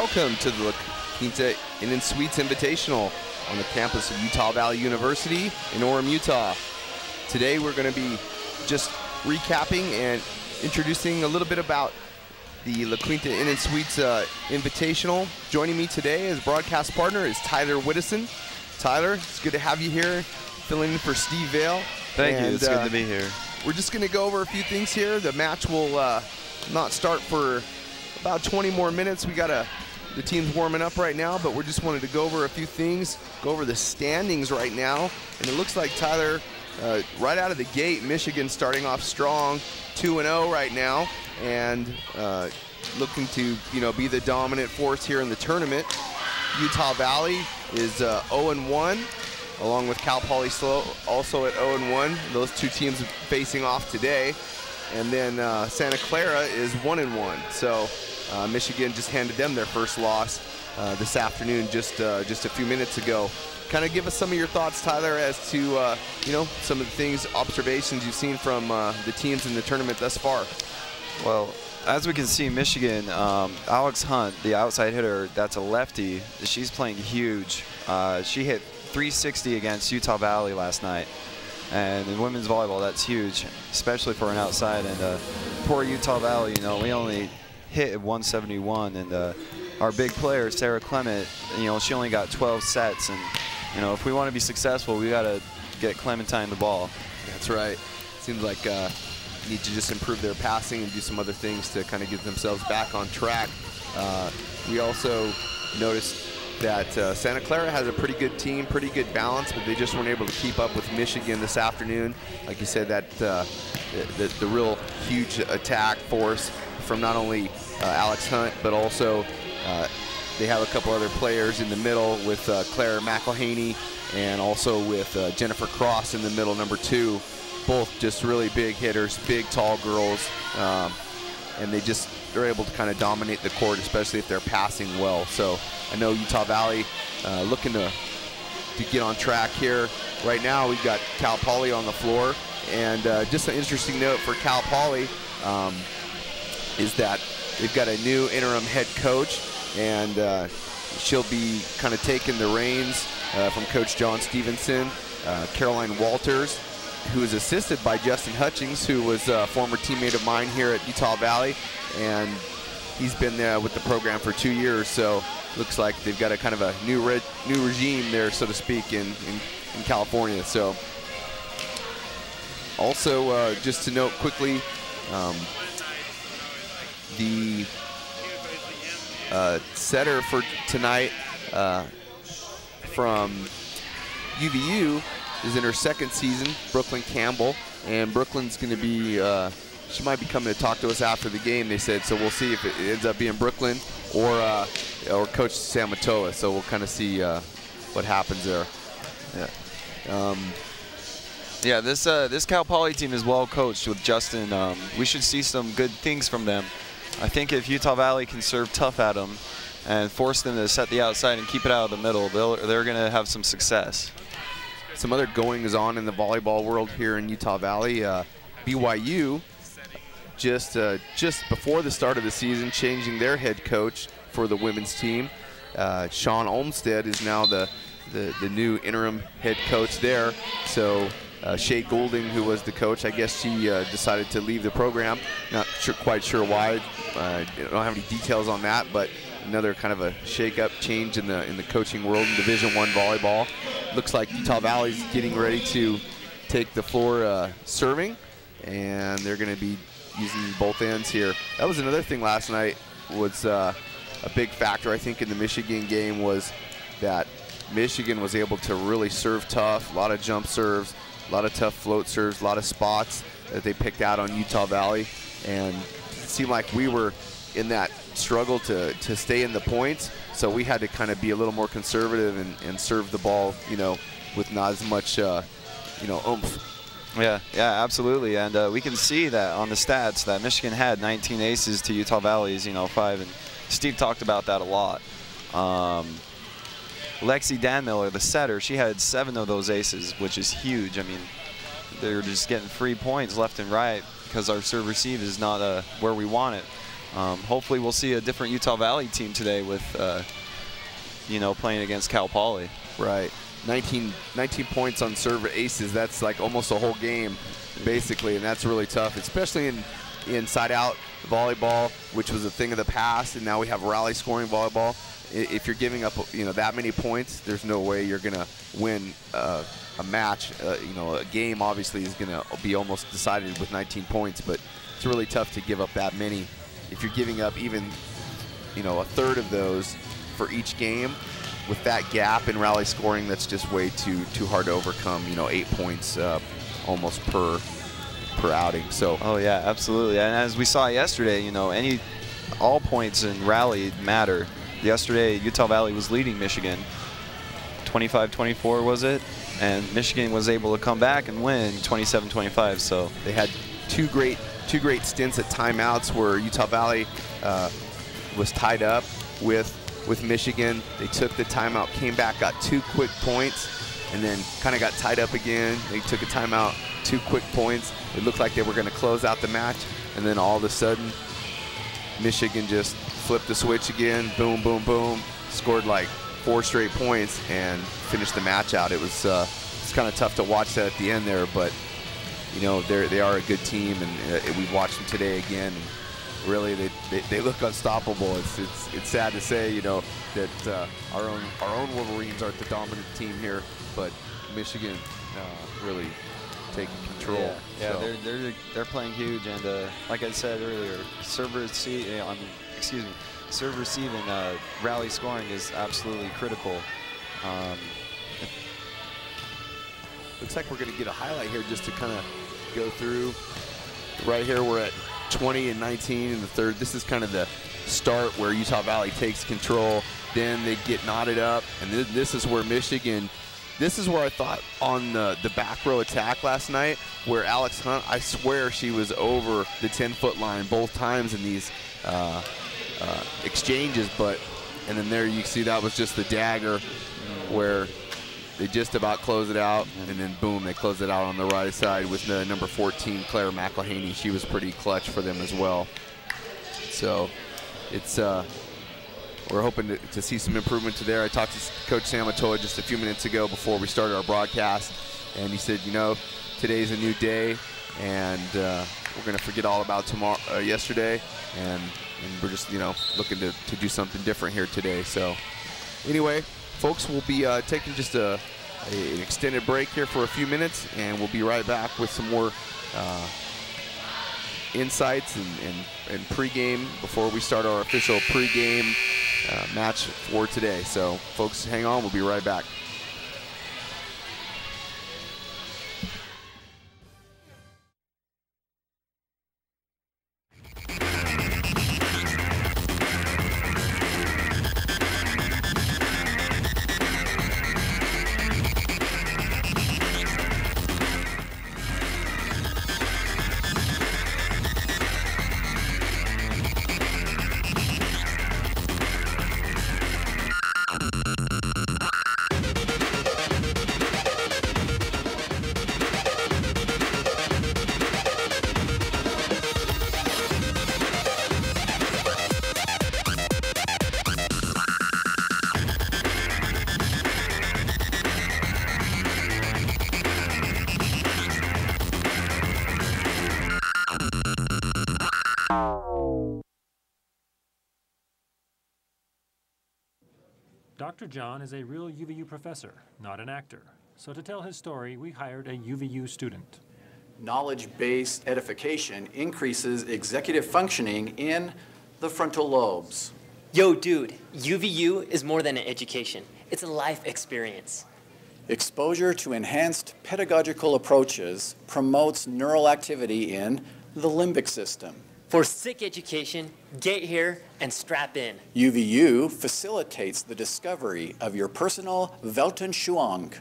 welcome to the La Quinta Inn & Suites Invitational on the campus of Utah Valley University in Orem, Utah. Today we're going to be just recapping and introducing a little bit about the La Quinta Inn & Suites Invitational. Joining me today as broadcast partner is Tyler Whittison. Tyler, it's good to have you here, filling in for Steve Vale. Thank you, it's good to be here. We're just going to go over a few things here. The match will not start for about 20 more minutes. We got the team's warming up right now, but we just wanted to go over a few things, go over the standings right now. And it looks like, Tyler, right out of the gate, Michigan starting off strong, 2-0 right now, and looking to, be the dominant force here in the tournament. Utah Valley is 0-1, along with Cal Poly Slow also at 0-1. Those two teams facing off today. And then Santa Clara is 1-1. So Michigan just handed them their first loss this afternoon, just a few minutes ago. Kind of give us some of your thoughts, Tyler, as to some of the things, observations you've seen from the teams in the tournament thus far. Well, as we can see, Michigan, Alex Hunt, the outside hitter, that's a lefty. She's playing huge. She hit 360 against Utah Valley last night. And in women's volleyball, that's huge, especially for an outside. And poor Utah Valley, we only hit at 171. And our big player, Sarah Clement, she only got 12 sets. And, if we want to be successful, we got to get Clementine the ball. That's right. Seems like need to just improve their passing and do some other things to kind of get themselves back on track. We also noticed that Santa Clara has a pretty good team, pretty good balance, but they just weren't able to keep up with Michigan this afternoon. Like you said, that the real huge attack force from not only Alex Hunt, but also they have a couple other players in the middle with Claire McElhaney and also with Jennifer Cross in the middle, number 2. Both just really big hitters, big, tall girls, and they're able to kind of dominate the court, especially if they're passing well. So I know Utah Valley looking to get on track here. Right now we've got Cal Poly on the floor, and just an interesting note for Cal Poly is that they've got a new interim head coach, and she'll be kind of taking the reins from Coach John Stevenson. Caroline Walters, who is assisted by Justin Hutchings, who was a former teammate of mine here at Utah Valley, and he's been there with the program for 2 years. So looks like they've got a kind of a new regime there, so to speak, in California. So also just to note quickly, the setter for tonight from UVU is in her 2nd season, Brookelyn Campbell, and Brooklyn's going to be, she might be coming to talk to us after the game, they said, so we'll see if it ends up being Brookelyn or Coach Samatoa, so we'll kind of see what happens there. Yeah, this Cal Poly team is well coached with Justin. We should see some good things from them. I think if Utah Valley can serve tough at them and force them to set the outside and keep it out of the middle, they're going to have some success. Some other goings on in the volleyball world here in Utah Valley. BYU just before the start of the season changing their head coach for the women's team. Sean Olmstead is now the new interim head coach there. So Shay Goulding, who was the coach, I guess she decided to leave the program. Not quite sure why. I don't have any details on that, but another kind of a shake-up change in the coaching world in Division I volleyball. Looks like Utah Valley's getting ready to take the floor serving, and they're going to be using both ends here. That was another thing last night, was a big factor, I think, in the Michigan game, was that Michigan was able to really serve tough, a lot of jump serves, a lot of tough float serves, a lot of spots that they picked out on Utah Valley, and it seemed like we were in that struggle to stay in the points, so we had to kind of be a little more conservative and serve the ball, with not as much, oomph. Yeah, absolutely, and we can see that on the stats that Michigan had 19 aces to Utah Valley's, 5, and Steve talked about that a lot. Lexi Danmiller, the setter, she had 7 of those aces, which is huge. I mean, they're just getting free points left and right because our serve receive is not where we want it. hopefully we'll see a different Utah Valley team today with, you know, playing against Cal Poly. Right. 19 points on serve aces. That's like almost a whole game, basically, and that's really tough, especially in inside-out volleyball, which was a thing of the past, and now we have rally scoring volleyball. If you're giving up, you know, that many points, there's no way you're gonna win a match. You know, a game obviously is gonna be almost decided with 19 points, but it's really tough to give up that many. If you're giving up even, you know, a third of those for each game, with that gap in rally scoring, that's just way too hard to overcome. You know, 8 points almost per outing. So. Oh yeah, absolutely. And as we saw yesterday, you know, all points in rally matter. Yesterday, Utah Valley was leading Michigan, 25-24 was it, and Michigan was able to come back and win 27-25. So they had two great stints at timeouts where Utah Valley was tied up with Michigan. They took the timeout, came back, got 2 quick points, and then kind of got tied up again. They took a timeout, 2 quick points. It looked like they were going to close out the match, and then all of a sudden, Michigan just flipped the switch again. Boom, boom, boom. Scored like 4 straight points and finished the match out. It was it's kind of tough to watch that at the end there, but you know they are a good team, and we've watched them today again. And really, they look unstoppable. It's sad to say, you know, that our own Wolverines aren't the dominant team here, but Michigan really taking control. Yeah, so. they're playing huge, and like I said earlier, serve receiving rally scoring is absolutely critical. Looks like we're going to get a highlight here just to kind of go through. Right here, we're at 20 and 19 in the third. This is kind of the start where Utah Valley takes control. Then they get knotted up, and this is where Michigan. This is where I thought on the back row attack last night, where Alex Hunt, I swear she was over the 10-foot line both times in these exchanges, and then there you see that was just the dagger where they just about close it out, and then boom, they close it out on the right side with the number 14, Claire McElhaney. She was pretty clutch for them as well. So it's we're hoping to see some improvement to there. I talked to Coach Sam Matoa just a few minutes ago before we started our broadcast, and he said, you know, today's a new day, and we're going to forget all about yesterday, and we're just, you know, looking to do something different here today. So anyway, folks, we'll be taking just an extended break here for a few minutes, and we'll be right back with some more insights and pregame before we start our official pregame match for today. So folks, hang on, we'll be right back. Dr. John is a real UVU professor, not an actor. So to tell his story, we hired a UVU student. Knowledge-based edification increases executive functioning in the frontal lobes. Yo, dude, UVU is more than an education. It's a life experience. Exposure to enhanced pedagogical approaches promotes neural activity in the limbic system. For sick education, get here and strap in. UVU facilitates the discovery of your personal Weltanschauung.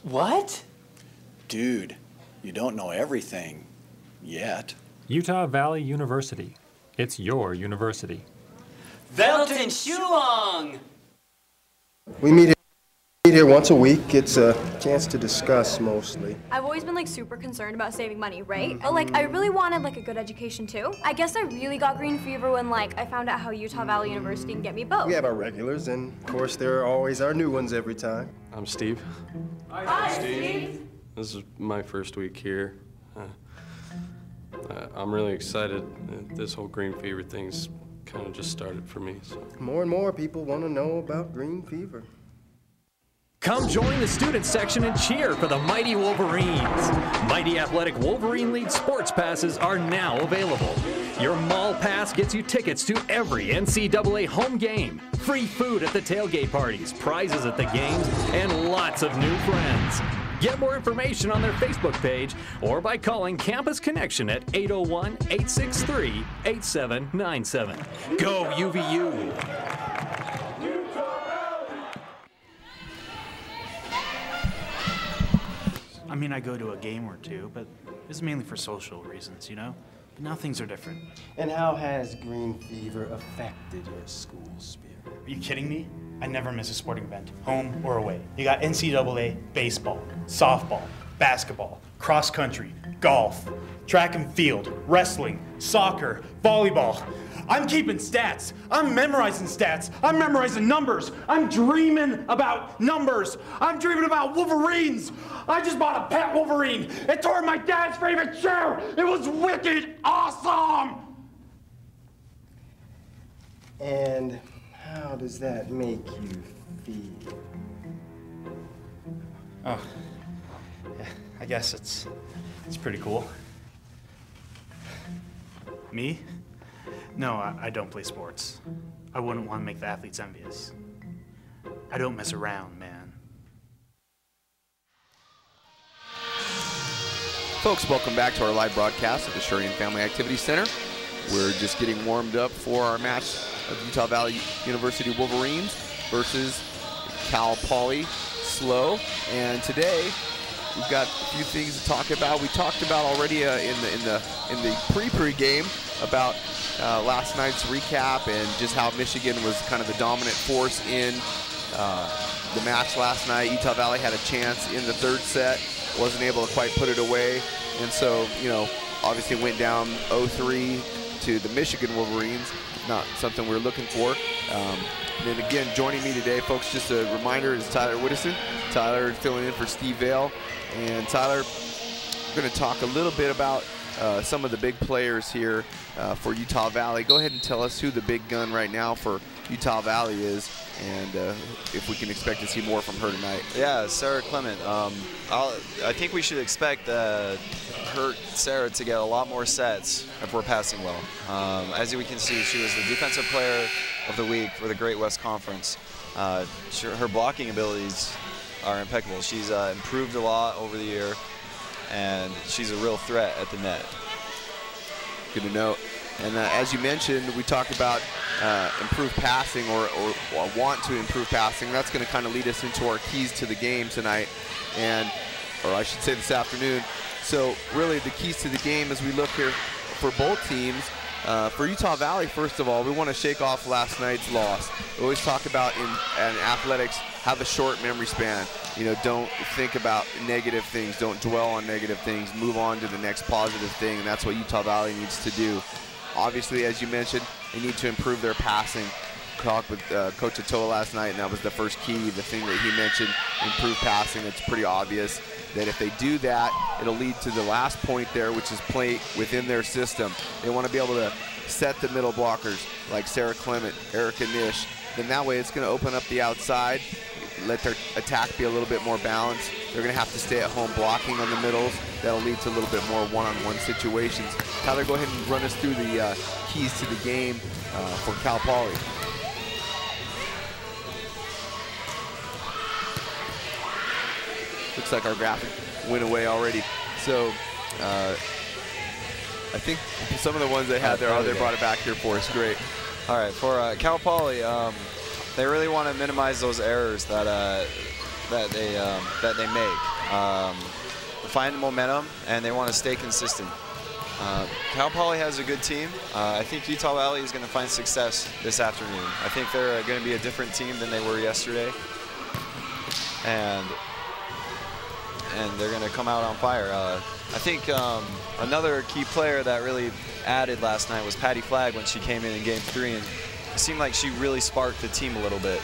What? Dude, you don't know everything yet. Utah Valley University. It's your university. Weltanschauung! We meet here once a week. It's a chance to discuss mostly. I've always been like super concerned about saving money, right? But like I really wanted like a good education too. I guess I really got green fever when like I found out how Utah Valley University can get me both. We have our regulars, and of course there are always our new ones every time. I'm Steve. Hi, Steve. This is my first week here. I'm really excited. This whole green fever thing's kind of just started for me. So. More and more people want to know about green fever. Come join the student section and cheer for the mighty Wolverines. Mighty Athletic Wolverine League sports passes are now available. Your mall pass gets you tickets to every NCAA home game, free food at the tailgate parties, prizes at the games, and lots of new friends. Get more information on their Facebook page or by calling Campus Connection at 801-863-8797. Go UVU! I mean, I go to a game or two, but it's mainly for social reasons, you know? But now things are different. And how has green fever affected your school spirit? Are you kidding me? I never miss a sporting event, home or away. You got NCAA baseball, softball, basketball, cross country, golf, track and field, wrestling, soccer, volleyball. I'm keeping stats. I'm memorizing stats. I'm memorizing numbers. I'm dreaming about numbers. I'm dreaming about Wolverines. I just bought a pet Wolverine. It tore my dad's favorite chair. It was wicked awesome. And how does that make you feel? Oh, yeah, I guess it's pretty cool. Me? No, I don't play sports. I wouldn't want to make the athletes envious. I don't mess around, man. Folks, welcome back to our live broadcast at the Shurian Family Activity Center. We're just getting warmed up for our match of Utah Valley University Wolverines versus Cal Poly Slow. And today we've got a few things to talk about. We talked about already in the pre-game about last night's recap and just how Michigan was kind of the dominant force in the match last night. Utah Valley had a chance in the third set, wasn't able to quite put it away, and so, you know, obviously went down 0-3 to the Michigan Wolverines. Not something we were looking for. And then again, joining me today, folks, just a reminder, is Tyler Whittison. Tyler filling in for Steve Vale. And Tyler, we're going to talk a little bit about some of the big players here for Utah Valley. Go ahead and tell us who the big gun right now for Utah Valley is, and if we can expect to see more from her tonight. Yeah, Sarah Clement. I think we should expect Sarah to get a lot more sets if we're passing well. As we can see, she was the defensive player of the week for the Great West Conference. Her blocking abilities are impeccable. She's improved a lot over the year, and she's a real threat at the net. Good to know. And as you mentioned, we talked about improved passing or want to improve passing. That's going to kind of lead us into our keys to the game tonight, or I should say this afternoon. So really the keys to the game as we look here for both teams. For Utah Valley, first of all, we want to shake off last night's loss. We always talk about in athletics, have a short memory span. You know, don't think about negative things. Don't dwell on negative things. Move on to the next positive thing, and that's what Utah Valley needs to do. Obviously, as you mentioned, they need to improve their passing. Talked with Coach Atoa last night, and that was the first key, the thing that he mentioned, improve passing. It's pretty obvious that if they do that, it'll lead to the last point there, which is play within their system. They want to be able to set the middle blockers like Sarah Clement, Erica Nish. Then that way it's going to open up the outside, let their attack be a little bit more balanced. They're going to have to stay at home blocking on the middles. That'll lead to a little bit more one-on-one situations. Tyler, go ahead and run us through the keys to the game for Cal Poly. Looks like our graphic went away already. So I think some of the ones they had there, they brought it back here for us. Great. All right, for Cal Poly, they really want to minimize those errors that they make. Find the momentum, and they want to stay consistent. Cal Poly has a good team. I think Utah Valley is going to find success this afternoon. I think they're going to be a different team than they were yesterday. and they're going to come out on fire. I think another key player that really added last night was Patty Flagg when she came in Game 3, and it seemed like she really sparked the team a little bit.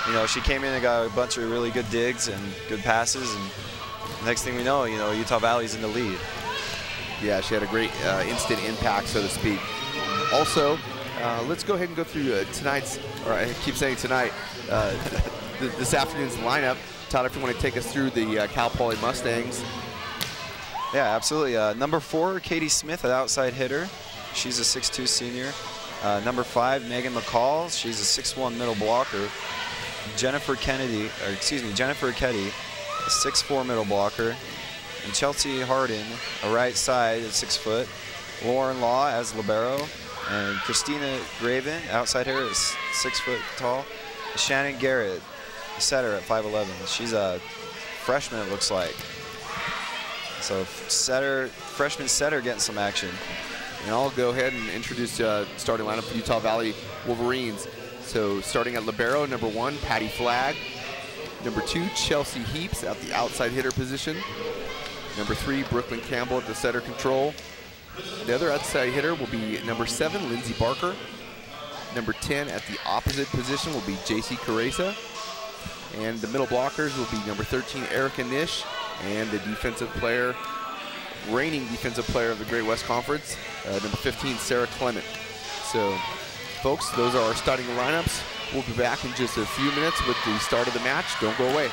You know, she came in and got a bunch of really good digs and good passes, and next thing we know, you know, Utah Valley's in the lead. Yeah, she had a great instant impact, so to speak. Also, let's go ahead and go through tonight's, or I keep saying tonight, this afternoon's lineup. Todd, if you want to take us through the Cal Poly Mustangs. Yeah, absolutely. Number 4, Katie Smith, an outside hitter. She's a 6'2" senior. Number 5, Megan McCall. She's a 6'1" middle blocker. Jennifer Keddy, a 6'4" middle blocker. And Chelsea Hardin, a right side at 6 foot. Lauren Law as libero. And Christina Graven, outside hitter, is 6 foot tall. Shannon Garrett, a setter at 5'11". She's a freshman, it looks like. So freshman setter getting some action. And I'll go ahead and introduce starting lineup for Utah Valley Wolverines. So starting at libero, number 1, Patty Flagg. Number 2, Chelsea Heaps at the outside hitter position. Number 3, Brookelyn Campbell at the setter control. The other outside hitter will be number 7, Lindsay Barker. Number 10 at the opposite position will be JC Kuresa. And the middle blockers will be number 13, Erica Nish, and the defensive player, reigning defensive player of the Great West Conference, number 15, Sarah Clement. So, folks, those are our starting lineups. We'll be back in just a few minutes with the start of the match. Don't go away.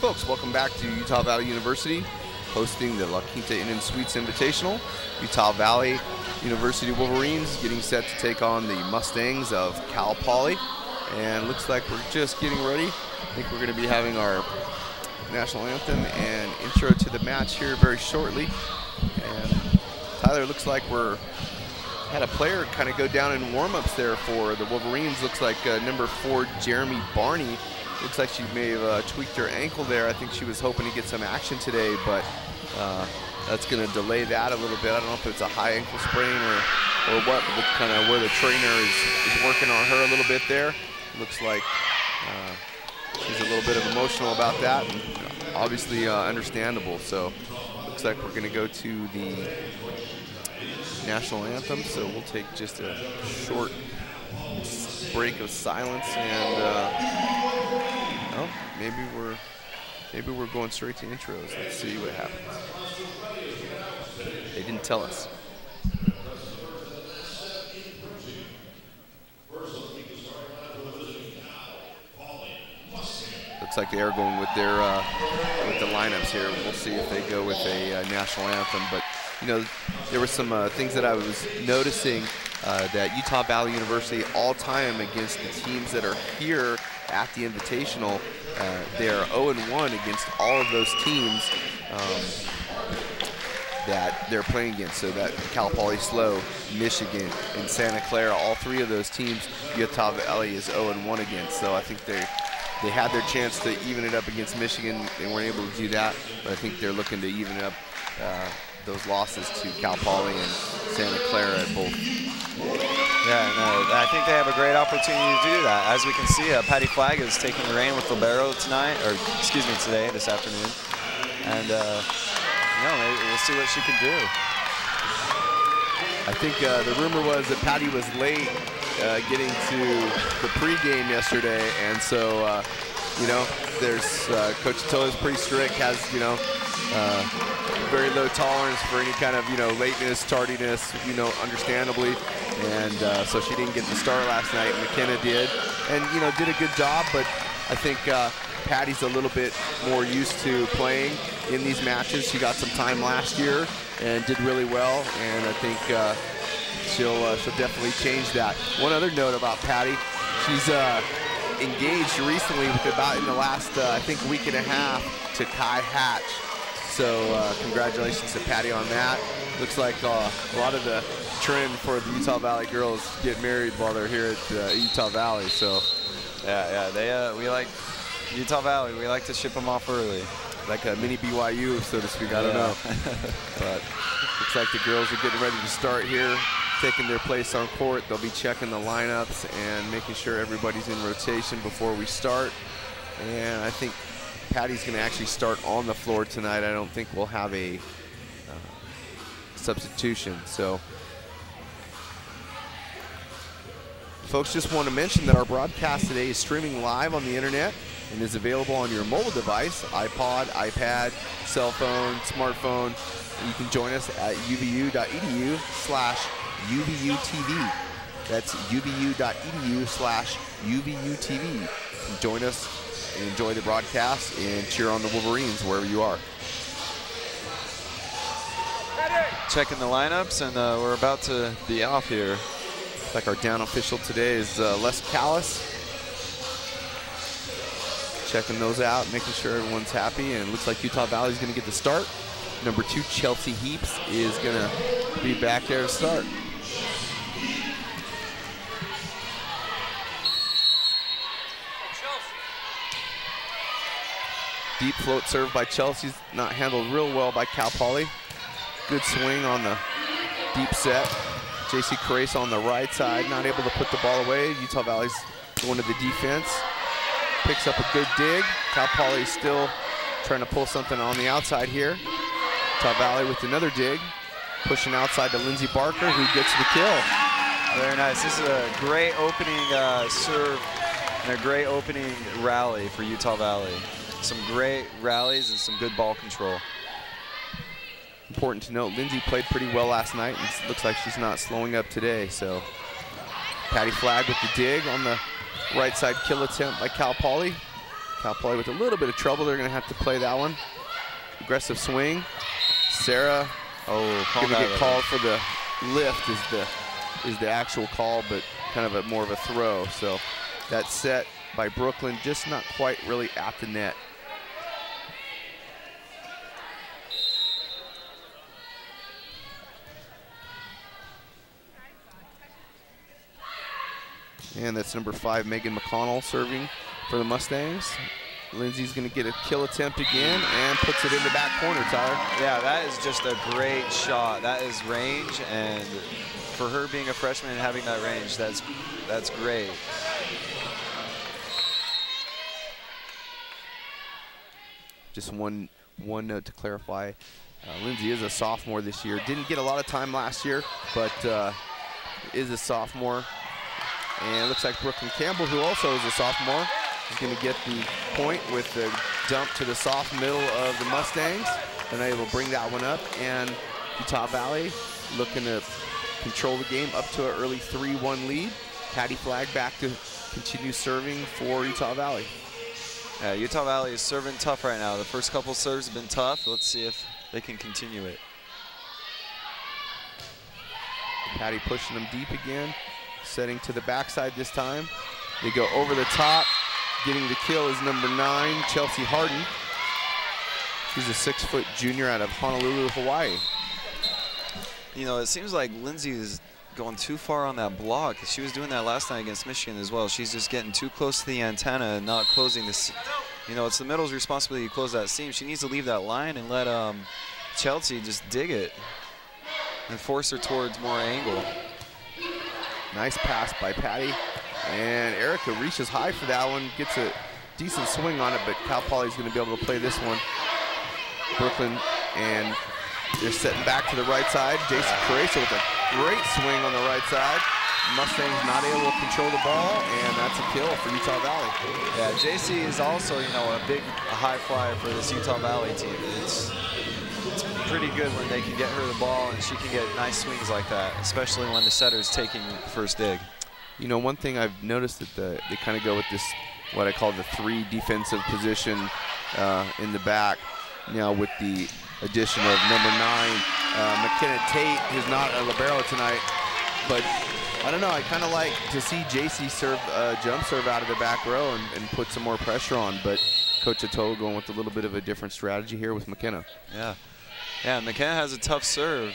Folks, welcome back to Utah Valley University, hosting the La Quinta Inn & Suites Invitational. Utah Valley University Wolverines getting set to take on the Mustangs of Cal Poly. And looks like we're just getting ready. I think we're going to be having our national anthem and intro to the match here very shortly. And Tyler, looks like had a player kind of go down in warm-ups there for the Wolverines. Looks like number 4, Jeremy Barney. Looks like she may have tweaked her ankle there. I think she was hoping to get some action today, but that's going to delay that a little bit. I don't know if it's a high ankle sprain or what, but kind of where the trainer is working on her a little bit there. Looks like she's a little bit emotional about that, and obviously understandable. So looks like we're going to go to the national anthem. So we'll take just a short break of silence, and oh, maybe we're going straight to intros. Let's see what happens. They didn't tell us. Looks like they are going with their with the lineups here. We'll see if they go with a national anthem. But you know, there were some things that I was noticing that Utah Valley University all-time against the teams that are here at the Invitational, they are 0-1 against all of those teams that they're playing against. So that Cal Poly Slow, Michigan, and Santa Clara, all three of those teams, Utah Valley is 0-1 against. So I think they had their chance to even it up against Michigan. They weren't able to do that, but I think they're looking to even up those losses to Cal Poly and Santa Clara at both. Yeah, no, I think they have a great opportunity to do that. As we can see, Patty Flagg is taking the reign with libero tonight, or excuse me, this afternoon. And, you know, maybe we'll see what she can do. I think the rumor was that Patty was late getting to the pregame yesterday, and so, you know, there's Coach Attila's pretty strict, has, you know, very low tolerance for any kind of, you know, lateness, tardiness, you know, understandably. And so she didn't get the start last night. McKenna did, and, you know, did a good job, but I think Patty's a little bit more used to playing in these matches. She got some time last year and did really well, and I think she'll definitely change that. One other note about Patty, she's engaged recently about in the last, I think, week and a half to Kai Hatch. So congratulations to Patty on that. Looks like a lot of the trend for the Utah Valley girls get married while they're here at Utah Valley. So yeah, we like Utah Valley. We like to ship them off early. Like a mini BYU, so to speak. I don't know. But looks like the girls are getting ready to start here, taking their place on court. They'll be checking the lineups and making sure everybody's in rotation before we start. And I think Patty's going to actually start on the floor tonight. I don't think we'll have a substitution. So, folks, just want to mention that our broadcast today is streaming live on the internet and is available on your mobile device, iPod, iPad, cell phone, smartphone. You can join us at uvu.edu/UVUTV. That's uvu.edu/UVUTV. You can join us and enjoy the broadcast and cheer on the Wolverines wherever you are. Checking the lineups, and we're about to be off here. Like our down official today is Les Callis. Checking those out, making sure everyone's happy, and it looks like Utah Valley's going to get the start. Number 2, Chelsea Heaps, is going to be back there to start. Deep float serve by Chelsea's not handled real well by Cal Poly. Good swing on the deep set. JC Kuresa on the right side, not able to put the ball away. Utah Valley's going to the defense. Picks up a good dig. Cal Poly still trying to pull something on the outside here. Utah Valley with another dig. Pushing outside to Lindsey Barker, who gets the kill. Very nice. This is a great opening serve and a great opening rally for Utah Valley. Some great rallies and some good ball control. Important to note, Lindsey played pretty well last night, and it looks like she's not slowing up today. So Patty Flagg with the dig on the right side kill attempt by Cal Poly. Cal Poly with a little bit of trouble. They're going to have to play that one. Aggressive swing. Sarah going to get called for the lift is the actual call, but kind of more of a throw. So that set by Brookelyn just not quite really at the net. And that's number 5, Megan McConnell, serving for the Mustangs. Lindsey's going to get a kill attempt again and puts it in the back corner, Tyler. Yeah, that is just a great shot. That is range, and for her being a freshman and having that range, that's great. Just one note to clarify. Lindsey is a sophomore this year. Didn't get a lot of time last year, but is a sophomore. And it looks like Brooklyn Campbell, who also is a sophomore, is going to get the point with the dump to the soft middle of the Mustangs. And able to bring that one up. And Utah Valley looking to control the game up to an early 3-1 lead. Patty Flagg back to continue serving for Utah Valley. Yeah, Utah Valley is serving tough right now. The first couple serves have been tough. Let's see if they can continue it. Patty pushing them deep again, setting to the backside this time. They go over the top. Getting the kill is number 9, Chelsea Harden. She's a 6-foot junior out of Honolulu, Hawaii. You know, it seems like Lindsay is going too far on that block. She was doing that last night against Michigan as well. She's just getting too close to the antenna and not closing this. You know, it's the middle's responsibility to close that seam. She needs to leave that line and let Chelsea just dig it and force her towards more angle. Nice pass by Patty. And Erica reaches high for that one, gets a decent swing on it, but Cal Poly's going to be able to play this one. Brookelyn, and they're setting back to the right side. Jason Kuresa with a great swing on the right side. Mustangs not able to control the ball, and that's a kill for Utah Valley. Yeah, JC is also, you know, a high flyer for this Utah Valley team. It's pretty good when they can get her the ball and she can get nice swings like that, especially when the setter's taking first dig. You know, one thing I've noticed that they kind of go with this, what I call the 3 defensive position in the back. Now with the addition of number 9, McKenna Tate, who's not a libero tonight, but I don't know, I kind of like to see JC serve jump serve out of the back row and put some more pressure on, but Coach Atoa going with a little bit of a different strategy here with McKenna. Yeah, McKenna has a tough serve.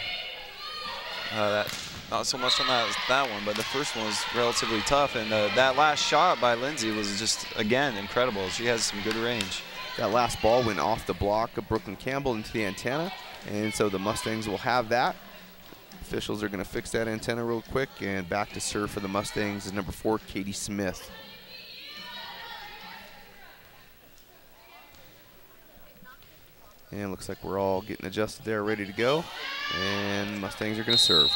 Not so much on that one, but the first one was relatively tough, and that last shot by Lindsay was just, again, incredible. She has some good range. That last ball went off the block of Brooklyn Campbell into the antenna, and so the Mustangs will have that. Officials are going to fix that antenna real quick, and back to serve for the Mustangs is number 4, Katie Smith. And looks like we're all getting adjusted there, ready to go, and Mustangs are going to serve.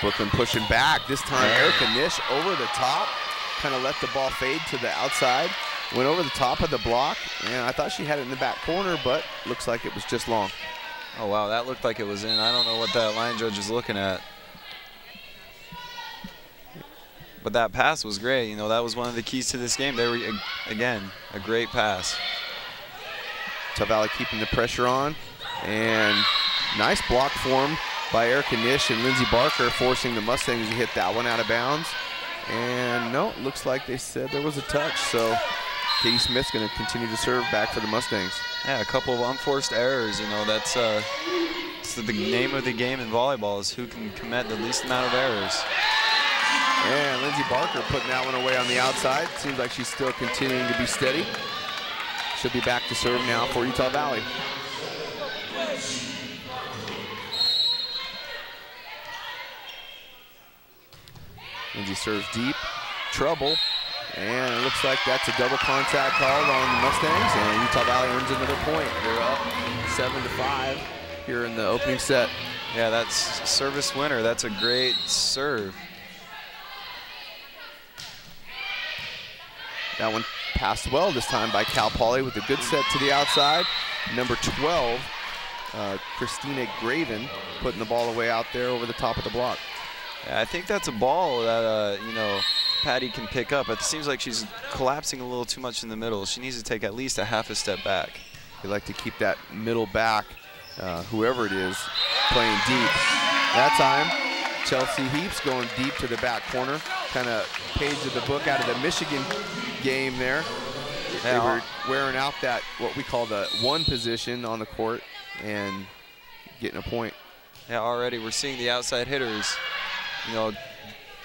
Brooklyn pushing back. This time Erica Nish over the top, kind of let the ball fade to the outside. Went over the top of the block, and I thought she had it in the back corner, but looks like it was just long. Oh, wow, that looked like it was in. I don't know what that line judge is looking at. But that pass was great. You know, that was one of the keys to this game. They were, again, a great pass. Utah Valley keeping the pressure on, and nice block form by Erica Nish and Lindsey Barker, forcing the Mustangs to hit that one out of bounds. And no, it looks like they said there was a touch, so Katie Smith's going to continue to serve back for the Mustangs. Yeah, a couple of unforced errors. You know, that's the name of the game in volleyball, is who can commit the least amount of errors. And Lindsey Barker putting that one away on the outside. Seems like she's still continuing to be steady. She'll be back to serve now for Utah Valley. Lindsey serves deep, trouble, and it looks like that's a double contact called on the Mustangs, and Utah Valley earns another point. They're up 7-5 here in the opening set. Yeah, that's service winner. That's a great serve. That one passed well this time by Cal Poly with a good set to the outside. Number 12, Christina Graven, putting the ball away out there over the top of the block. Yeah, I think that's a ball that, you know, Patty can pick up. It seems like she's collapsing a little too much in the middle. She needs to take at least a half a step back. They like to keep that middle back, whoever it is, playing deep. That time, Chelsea Heaps going deep to the back corner. Kind of page of the book out of the Michigan game there. They were wearing out that, what we call the 1 position on the court, and getting a point. Yeah, already we're seeing the outside hitters, you know,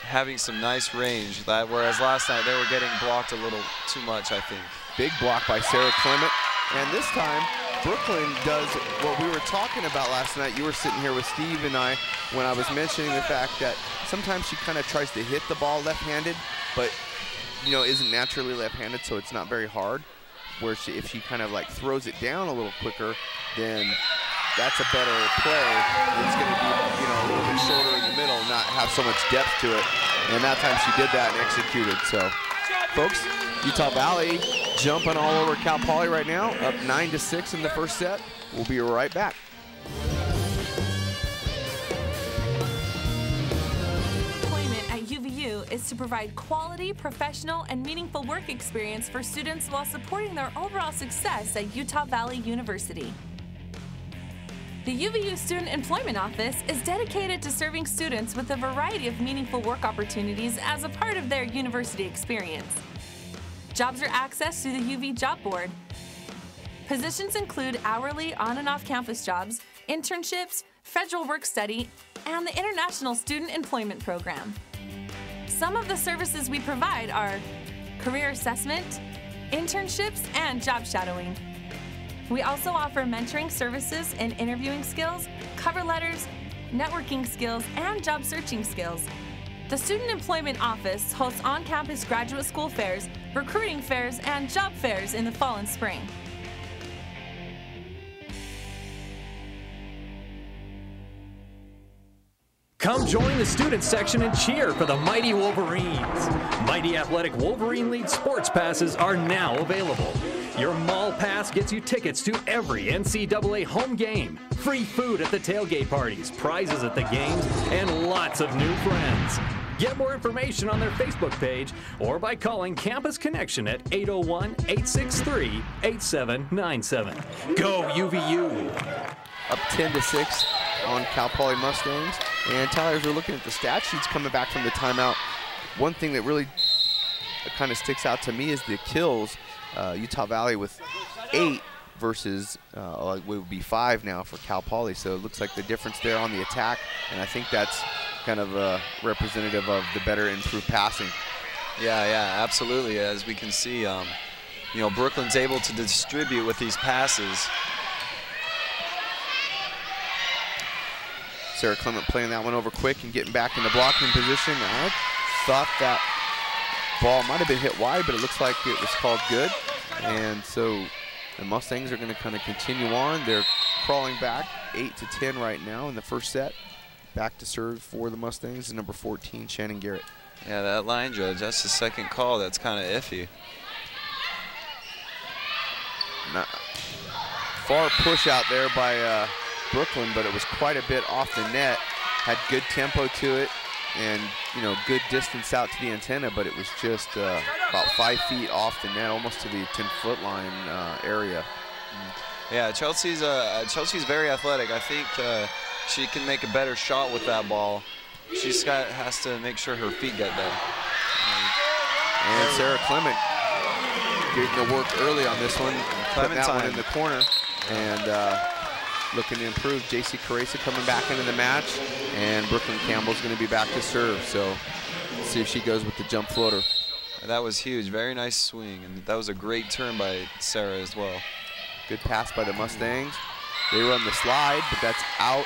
having some nice range, whereas last night they were getting blocked a little too much, I think. Big block by Sarah Clement, and this time Brookelyn does what we were talking about last night. You were sitting here with Steve and I when I was mentioning the fact that sometimes she kind of tries to hit the ball left-handed, but you know, isn't naturally left-handed, so it's not very hard. Where if she kind of like throws it down a little quicker, then that's a better play. It's going to be, you know, a little bit shorter in the middle, not have so much depth to it. And that time she did that and executed. So, folks, Utah Valley jumping all over Cal Poly right now, up 9-6 in the first set. We'll be right back. Employment at UVU is to provide quality, professional, and meaningful work experience for students while supporting their overall success at Utah Valley University. The UVU Student Employment Office is dedicated to serving students with a variety of meaningful work opportunities as a part of their university experience. Jobs are accessed through the UV Job Board. Positions include hourly on and off campus jobs, internships, federal work study, and the International Student Employment Program. Some of the services we provide are career assessment, internships, and job shadowing. We also offer mentoring services in interviewing skills, cover letters, networking skills, and job searching skills. The Student Employment Office hosts on-campus graduate school fairs, recruiting fairs, and job fairs in the fall and spring. Come join the student section and cheer for the Mighty Wolverines. Mighty Athletic Wolverine League sports passes are now available. Your mall pass gets you tickets to every NCAA home game, free food at the tailgate parties, prizes at the games, and lots of new friends. Get more information on their Facebook page or by calling Campus Connection at 801-863-8797. Go UVU! Up 10-6 on Cal Poly Mustangs. And Tyler, as we're looking at the stat sheets coming back from the timeout, one thing that really kind of sticks out to me is the kills. Utah Valley with 8 versus it would be 5 now for Cal Poly. So it looks like the difference there on the attack, and I think that's kind of representative of the better improved passing. Yeah, absolutely. As we can see, you know, Brooklyn's able to distribute with these passes. Sarah Clement playing that one over quick and getting back in the blocking position. I thought that ball might have been hit wide, but it looks like it was called good. And so the Mustangs are going to kind of continue on. They're crawling back 8-10 right now in the first set. Back to serve for the Mustangs is number 14, Shannon Garrett. Yeah, that line judge, that's the second call. That's kind of iffy. Far push out there by Brookelyn, but it was quite a bit off the net. Had good tempo to it and, you know, good distance out to the antenna, but it was just about 5 feet off the net, almost to the 10-foot line area. Yeah, Chelsea's very athletic. I think she can make a better shot with that ball. She's has to make sure her feet get there. And Sarah Clement getting the work early on this one, putting that one in the corner, and looking to improve. JC Kuresa coming back into the match, and Brooklyn Campbell's going to be back to serve. So let's see if she goes with the jump floater. That was huge. Very nice swing, and that was a great turn by Sarah as well. Good pass by the Mustangs. They run the slide, but that's out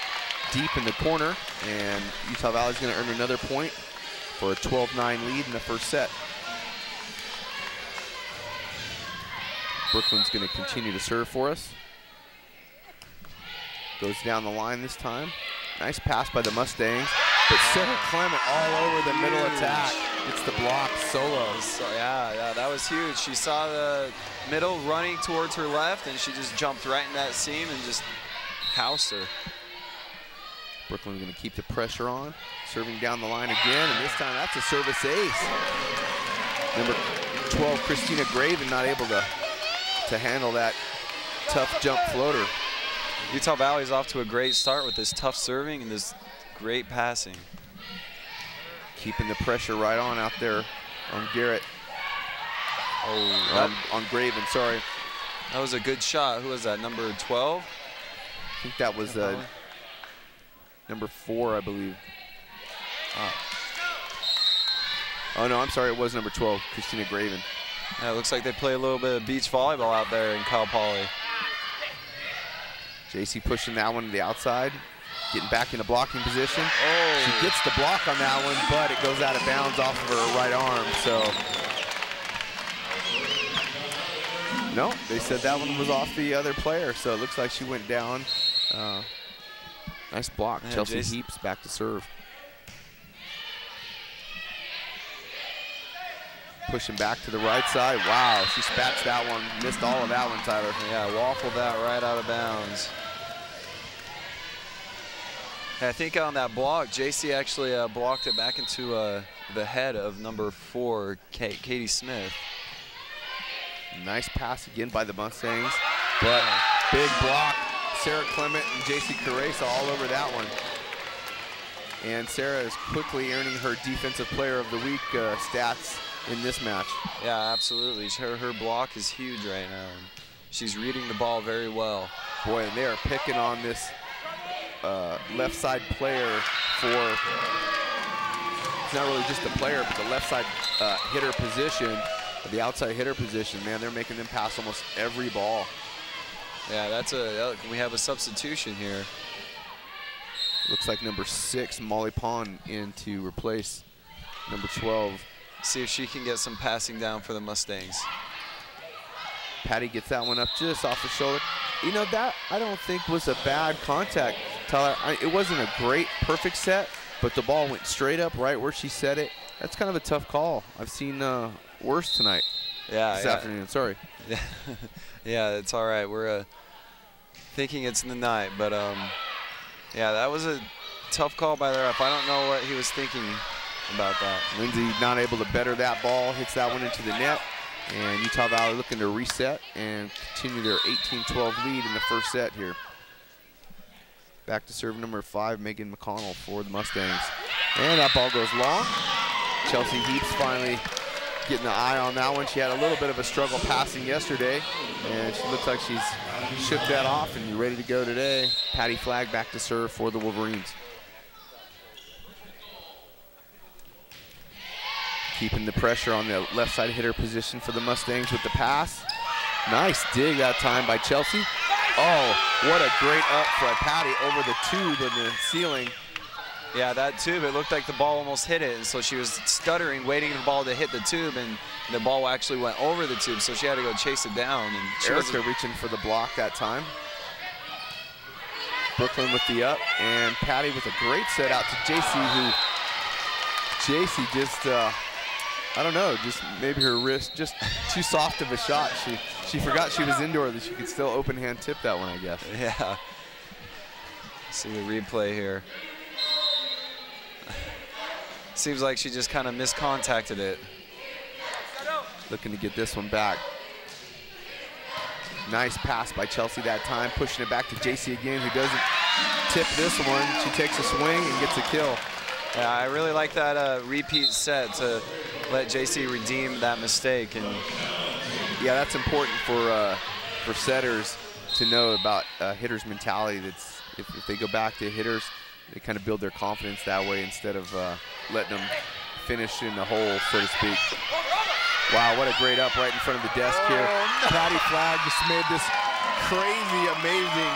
deep in the corner, and Utah Valley's going to earn another point for a 12-9 lead in the first set. Brooklyn's going to continue to serve for us. Goes down the line this time. Nice pass by the Mustangs, but Sarah Clement all over the middle attack. Gets the block solo. So, yeah, that was huge. She saw the middle running towards her left, and she just jumped right in that seam and just housed her. Brooklyn's going to keep the pressure on, serving down the line again, and this time that's a service ace. Number 12, Christina Graven, not able to handle that tough jump floater. Utah Valley's off to a great start with this tough serving and this great passing. Keeping the pressure right on out there on Garrett. Oh, on Graven, sorry. That was a good shot. Who was that, number 12? I think that was number 4, I believe. Oh, no, I'm sorry, it was number 12, Christina Graven. Yeah, it looks like they play a little bit of beach volleyball out there in Cal Poly. JC pushing that one to the outside, getting back into blocking position. Oh. She gets the block on that one, but it goes out of bounds off of her right arm, so. No, they said that one was off the other player, so it looks like she went down. Nice block, yeah, Chelsea Heaps back to serve. Pushing back to the right side. Wow, she spats that one. Missed all of that one, Tyler. Yeah, waffled that right out of bounds. I think on that block, JC actually blocked it back into the head of number 4, Katie Smith. Nice pass again by the Mustangs, but big block. Sarah Clement and JC Kuresa all over that one. And Sarah is quickly earning her Defensive Player of the Week stats in this match. Yeah, absolutely. Her block is huge right now. She's reading the ball very well. Boy, and they are picking on this left side player for, it's not really just the player, but the left side hitter position, the outside hitter position. Man, they're making them pass almost every ball. Yeah, we have a substitution here. Looks like number 6, Molly Pond, in to replace number 12. See if she can get some passing down for the Mustangs. Patty gets that one up just off the shoulder. You know, that I don't think was a bad contact, Tyler. It wasn't a great, perfect set, but the ball went straight up right where she set it. That's kind of a tough call. I've seen worse tonight. This afternoon, sorry. Yeah, yeah, it's all right. We're thinking it's in the night, but yeah, that was a tough call by the ref. I don't know what he was thinking about that. Lindsay not able to better that ball, hits that one into the net. And Utah Valley looking to reset and continue their 18-12 lead in the first set here. Back to serve number 5, Megan McConnell for the Mustangs. And that ball goes long. Chelsea Heaps finally getting the eye on that one. She had a little bit of a struggle passing yesterday, and she looks like she's shipped that off and ready to go today. Patty Flagg back to serve for the Wolverines. Keeping the pressure on the left side hitter position for the Mustangs with the pass. Nice dig that time by Chelsea. Oh, what a great up by Patty over the tube in the ceiling. Yeah, that tube, it looked like the ball almost hit it, and so she was stuttering, waiting for the ball to hit the tube, and the ball actually went over the tube, so she had to go chase it down. And Erica reaching for the block that time. Brookelyn with the up, and Patty with a great set out to JC, JC just, I don't know, just maybe her wrist just too soft of a shot. She forgot she was indoor, that she could still open hand tip that one, I guess. Yeah. See the replay here. Seems like she just kind of miscontacted it. Looking to get this one back. Nice pass by Chelsea that time, pushing it back to JC again, who doesn't tip this one. She takes a swing and gets a kill. Yeah, I really like that repeat set to let JC redeem that mistake. And yeah, that's important for setters to know about hitters' mentality. That's if they go back to hitters, they kind of build their confidence that way instead of letting them finish in the hole, so to speak. Wow, what a great up right in front of the desk here. Patty Flagg just made this crazy, amazing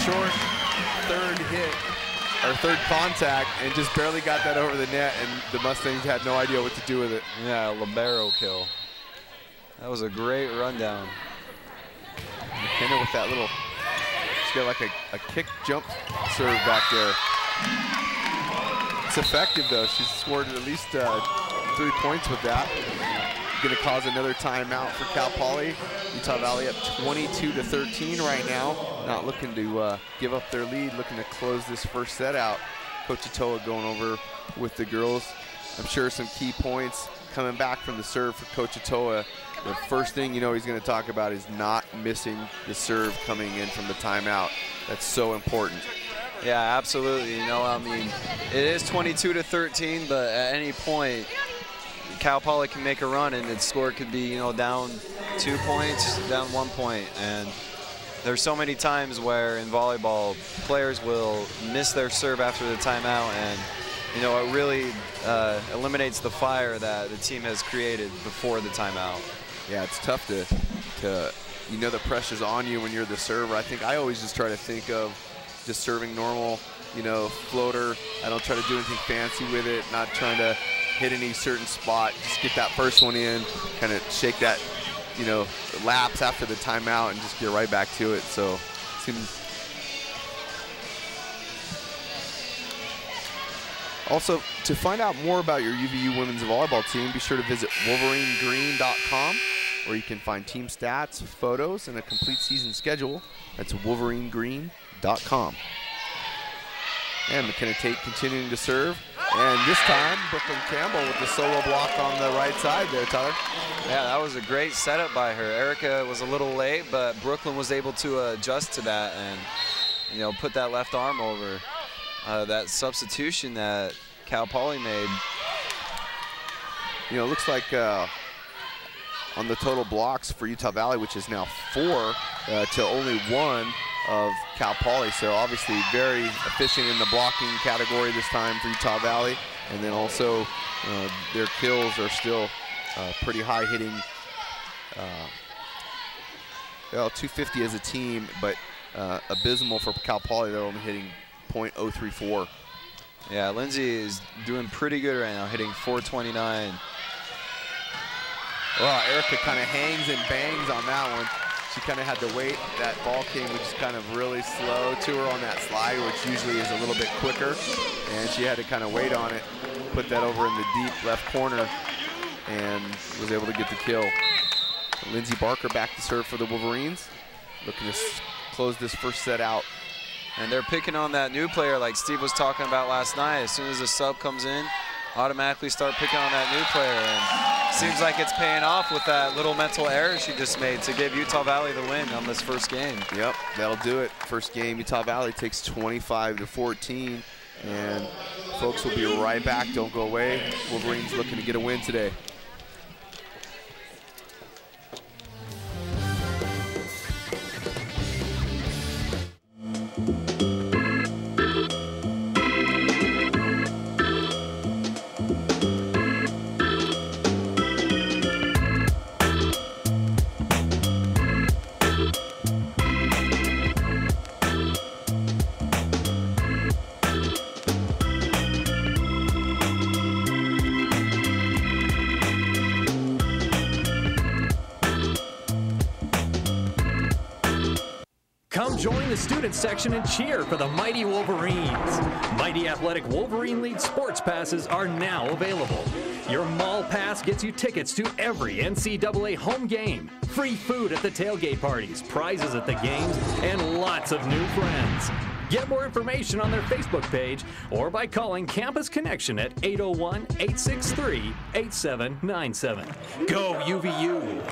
short third hit, or third contact, and just barely got that over the net, and the Mustangs had no idea what to do with it. Yeah, libero kill. That was a great rundown. McKenna with that little, she's got like a kick jump serve back there. It's effective though. She's scored at least 3 points with that. Going to cause another timeout for Cal Poly. Utah Valley up 22-13 right now. Not looking to give up their lead, looking to close this first set out. Coach Atoa going over with the girls. I'm sure some key points coming back from the serve for Coach Atoa. The first thing you know he's going to talk about is not missing the serve coming in from the timeout. That's so important. Yeah, absolutely. You know, I mean, it is 22-13, but at any point, Cal Poly can make a run, and its score could be, you know, down 2 points, down 1 point. And there's so many times where in volleyball, players will miss their serve after the timeout, and, you know, it really eliminates the fire that the team has created before the timeout. Yeah, it's tough to you know, the pressure's on you when you're the server. I think I always just try to think of just serving normal, you know, floater. I don't try to do anything fancy with it, not trying to hit any certain spot. Just get that first one in, kind of shake that, you know, lapse after the timeout and just get right back to it. So, seems. Also, to find out more about your UVU women's volleyball team, be sure to visit wolverinegreen.com, where you can find team stats, photos, and a complete season schedule. That's wolverinegreen.com. And McKenna Tate continuing to serve. And this time, Brooklyn Campbell with the solo block on the right side there, Tyler. Yeah, that was a great setup by her. Erica was a little late, but Brooklyn was able to adjust to that and, you know, put that left arm over. That substitution that Cal Poly made. You know, it looks like on the total blocks for Utah Valley, which is now 4 to only 1 of Cal Poly. So obviously very efficient in the blocking category this time for Utah Valley. And then also their kills are still pretty high, hitting well, 250 as a team, but abysmal for Cal Poly. They're only hitting .034. Yeah, Lindsay is doing pretty good right now, hitting 429. Well, Erica kind of hangs and bangs on that one. She kind of had to wait. That ball came just kind of really slow to her on that slide, which usually is a little bit quicker. And she had to kind of wait on it, put that over in the deep left corner, and was able to get the kill. Lindsay Barker back to serve for the Wolverines, looking to close this first set out. And they're picking on that new player like Steve was talking about last night. As soon as the sub comes in, automatically start picking on that new player. And seems like it's paying off with that little mental error she just made to give Utah Valley the win on this first game. Yep, that'll do it. First game, Utah Valley takes 25-14. And folks, will be right back. Don't go away. Wolverines looking to get a win today. Come join the student section and cheer for the Mighty Wolverines. Mighty Athletic Wolverine League sports passes are now available. Your mall pass gets you tickets to every NCAA home game, free food at the tailgate parties, prizes at the games, and lots of new friends. Get more information on their Facebook page or by calling Campus Connection at 801-863-8797. Go UVU!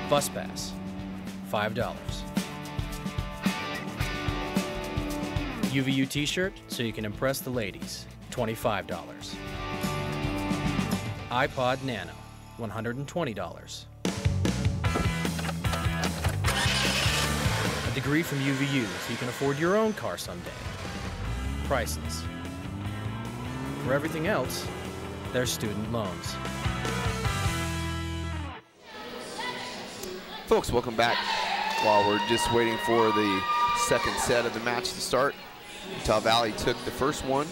Bus pass, $5. UVU t-shirt so you can impress the ladies, $25. iPod Nano, $120. A degree from UVU so you can afford your own car someday. Priceless. For everything else, there's student loans. Folks, welcome back. While we're just waiting for the second set of the match to start, Utah Valley took the first one,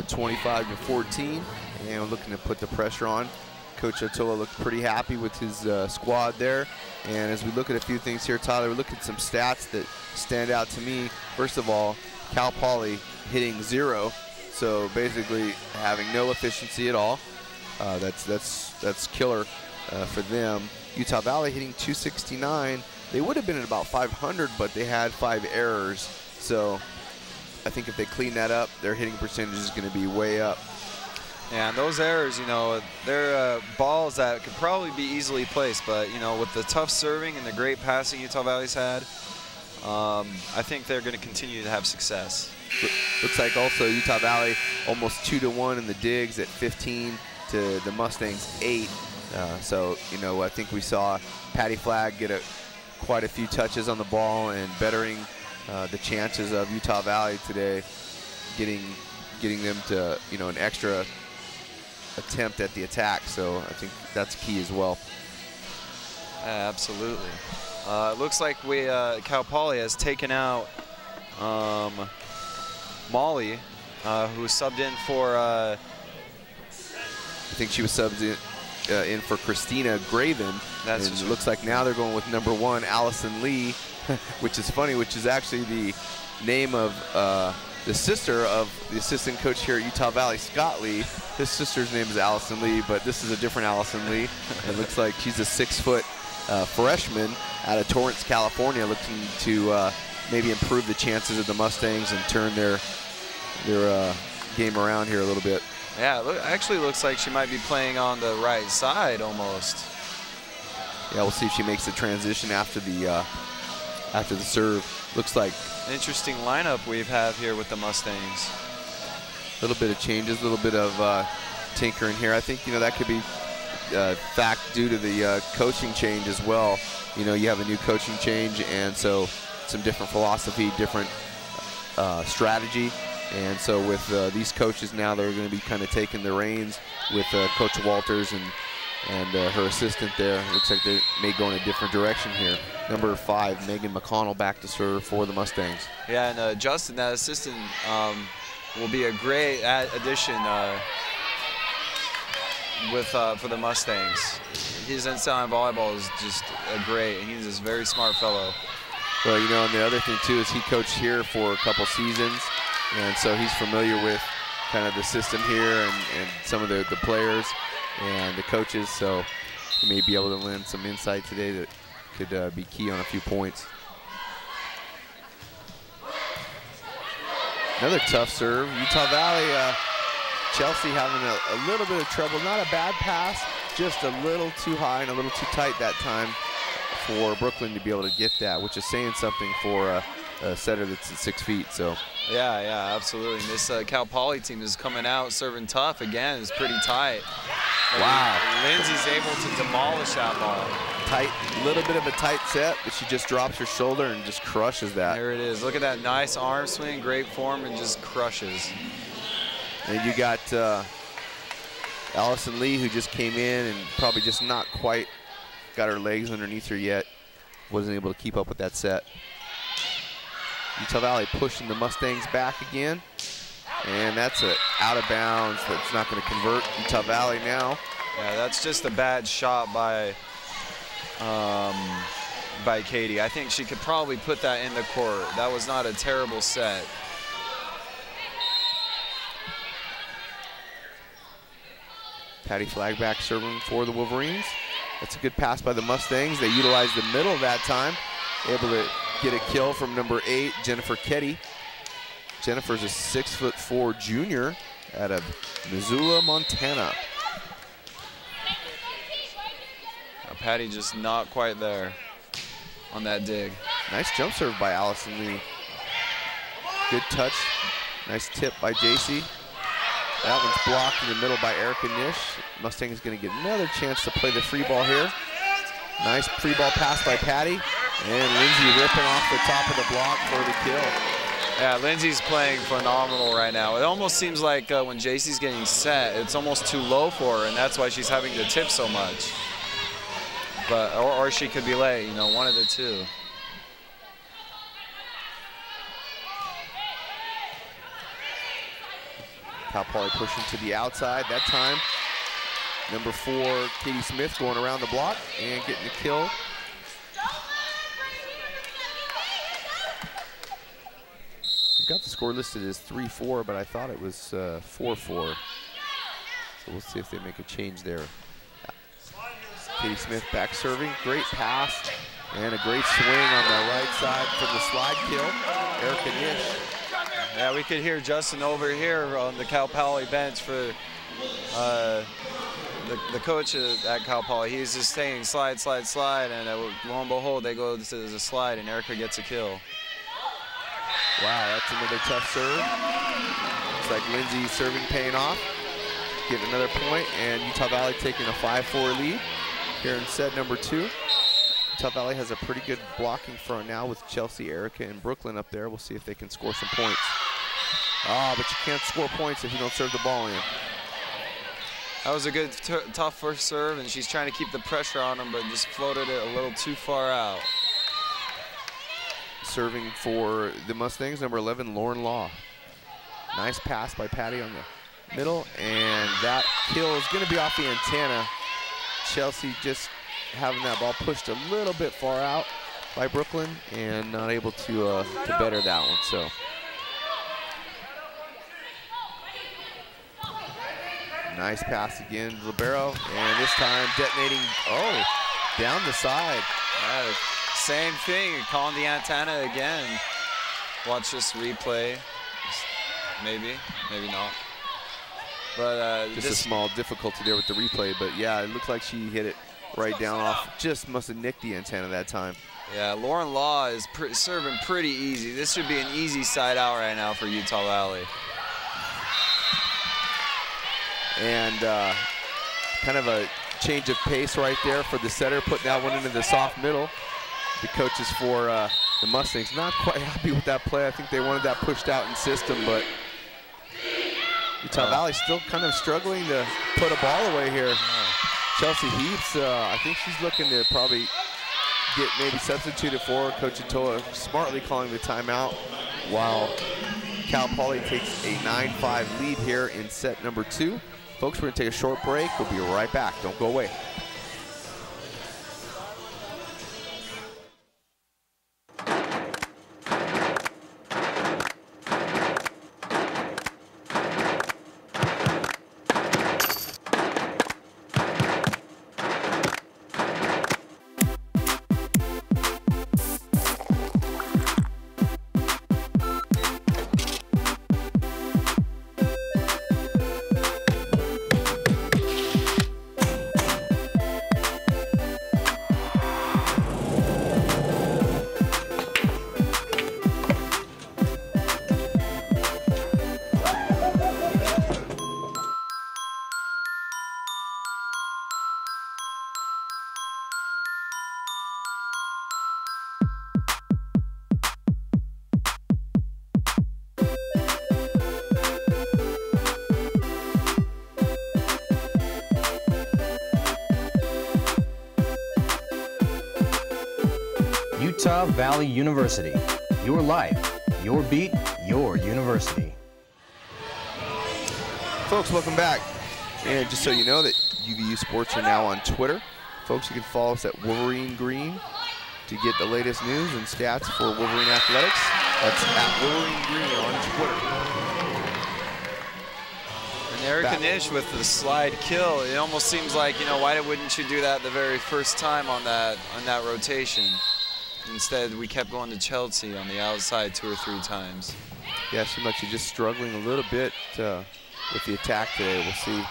25-14, and we're looking to put the pressure on. Coach Otoa looked pretty happy with his squad there. And as we look at a few things here, Tyler, we look at some stats that stand out to me. First of all, Cal Poly hitting 0, so basically having no efficiency at all. That's killer for them. Utah Valley hitting 269. They would have been at about 500, but they had 5 errors. So I think if they clean that up, their hitting percentage is going to be way up. Yeah, and those errors, you know, they're balls that could probably be easily placed, but, you know, with the tough serving and the great passing Utah Valley's had, I think they're going to continue to have success. Looks like also Utah Valley almost 2-1 in the digs at 15 to the Mustangs 8. So, you know, I think we saw Patty Flagg get quite a few touches on the ball and bettering the chances of Utah Valley today, getting them to, you know, an extra attempt at the attack. So I think that's key as well. Yeah, absolutely. It looks like Cal Poly has taken out Molly, who subbed in for. I think she was subbed in for Christina Graven. And it looks like now they're going with number 1, Allison Lee, which is funny, which is actually the name of the sister of the assistant coach here at Utah Valley, Scott Lee. His sister's name is Allison Lee, but this is a different Allison Lee. It looks like she's a 6-foot freshman out of Torrance, California, looking to maybe improve the chances of the Mustangs and turn their game around here a little bit. Yeah, actually looks like she might be playing on the right side almost. Yeah, we'll see if she makes the transition after the serve. Looks like interesting lineup we have here with the Mustangs. A little bit of changes, a little bit of tinkering here. I think that could be fact due to the coaching change as well. You have a new coaching change, and so some different philosophy, different strategy. And so with these coaches now, they're going to be kind of taking the reins with Coach Walters and her assistant there. Looks like they may go in a different direction here. Number 5, Megan McConnell, back to serve for the Mustangs. Yeah, and Justin, that assistant, will be a great addition for the Mustangs. His insight on volleyball is just great. He's a very smart fellow. Well, and the other thing too is he coached here for a couple seasons, and so he's familiar with kind of the system here and some of the players and the coaches. So he may be able to lend some insight today that could be key on a few points. Another tough serve. Utah Valley, Chelsea having a little bit of trouble. Not a bad pass, just a little too high and a little too tight that time for Brookelyn to be able to get that, which is saying something for a setter that's at 6 feet. So. Yeah, absolutely. And this Cal Poly team is coming out serving tough again. It's pretty tight. Wow. Lindsay's able to demolish that ball. Tight, little bit of a tight set, but she just drops her shoulder and just crushes that. There it is. Look at that nice arm swing, great form, and just crushes. And you got Allison Lee, who just came in and probably just not quite got her legs underneath her yet. Wasn't able to keep up with that set. Utah Valley pushing the Mustangs back again. And that's out of bounds. That's not going to convert Utah Valley now. Yeah, that's just a bad shot by Katie. I think she could probably put that in the court. That was not a terrible set. Patty Flagback serving for the Wolverines. That's a good pass by the Mustangs. They utilized the middle that time. Able to get a kill from number 8, Jennifer Ketty. Jennifer's a 6'4" junior out of Missoula, Montana. Patty just not quite there on that dig. Nice jump serve by Allison Lee. Good touch. Nice tip by JC. That one's blocked in the middle by Erica Nish. Mustang is going to get another chance to play the free ball here. Nice free ball pass by Patty. And Lindsay ripping off the top of the block for the kill. Yeah, Lindsay's playing phenomenal right now. It almost seems like when JC's getting set, it's almost too low for her, and that's why she's having to tip so much. But or she could be late, one of the two. Cal Poly pushing to the outside that time. Number 4, Katie Smith going around the block and getting the kill. I've got the score listed as 3-4, but I thought it was 4-4. So we'll see if they make a change there. Katie Smith back serving, great pass, and a great swing on the right side for the slide kill. Erica Nish. Yeah, we could hear Justin over here on the Cal Poly bench for the coach at Cal Poly. He's just saying slide, slide, slide, and lo and behold, they go to the slide, and Erica gets a kill. Wow, that's another tough serve. Looks like Lindsay serving paying off. Get another point, and Utah Valley taking a 5-4 lead here in set number 2. Utah Valley has a pretty good blocking front now with Chelsea, Erica, and Brookelyn up there. We'll see if they can score some points. But you can't score points if you don't serve the ball in. That was a good, tough first serve, and she's trying to keep the pressure on him, but just floated it a little too far out. Serving for the Mustangs, number 11, Lauren Law. Nice pass by Patty on the middle, and that kill is going to be off the antenna. Chelsea just having that ball pushed a little bit far out by Brookelyn and not able to better that one. So nice pass again, libero, and this time detonating, down the side. Same thing, calling the antenna again. Watch this replay. Maybe not. But just a small difficulty there with the replay, but yeah, it looked like she hit it right down off. Just must have nicked the antenna that time. Yeah, Lauren Law is serving pretty easy. This should be an easy side out right now for Utah Valley. And kind of a change of pace right there for the setter, putting that one into the soft middle. The coaches for the Mustangs not quite happy with that play. I think they wanted that pushed out in system, but Utah Valley still kind of struggling to put a ball away here. Chelsea Heaps, I think she's looking to probably get maybe substituted for. Coach Atoa smartly calling the timeout while Cal Poly takes a 9-5 lead here in set number 2. Folks, we're going to take a short break. We'll be right back. Don't go away. Utah Valley University. Your life, your beat, your university. Folks, welcome back. And just so you know that UVU Sports are now on Twitter. Folks, you can follow us at Wolverine Green to get the latest news and stats for Wolverine Athletics. That's at Wolverine Green on Twitter. And Erica Nish with the slide kill. It almost seems like, you know, why wouldn't you do that the very first time on that rotation? Instead, we kept going to Chelsea on the outside 2 or 3 times. Yeah, it seemed like she's just struggling a little bit with the attack today. We'll see.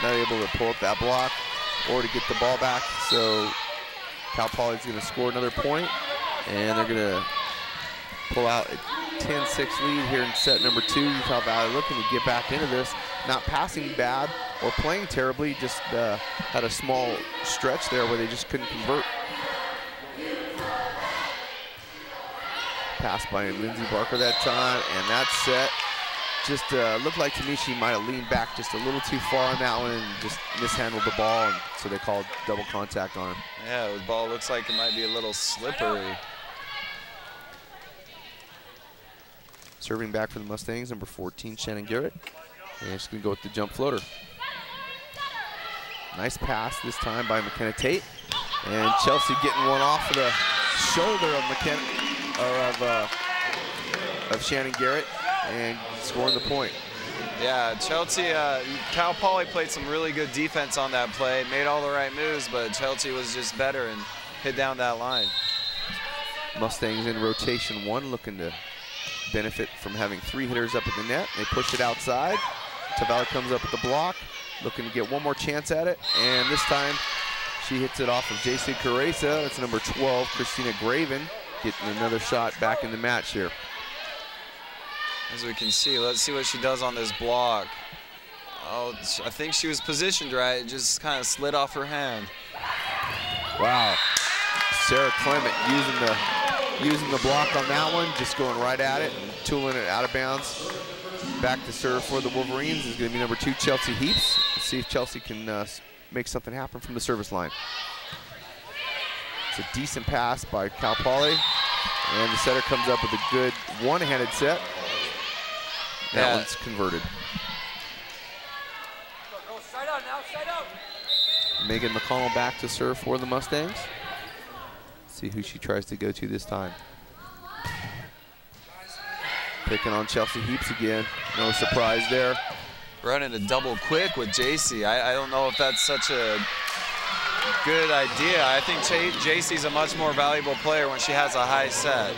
Not able to pull up that block or to get the ball back. So Cal Poly's going to score another point, and they're going to pull out a 10-6 lead here in set number 2. Utah Valley looking to get back into this. Not passing bad or playing terribly, just had a small stretch there where they just couldn't convert. Pass by Lindsey Barker that time, and that set just looked like to me she might have leaned back just a little too far on that one and just mishandled the ball, and so they called double contact on her. Yeah, the ball looks like it might be a little slippery. Serving back for the Mustangs, number 14, Shannon Garrett. And she's going to go with the jump floater. Nice pass this time by McKenna Tate. And Chelsea getting one off of the shoulder of McKenna, or of Shannon Garrett, and scoring the point. Yeah, Chelsea, Cal Poly played some really good defense on that play, made all the right moves, but Chelsea was just better and hit down that line. Mustangs in rotation 1, looking to benefit from having 3 hitters up at the net. They push it outside. Tavalla comes up with the block, looking to get one more chance at it, and this time she hits it off of J.C. Kuresa. That's number 12, Christina Graven, getting another shot back in the match here. As we can see, let's see what she does on this block. Oh, I think she was positioned right. It just kind of slid off her hand. Wow. Sarah Clement using the block on that one, just going right at it and tooling it out of bounds. back to serve for the Wolverines is going to be number 2, Chelsea Heaps. Let's see if Chelsea can make something happen from the service line. It's a decent pass by Cal Poly, and the setter comes up with a good one-handed set. That one's converted. Megan McConnell back to serve for the Mustangs. Let's see who she tries to go to this time. Picking on Chelsea Heaps again. No surprise there. Running a double quick with JC. I don't know if that's such a good idea. I think JC's a much more valuable player when she has a high set.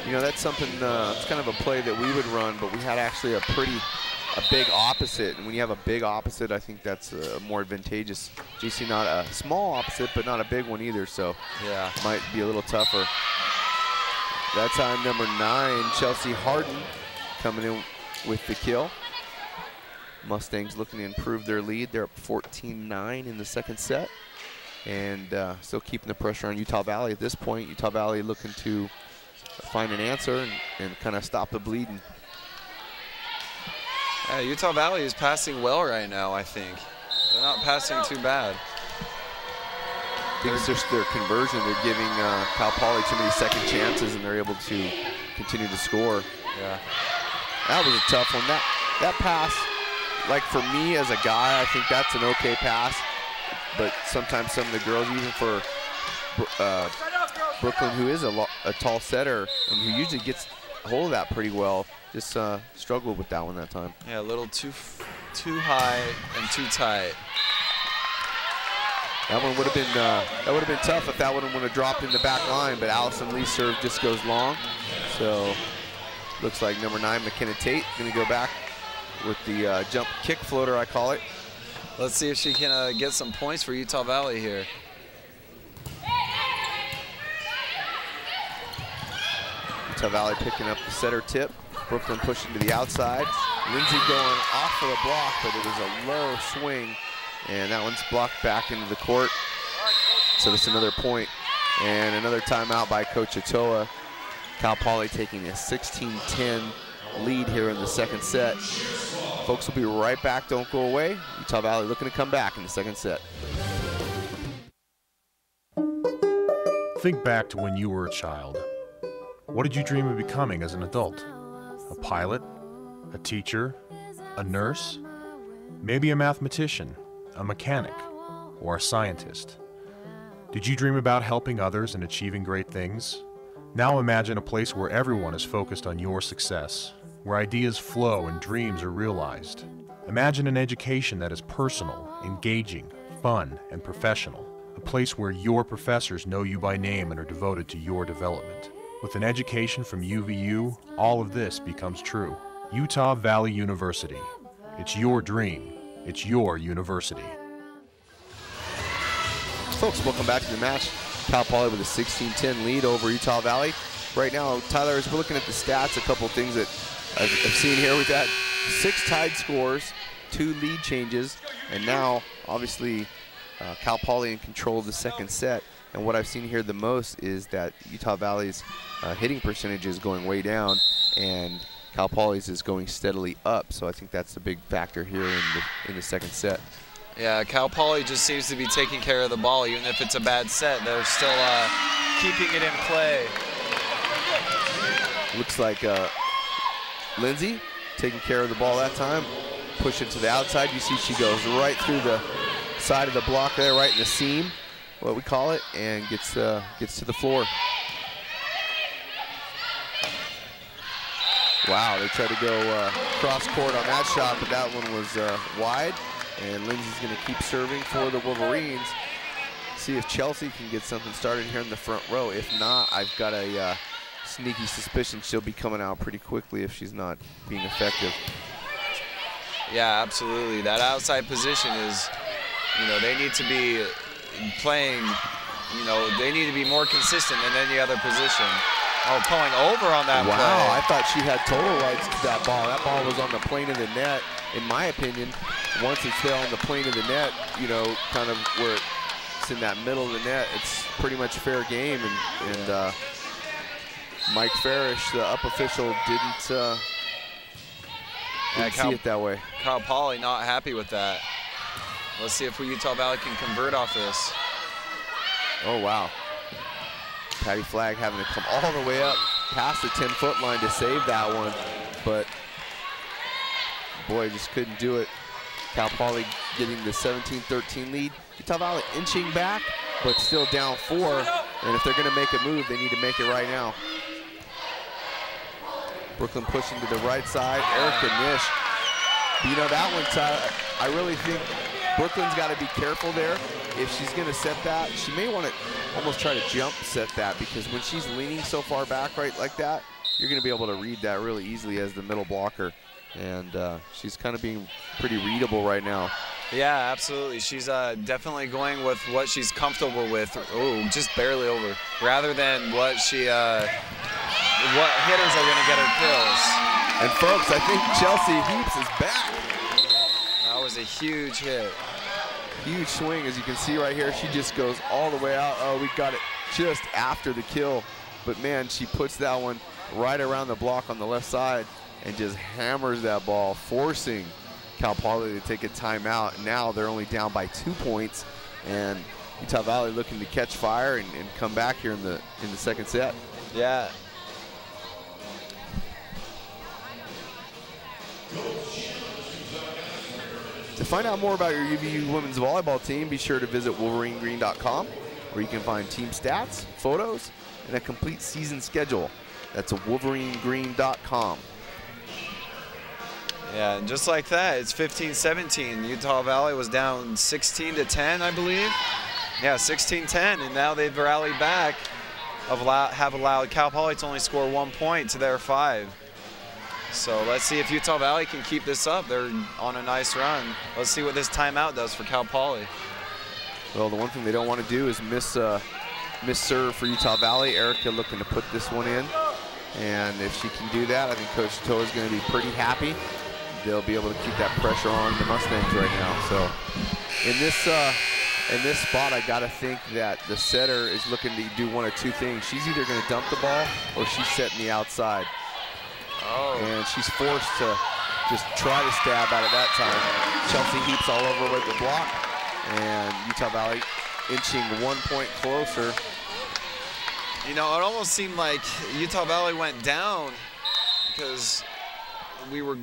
You know, that's something, it's kind of a play that we would run, but we had actually a big opposite. And when you have a big opposite, I think that's more advantageous. JC not a small opposite, but not a big one either, so yeah, might be a little tougher. That time, number 9, Chelsea Harden, coming in with the kill. Mustangs looking to improve their lead. They're up 14-9 in the second set. And still keeping the pressure on Utah Valley at this point. Utah Valley looking to find an answer and kind of stop the bleeding. Yeah, Utah Valley is passing well right now, I think. They're not passing too bad. I think it's just their conversion. They're giving Cal Poly too many second chances, and they're able to continue to score. Yeah. That was a tough one. That pass, like for me as a guy, I think that's an okay pass. But sometimes some of the girls, even for Brookelyn, who is a tall setter and who usually gets a hold of that pretty well, just struggled with that one that time. Yeah, a little too high and too tight. That one would have been tough if that one would have dropped in the back line, but Allison Lee's serve just goes long. So looks like number 9, McKenna Tate, going to go back with the jump kick floater, I call it. Let's see if she can get some points for Utah Valley here. Utah Valley picking up the setter tip. Brookelyn pushing to the outside. Lindsay going off of the block, but it was a low swing. And that one's blocked back into the court. So that's another point. And another timeout by Coach Atoa. Cal Poly taking a 16-10 lead here in the second set. Folks will be right back. Don't go away. Utah Valley looking to come back in the second set. Think back to when you were a child. What did you dream of becoming as an adult? A pilot? A teacher? A nurse? Maybe a mathematician? A mechanic? Or a scientist? Did you dream about helping others and achieving great things? Now imagine a place where everyone is focused on your success, where ideas flow and dreams are realized. Imagine an education that is personal, engaging, fun, and professional. A place where your professors know you by name and are devoted to your development. With an education from UVU, all of this becomes true. Utah Valley University. It's your dream. It's your university. Folks, welcome back to the match. Cal Poly with a 16-10 lead over Utah Valley. Right now, Tyler, as we're looking at the stats, a couple things that I've seen here. We've got 6 tied scores, 2 lead changes, and now, obviously, Cal Poly in control of the second set. And what I've seen here the most is that Utah Valley's hitting percentage is going way down, and Cal Poly's is going steadily up. So I think that's the big factor here in the second set. Yeah, Cal Poly just seems to be taking care of the ball. Even if it's a bad set, they're still keeping it in play. Looks like Lindsay taking care of the ball that time. Push it to the outside. You see she goes right through the side of the block there, right in the seam, what we call it, and gets to the floor. Wow, they tried to go cross court on that shot, but that one was wide. And Lindsay's going to keep serving for the Wolverines. See if Chelsea can get something started here in the front row. If not, I've got a sneaky suspicion she'll be coming out pretty quickly if she's not being effective. Yeah, absolutely. That outside position is, they need to be playing, they need to be more consistent than any other position. Oh, pulling over on that play. Wow, I thought she had total rights to that ball. That ball was on the plane of the net. In my opinion, once it's there on the plane of the net, kind of where it's in that middle of the net, it's pretty much fair game. And Didn't see it that way. Cal Poly not happy with that. Let's see if Utah Valley can convert off this. Oh, wow. Patty Flagg having to come all the way up past the 10-foot line to save that one. But, boy, just couldn't do it. Cal Poly getting the 17-13 lead. Utah Valley inching back, but still down 4. And if they're going to make a move, they need to make it right now. Brookelyn pushing to the right side. Erica Nish. You know, that one, Tyler, I really think Brooklyn's got to be careful there. If she's going to set that, she may want to almost try to jump set that, because when she's leaning so far back right like that, you're going to be able to read that really easily as the middle blocker. And she's kind of being pretty readable right now. Yeah, absolutely. She's definitely going with what she's comfortable with. Oh, just barely over. Rather than what she, what hitters are going to get her kills. And folks, I think Chelsea Heaps is back. That was a huge hit. Huge swing, as you can see right here. She just goes all the way out. Oh, we got it just after the kill. But man, she puts that one right around the block on the left side and just hammers that ball, forcing Cal Poly to take a timeout. Now they're only down by 2 points, and Utah Valley looking to catch fire and come back here in the second set. Yeah. To find out more about your UVU women's volleyball team, be sure to visit wolverinegreen.com, where you can find team stats, photos, and a complete season schedule. That's wolverinegreen.com. Yeah, and just like that, it's 15-17. Utah Valley was down 16-10, I believe. Yeah, 16-10, and now they've rallied back. Have allowed Cal Poly to only score 1 point to their 5. So let's see if Utah Valley can keep this up. They're on a nice run. Let's see what this timeout does for Cal Poly. Well, the one thing they don't want to do is miss serve for Utah Valley. Erica looking to put this one in. And if she can do that, I think Coach Toa is going to be pretty happy. They'll be able to keep that pressure on the Mustangs right now. So in this spot, I got to think that the setter is looking to do one of two things. She's either going to dump the ball or she's setting the outside. Oh. And she's forced to just try to stab at it that time. Chelsea Heaps all over with the block. And Utah Valley inching 1 point closer. You know, it almost seemed like Utah Valley went down because we were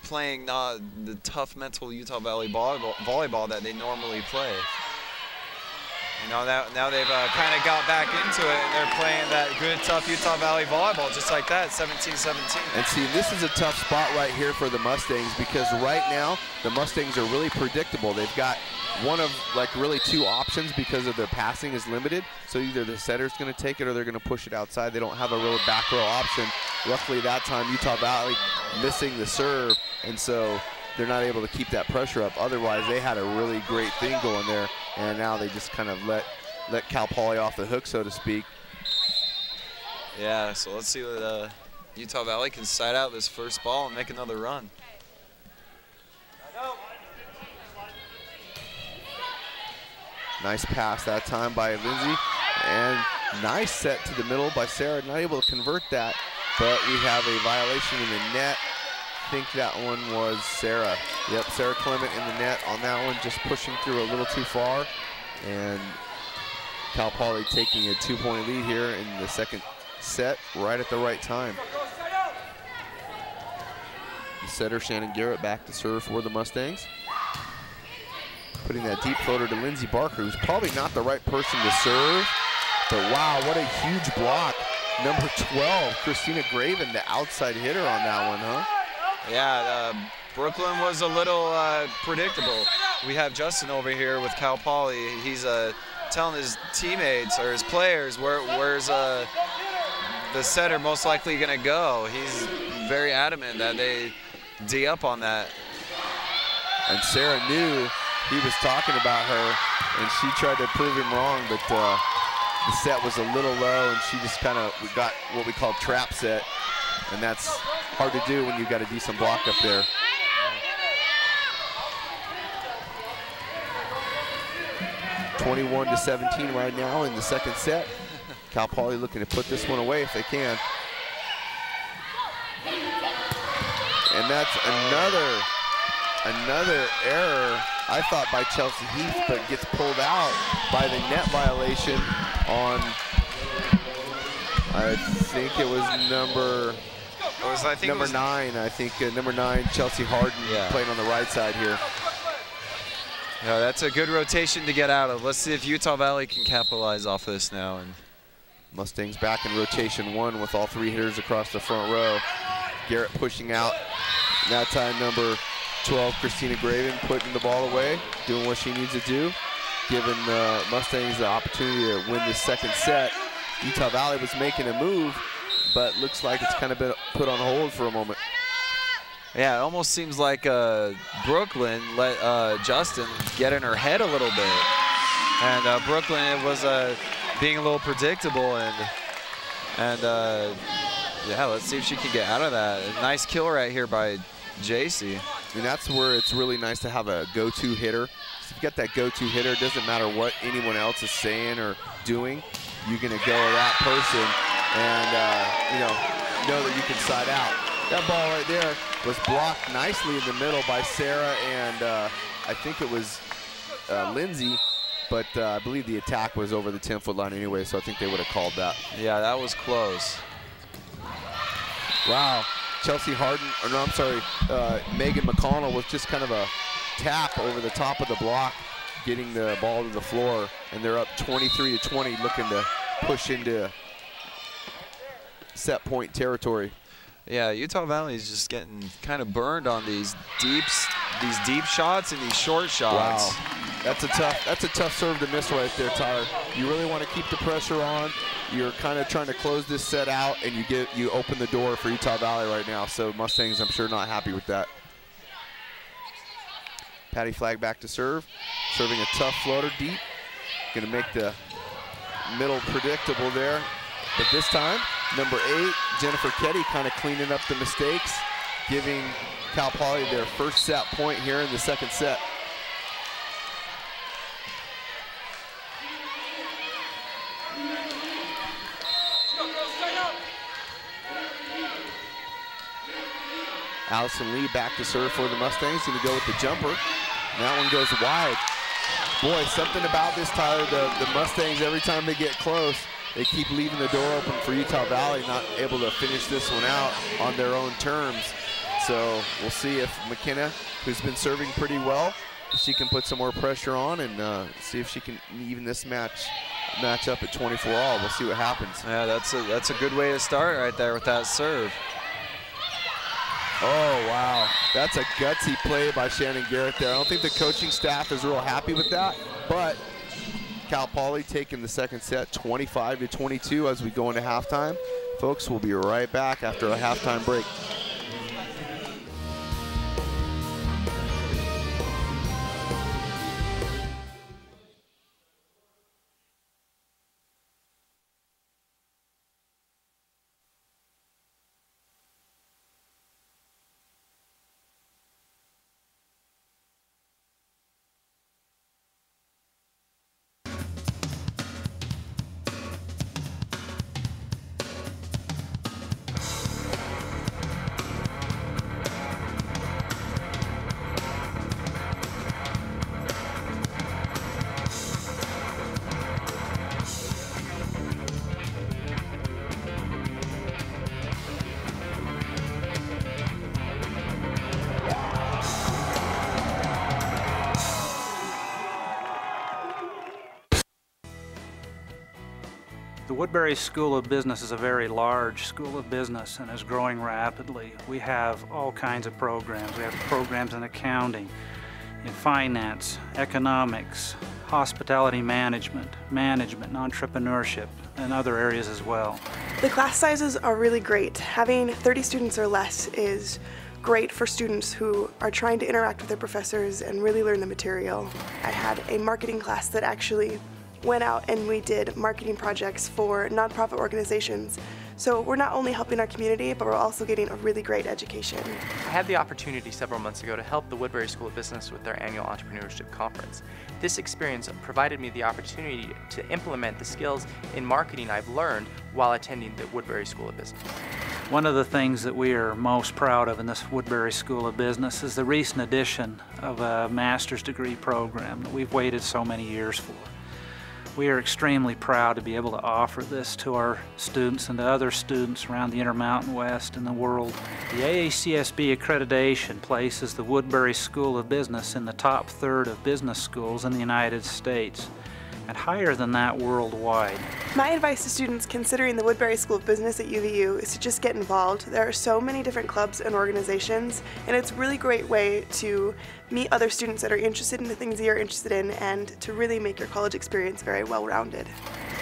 playing not the tough mental Utah Valley volleyball that they normally play. You know, now they've kind of got back into it, and they're playing that good, tough Utah Valley volleyball just like that, 17-17. And see, this is a tough spot right here for the Mustangs, because right now the Mustangs are really predictable. They've got one of like really two options because of their passing is limited. So either the setter's going to take it or they're going to push it outside. They don't have a real back row option. Luckily that time Utah Valley missing the serve, and so they're not able to keep that pressure up. Otherwise they had a really great thing going there, and now they just kind of let Cal Poly off the hook, so to speak. Yeah, so let's see what Utah Valley can side out this first ball and make another run. Nice pass that time by Lindsay, and nice set to the middle by Sarah. Not able to convert that, but we have a violation in the net. I think that one was Sarah. Yep, Sarah Clement in the net on that one, just pushing through a little too far. And Cal Poly taking a 2 point lead here in the second set, right at the right time. The setter, Shannon Garrett, back to serve for the Mustangs. Putting that deep floater to Lindsay Barker, who's probably not the right person to serve. But wow, what a huge block. Number 12, Christina Graven, the outside hitter on that one, huh? Yeah, Brookelyn was a little predictable. We have Justin over here with Cal Poly. He's telling his teammates or his players where's the setter most likely going to go. He's very adamant that they D up on that. And Sarah knew he was talking about her, and she tried to prove him wrong, but the set was a little low, and she just kind of got what we call trap set, and that's hard to do when you've got a decent block up there. (21-17) right now in the second set. Cal Poly looking to put this one away if they can. And that's another error, I thought, by Chelsea Heaps, but gets pulled out by the net violation on, I think it was number 9. I think number 9, Chelsea Harden, playing on the right side here. Yeah, that's a good rotation to get out of. Let's see if Utah Valley can capitalize off this now. And Mustangs back in rotation 1 with all 3 hitters across the front row. Garrett pushing out. That time number 12, Christina Graven, putting the ball away, doing what she needs to do, giving the Mustangs the opportunity to win this second set. Utah Valley was making a move, but looks like it's kind of been put on hold for a moment. Yeah, it almost seems like Brookelyn let Justin get in her head a little bit. And Brookelyn was being a little predictable, and yeah, let's see if she can get out of that. A nice kill right here by JC. And that's where it's really nice to have a go-to hitter. If you got that go-to hitter, it doesn't matter what anyone else is saying or doing. You're going to go to that person and know that you can side out. That ball right there was blocked nicely in the middle by Sarah and I think it was Lindsay, but I believe the attack was over the 10-foot line anyway, so I think they would have called that. Yeah, that was close. Wow. Chelsea Harden, or no, I'm sorry, Megan McConnell with just kind of a tap over the top of the block, getting the ball to the floor, and they're up 23-20, looking to push into set point territory. Yeah, Utah Valley is just getting kind of burned on these deep shots and these short shots. Wow, that's a tough serve to miss right there, Tyler. You really want to keep the pressure on. You're kind of trying to close this set out, and you open the door for Utah Valley right now. So Mustangs, I'm sure, not happy with that. Patty Flagg back to serve, serving a tough floater deep. Going to make the middle predictable there, but this time, number 8, Jennifer Ketty, kind of cleaning up the mistakes, giving Cal Poly their first set point here in the second set. Allison Lee back to serve for the Mustangs, going to go with the jumper. And that one goes wide. Boy, something about this, Tyler, the Mustangs, every time they get close, they keep leaving the door open for Utah Valley, not able to finish this one out on their own terms. So we'll see if McKenna, who's been serving pretty well, if she can put some more pressure on and see if she can even this match up at 24-all. We'll see what happens. Yeah, that's a good way to start right there with that serve. Oh, wow. That's a gutsy play by Shannon Garrett there. I don't think the coaching staff is real happy with that, but Cal Poly taking the second set 25-22 as we go into halftime. Folks, we'll be right back after a halftime break. The Woodbury School of Business is a very large school of business and is growing rapidly. We have all kinds of programs. We have programs in accounting, in finance, economics, hospitality management, entrepreneurship, and other areas as well. The class sizes are really great. Having 30 students or less is great for students who are trying to interact with their professors and really learn the material. I had a marketing class that actually went out and we did marketing projects for nonprofit organizations. So we're not only helping our community, but we're also getting a really great education. I had the opportunity several months ago to help the Woodbury School of Business with their annual entrepreneurship conference. This experience provided me the opportunity to implement the skills in marketing I've learned while attending the Woodbury School of Business. One of the things that we are most proud of in this Woodbury School of Business is the recent addition of a master's degree program that we've waited so many years for. We are extremely proud to be able to offer this to our students and to other students around the Intermountain West and the world. The AACSB accreditation places the Woodbury School of Business in the top third of business schools in the United States, and higher than that worldwide. My advice to students considering the Woodbury School of Business at UVU is to just get involved. There are so many different clubs and organizations, and it's a really great way to meet other students that are interested in the things that you're interested in and to really make your college experience very well-rounded.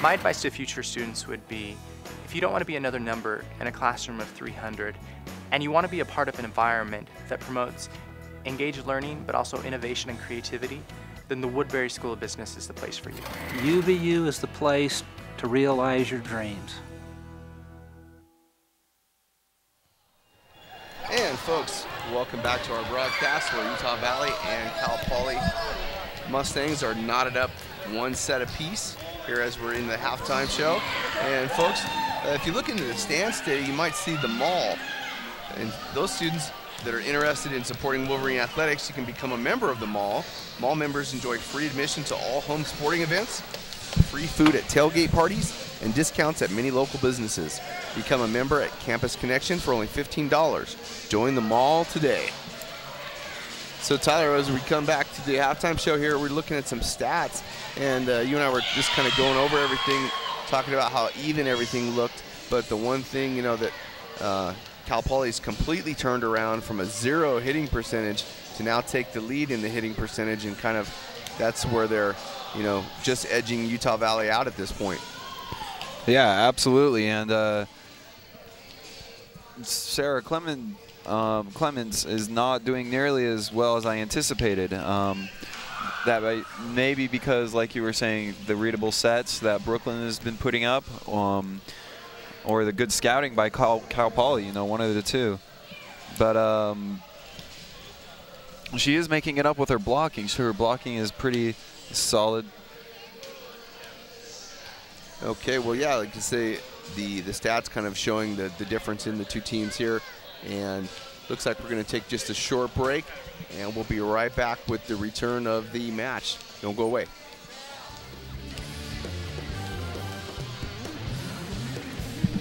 My advice to future students would be, if you don't want to be another number in a classroom of 300, and you want to be a part of an environment that promotes engaged learning but also innovation and creativity, then the Woodbury School of Business is the place for you. UVU is the place to realize your dreams. And folks, welcome back to our broadcast where Utah Valley and Cal Poly Mustangs are knotted up one set apiece here as we're in the halftime show. And folks, if you look into the stands today, you might see the mall. And those students that are interested in supporting Wolverine athletics, you can become a member of the mall. Mall members enjoy free admission to all home sporting events, free food at tailgate parties, and discounts at many local businesses. Become a member at Campus Connection for only $15. Join the mall today. So Tyler, as we come back to the halftime show here, we're looking at some stats, and you and I were just kind of going over everything, talking about how even everything looked. But the one thing, you know, that Cal Poly's completely turned around from a 0 hitting percentage to now take the lead in the hitting percentage, and kind of that's where they're, you know, just edging Utah Valley out at this point. Yeah, absolutely. And Sarah Clemens is not doing nearly as well as I anticipated. That maybe because, like you were saying, the readable sets that Brookelyn has been putting up, or the good scouting by Cal Poly, you know, one of the two. But she is making it up with her blocking. So her blocking is pretty solid. Okay, well, yeah, like you say, the stats kind of showing the difference in the two teams here. And looks like we're going to take just a short break, and we'll be right back with the return of the match. Don't go away.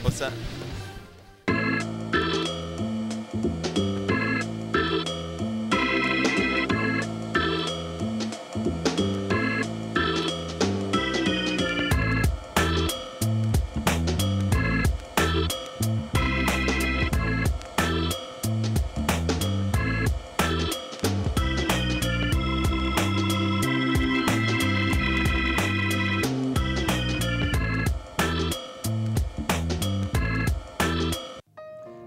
What's that?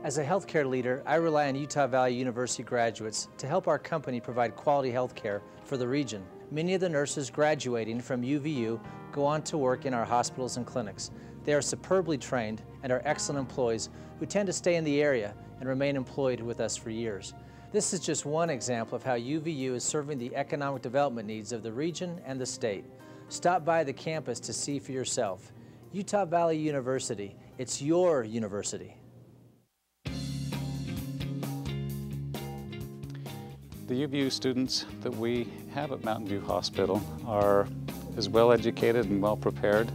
As a healthcare leader, I rely on Utah Valley University graduates to help our company provide quality healthcare for the region. Many of the nurses graduating from UVU go on to work in our hospitals and clinics. They are superbly trained and are excellent employees who tend to stay in the area and remain employed with us for years. This is just one example of how UVU is serving the economic development needs of the region and the state. Stop by the campus to see for yourself. Utah Valley University, it's your university. The UVU students that we have at Mountain View Hospital are as well educated and well prepared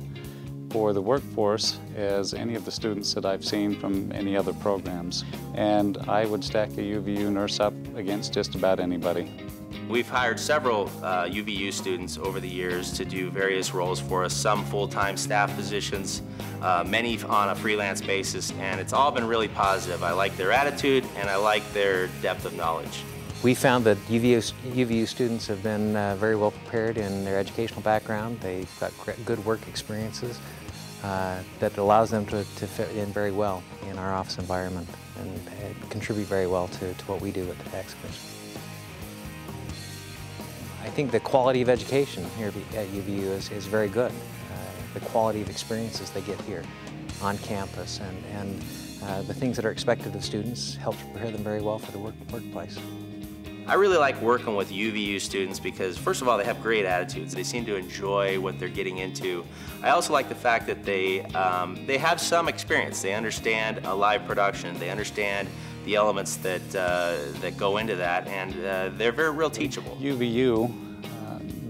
for the workforce as any of the students that I've seen from any other programs. And I would stack a UVU nurse up against just about anybody. We've hired several UVU students over the years to do various roles for us, some full-time staff positions, many on a freelance basis, and it's all been really positive. I like their attitude and I like their depth of knowledge. We found that UVU students have been very well prepared in their educational background. They've got good work experiences that allows them to fit in very well in our office environment and contribute very well to what we do at the tax commission. I think the quality of education here at UVU is very good. The quality of experiences they get here on campus and the things that are expected of students helps prepare them very well for the workplace. I really like working with UVU students because, first of all, they have great attitudes. They seem to enjoy what they're getting into. I also like the fact that they have some experience. They understand a live production. They understand the elements that that go into that, and they're very real teachable. UVU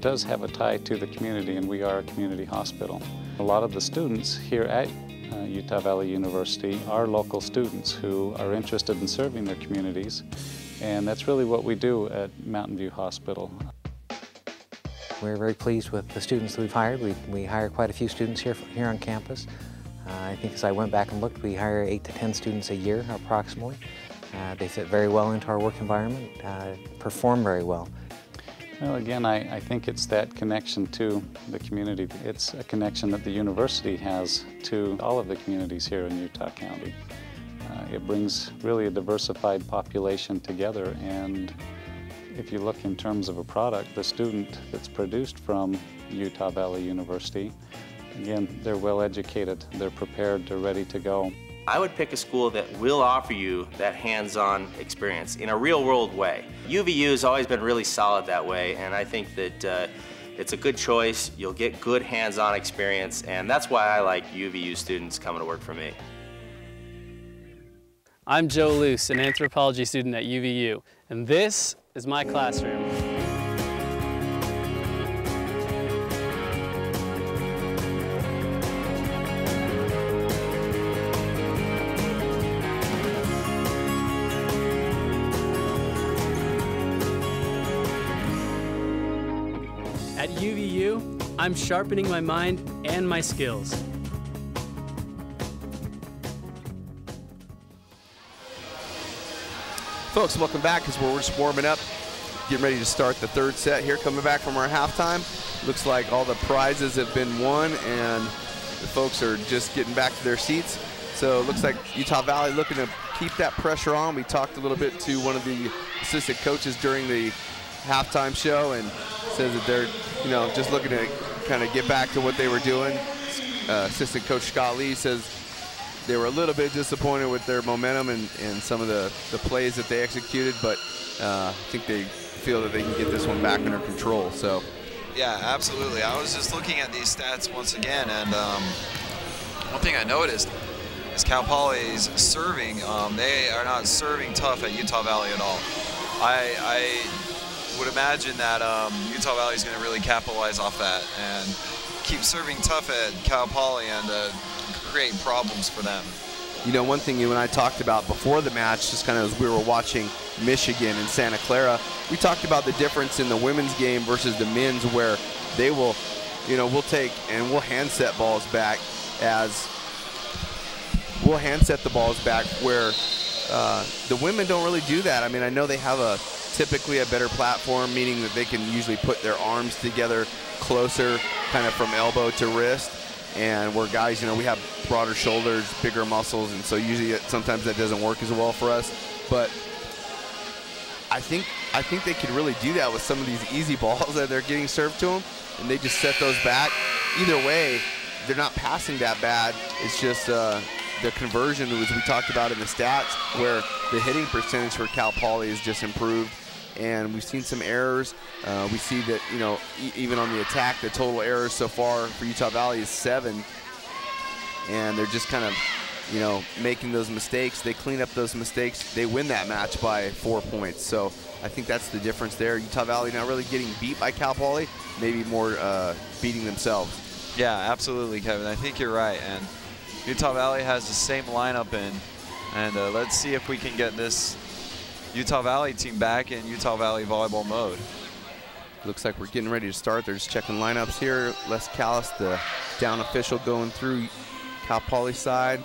does have a tie to the community, and we are a community hospital. A lot of the students here at Utah Valley University are local students who are interested in serving their communities, and that's really what we do at Mountain View Hospital. We're very pleased with the students that we've hired. We hire quite a few students here on campus. I think as I went back and looked, we hire 8 to 10 students a year approximately. They fit very well into our work environment, perform very well. Well, again, I think it's that connection to the community. It's a connection that the university has to all of the communities here in Utah County. It brings really a diversified population together, and if you look in terms of a product, the student that's produced from Utah Valley University, again, they're well educated, they're prepared, they're ready to go. I would pick a school that will offer you that hands-on experience in a real-world way. UVU has always been really solid that way, and I think that it's a good choice. You'll get good hands-on experience, and that's why I like UVU students coming to work for me. I'm Joe Luce, an anthropology student at UVU, and this is my classroom. At UVU, I'm sharpening my mind and my skills. Folks, welcome back as we're just warming up, getting ready to start the third set here. Coming back from our halftime, looks like all the prizes have been won and the folks are just getting back to their seats. So it looks like Utah Valley looking to keep that pressure on. We talked a little bit to one of the assistant coaches during the halftime show and says that they're, just looking to kind of get back to what they were doing. Assistant coach Scott Lee says they were a little bit disappointed with their momentum and some of the plays that they executed, but I think they feel that they can get this one back under control. So, yeah, absolutely. I was just looking at these stats once again, and one thing I noticed is Cal Poly's serving. They are not serving tough at Utah Valley at all. I would imagine that Utah Valley is going to really capitalize off that and keep serving tough at Cal Poly and create problems for them. One thing you and I talked about before the match, just kind of as we were watching Michigan and Santa Clara, we talked about the difference in the women's game versus the men's, where they will, we'll take and we'll hand set balls back we'll hand set the balls back where the women don't really do that. I mean, I know they have typically a better platform, meaning that they can usually put their arms together closer, kind of from elbow to wrist. And where guys, we have broader shoulders, bigger muscles, and so usually sometimes that doesn't work as well for us. But I think they could really do that with some of these easy balls that they're getting served to them, and they just set those back. Either way, they're not passing that bad. It's just the conversion, as we talked about in the stats, where the hitting percentage for Cal Poly is just improved. And we've seen some errors. We see that, even on the attack, the total errors so far for Utah Valley is 7. And they're just kind of, making those mistakes. They clean up those mistakes. They win that match by 4 points. So I think that's the difference there. Utah Valley not really getting beat by Cal Poly, maybe more beating themselves. Yeah, absolutely, Kevin. I think you're right. And Utah Valley has the same lineup and let's see if we can get this Utah Valley team back in Utah Valley volleyball mode. Looks like we're getting ready to start. They're just checking lineups here. Les Callis, the down official, going through Cal Poly side.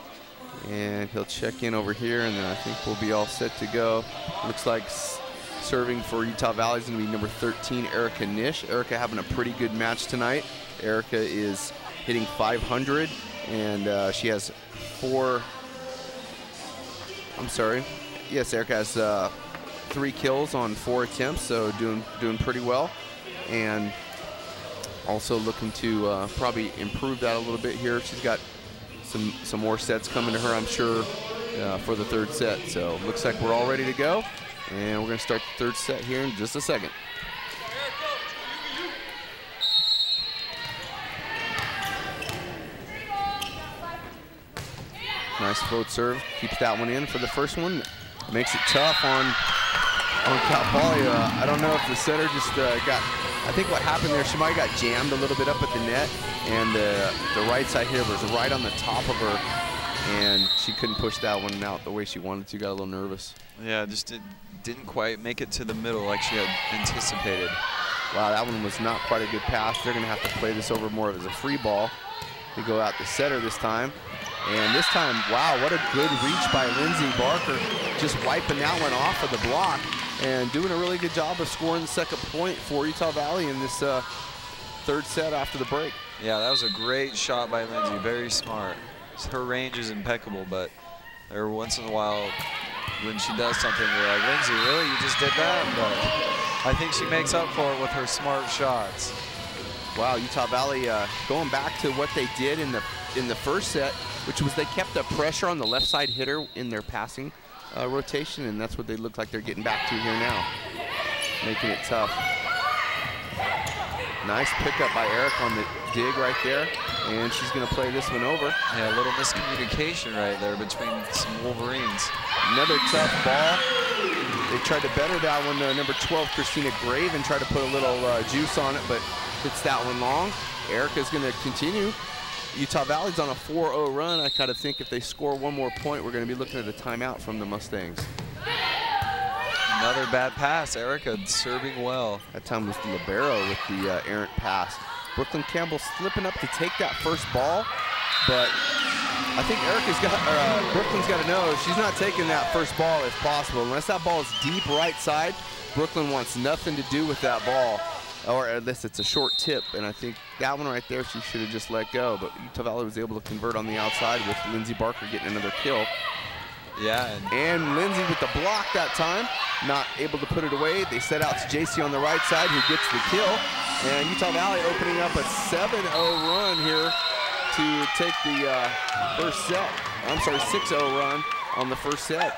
And he'll check in over here, and then I think we'll be all set to go. Looks like serving for Utah Valley is going to be number 13, Erica Nish. Erica having a pretty good match tonight. Erica is hitting 500, and she has 4. I'm sorry. Yes, Erica has 3 kills on 4 attempts, so doing pretty well, and also looking to probably improve that a little bit here. She's got some more sets coming to her, I'm sure, for the third set. So looks like we're all ready to go. And we're going to start the third set here in just a second. Nice float serve. Keeps that one in for the first one. Makes it tough on Cal Poly. I don't know if the setter just got, I think what happened there, she might have got jammed a little bit up at the net, and the right side here was right on the top of her, and she couldn't push that one out the way she wanted to. Got a little nervous. Yeah, just didn't quite make it to the middle like she had anticipated. Wow, that one was not quite a good pass. They're going to have to play this over more as a free ball. They go out the setter this time. And this time, wow, what a good reach by Lindsay Barker. Just wiping that one off of the block and doing a really good job of scoring the second point for Utah Valley in this third set after the break. Yeah, that was a great shot by Lindsay, very smart. Her range is impeccable, but every once in a while when she does something, you're like, Lindsay, really, you just did that? But I think she makes up for it with her smart shots. Wow, Utah Valley going back to what they did in the first set, which was they kept the pressure on the left side hitter in their passing rotation, and that's what they look like they're getting back to here now, making it tough. Nice pickup by Eric on the dig right there, and she's going to play this one over. Yeah, a little miscommunication right there between some Wolverines. Another tough ball. They tried to better that one. Number 12, Christina Graven, tried to put a little juice on it, but hits that one long. Erica's going to continue. Utah Valley's on a 4-0 run. I kind of think if they score one more point, we're going to be looking at a timeout from the Mustangs. Another bad pass. Erica serving well. That time was the libero with the errant pass. Brookelyn Campbell slipping up to take that first ball, but I think Brooklyn's got to know she's not taking that first ball if possible. Unless that ball is deep right side, Brookelyn wants nothing to do with that ball. Or at least it's a short tip, and I think that one right there she should have just let go, but Utah Valley was able to convert on the outside with Lindsay Barker getting another kill. Yeah. And Lindsay with the block that time, not able to put it away. They set out to JC on the right side, who gets the kill. And Utah Valley opening up a 7-0 run here to take the first set. I'm sorry, 6-0 run on the first set.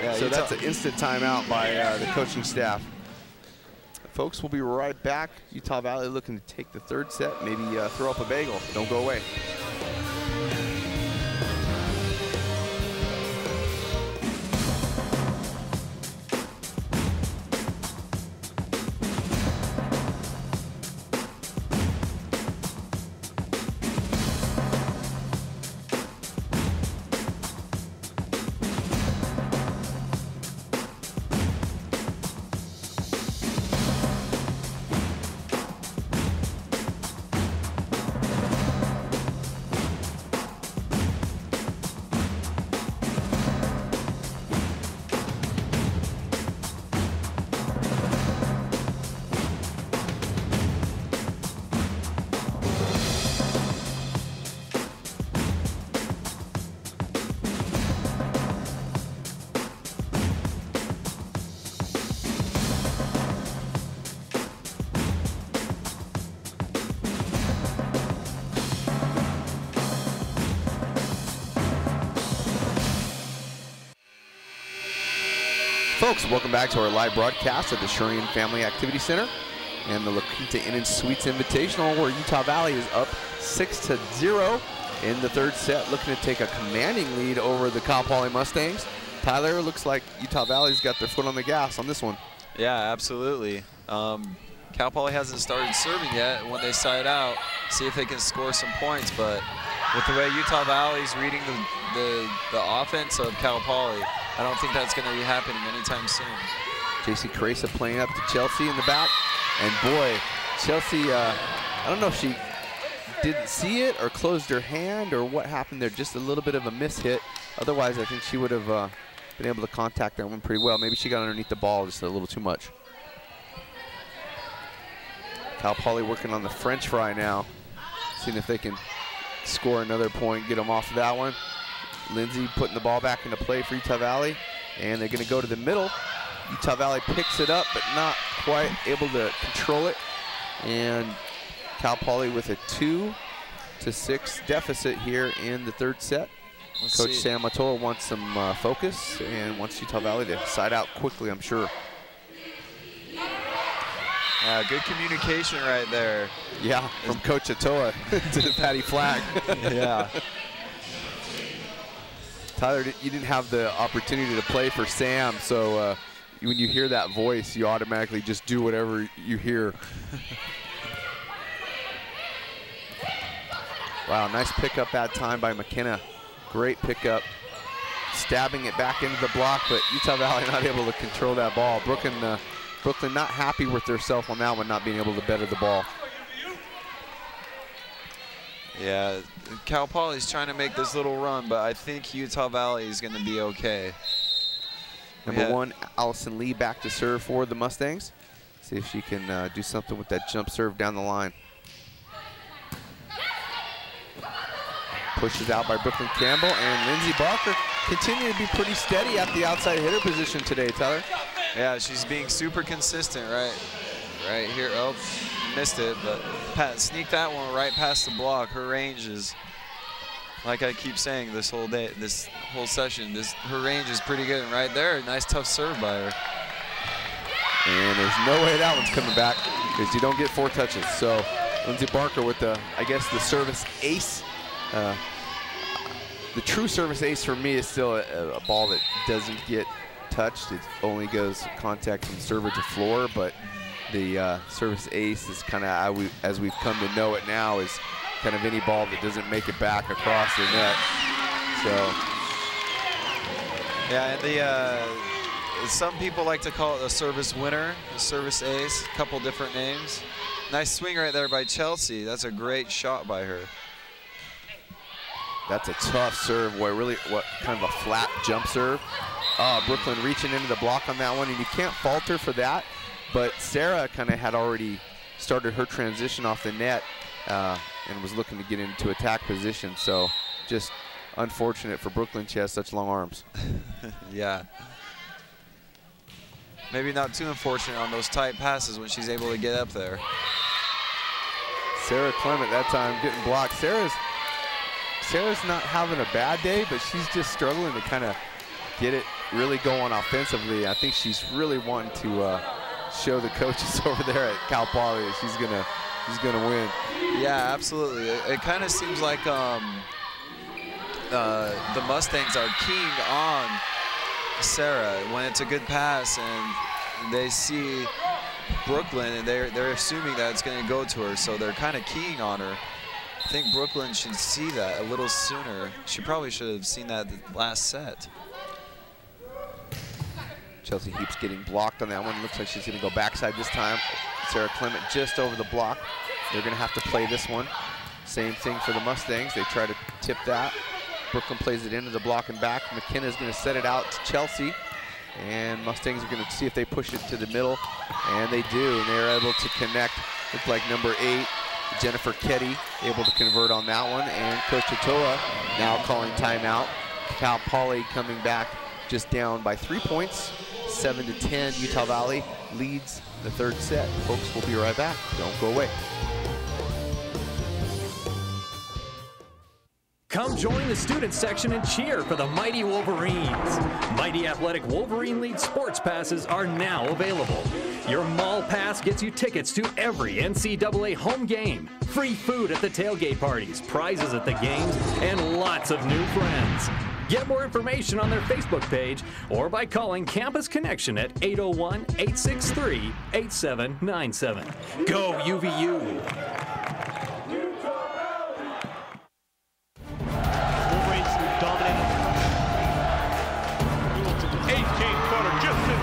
Yeah, so that's an instant timeout by the coaching staff. Folks, we'll be right back. Utah Valley looking to take the third set, maybe throw up a bagel. Don't go away. Folks, welcome back to our live broadcast at the Shurian Family Activity Center and the La Quinta Inn and Suites Invitational, where Utah Valley is up 6-0 in the third set, looking to take a commanding lead over the Cal Poly Mustangs. Tyler, looks like Utah Valley's got their foot on the gas on this one. Yeah, absolutely. Cal Poly hasn't started serving yet. When they side out, see if they can score some points, but with the way Utah Valley's reading the offense of Cal Poly, I don't think that's going to be happening anytime soon. JC Kuresa playing up to Chelsea in the back. And boy, Chelsea, I don't know if she didn't see it or closed her hand or what happened there. Just a little bit of a miss hit. Otherwise, I think she would have been able to contact that one pretty well. Maybe she got underneath the ball just a little too much. Cal Poly working on the French fry now. Seeing if they can score another point, get them off of that one. Lindsay putting the ball back into play for Utah Valley, and they're going to go to the middle. Utah Valley picks it up, but not quite able to control it. And Cal Poly with a 2-6 deficit here in the third set. Coach Sam Matola wants some focus and wants Utah Valley to side out quickly, I'm sure. Good communication right there. Yeah, from Coach Atoa to the Patty Flag. Yeah. Tyler, you didn't have the opportunity to play for Sam, so when you hear that voice, you automatically just do whatever you hear. Wow, nice pickup that time by McKenna. Great pickup. Stabbing it back into the block, but Utah Valley not able to control that ball. Brooklyn not happy with themselves on that one, not being able to better the ball. Yeah, Cal Poly's trying to make this little run, but I think Utah Valley is going to be okay. Number 1, Allison Lee back to serve for the Mustangs. See if she can do something with that jump serve down the line. Pushes out by Brooklyn Campbell, and Lindsey Barker continue to be pretty steady at the outside hitter position today, Tyler. Yeah, she's being super consistent right here. Oh, missed it, but sneak that one right past the block. Her range is, like I keep saying this whole day, this whole session, her range is pretty good. And right there, nice tough serve by her. And there's no way that one's coming back because you don't get 4 touches. So Lindsey Barker with the, I guess, the service ace. The true service ace for me is still a ball that doesn't get touched. It only goes contact from server to floor, but the service ace is kind of, as we've come to know it now, is kind of any ball that doesn't make it back across the net. So, yeah, and some people like to call it a service winner, a service ace, a couple different names. Nice swing right there by Chelsea. That's a great shot by her. That's a tough serve, what kind of a flat jump serve. Brooklyn reaching into the block on that one, and you can't fault her for that. But Sarah kind of had already started her transition off the net and was looking to get into attack position. So just unfortunate for Brooklyn. She has such long arms. Yeah. Maybe not too unfortunate on those tight passes when she's able to get up there. Sarah Clement that time getting blocked. Sarah's not having a bad day, but she's just struggling to kind of get it really going offensively. I think she's really wanting to show the coaches over there at Cal Poly that she's gonna win. Yeah, absolutely. It kind of seems like the Mustangs are keying on Sarah when it's a good pass, and they see Brooklyn, and they're assuming that it's going to go to her, so they're kind of keying on her. I think Brooklyn should see that a little sooner. She probably should have seen that the last set. Chelsea Heaps getting blocked on that one. Looks like she's going to go backside this time. Sarah Clement just over the block. They're going to have to play this one. Same thing for the Mustangs. They try to tip that. Brooklyn plays it into the block and back. McKenna's going to set it out to Chelsea. And Mustangs are going to see if they push it to the middle. And they do, and they're able to connect. Looks like number 8, Jennifer Ketty, able to convert on that one. And Coach Atoa now calling timeout. Cal Poly coming back just down by 3 points. 7-10, Utah Valley leads the 3rd set. Folks, we'll be right back. Don't go away. Come join the student section and cheer for the Mighty Wolverines. Mighty Athletic Wolverine League sports passes are now available. Your mall pass gets you tickets to every NCAA home game, free food at the tailgate parties, prizes at the games, and lots of new friends. Get more information on their Facebook page or by calling Campus Connection at 801-863-8797. Go UVU!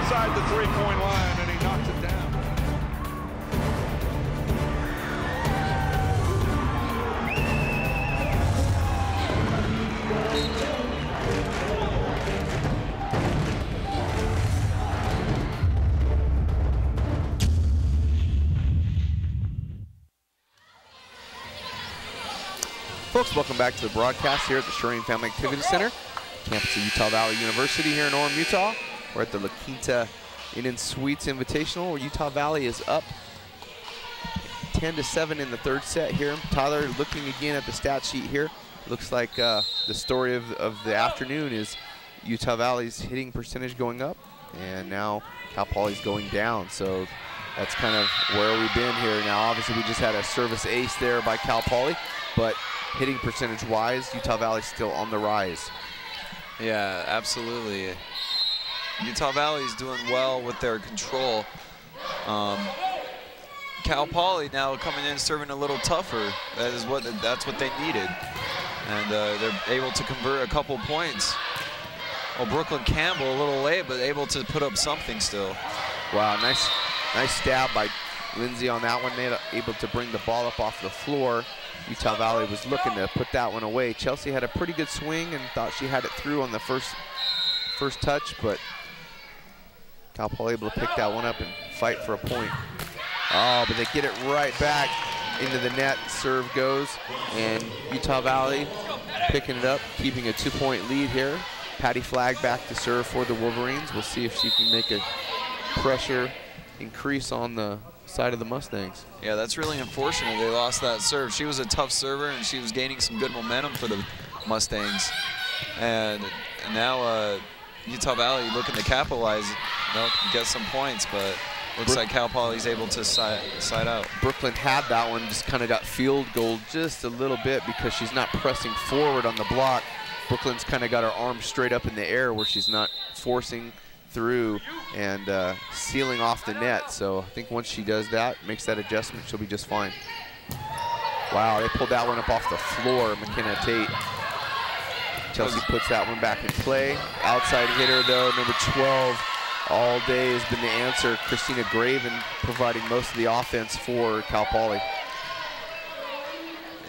Inside the three-point line, and he knocks it down. Folks, welcome back to the broadcast here at the Shireen Family Activity Center, campus of Utah Valley University here in Orem, Utah. We're at the La Quinta Inn and Suites Invitational, where Utah Valley is up 10-7 in the 3rd set here. Tyler looking again at the stat sheet here. looks like the story of the afternoon is Utah Valley's hitting percentage going up, and now Cal Poly's going down. So that's kind of where we've been here. Now, obviously, we just had a service ace there by Cal Poly, but hitting percentage-wise, Utah Valley's still on the rise. Yeah, absolutely. Utah Valley's doing well with their control. Cal Poly now coming in serving a little tougher. That's what they needed, and they're able to convert a couple points. Well, Brookelyn Campbell a little late, but able to put up something still. Wow, nice stab by Lindsay on that one. Able to bring the ball up off the floor. Utah Valley was looking to put that one away. Chelsea had a pretty good swing and thought she had it through on the first touch, but Cal Poly able to pick that one up and fight for a point. Oh, but they get it right back into the net. Serve goes, and Utah Valley picking it up, keeping a 2-point lead here. Patty Flagg back to serve for the Wolverines. We'll see if she can make a pressure increase on the side of the Mustangs. Yeah, that's really unfortunate. They lost that serve. She was a tough server, and she was gaining some good momentum for the Mustangs. And now Utah Valley looking to capitalize, get some points, but looks like Cal Poly's able to side out. Brookelyn had that one, just kind of got field goal just a little bit because she's not pressing forward on the block. Brooklyn's kind of got her arms straight up in the air where she's not forcing through and sealing off the net. So I think once she does that, makes that adjustment, she'll be just fine. Wow, they pulled that one up off the floor, McKenna Tate. Chelsea puts that one back in play. Outside hitter though, number 12, all day has been the answer. Christina Graven providing most of the offense for Cal Poly.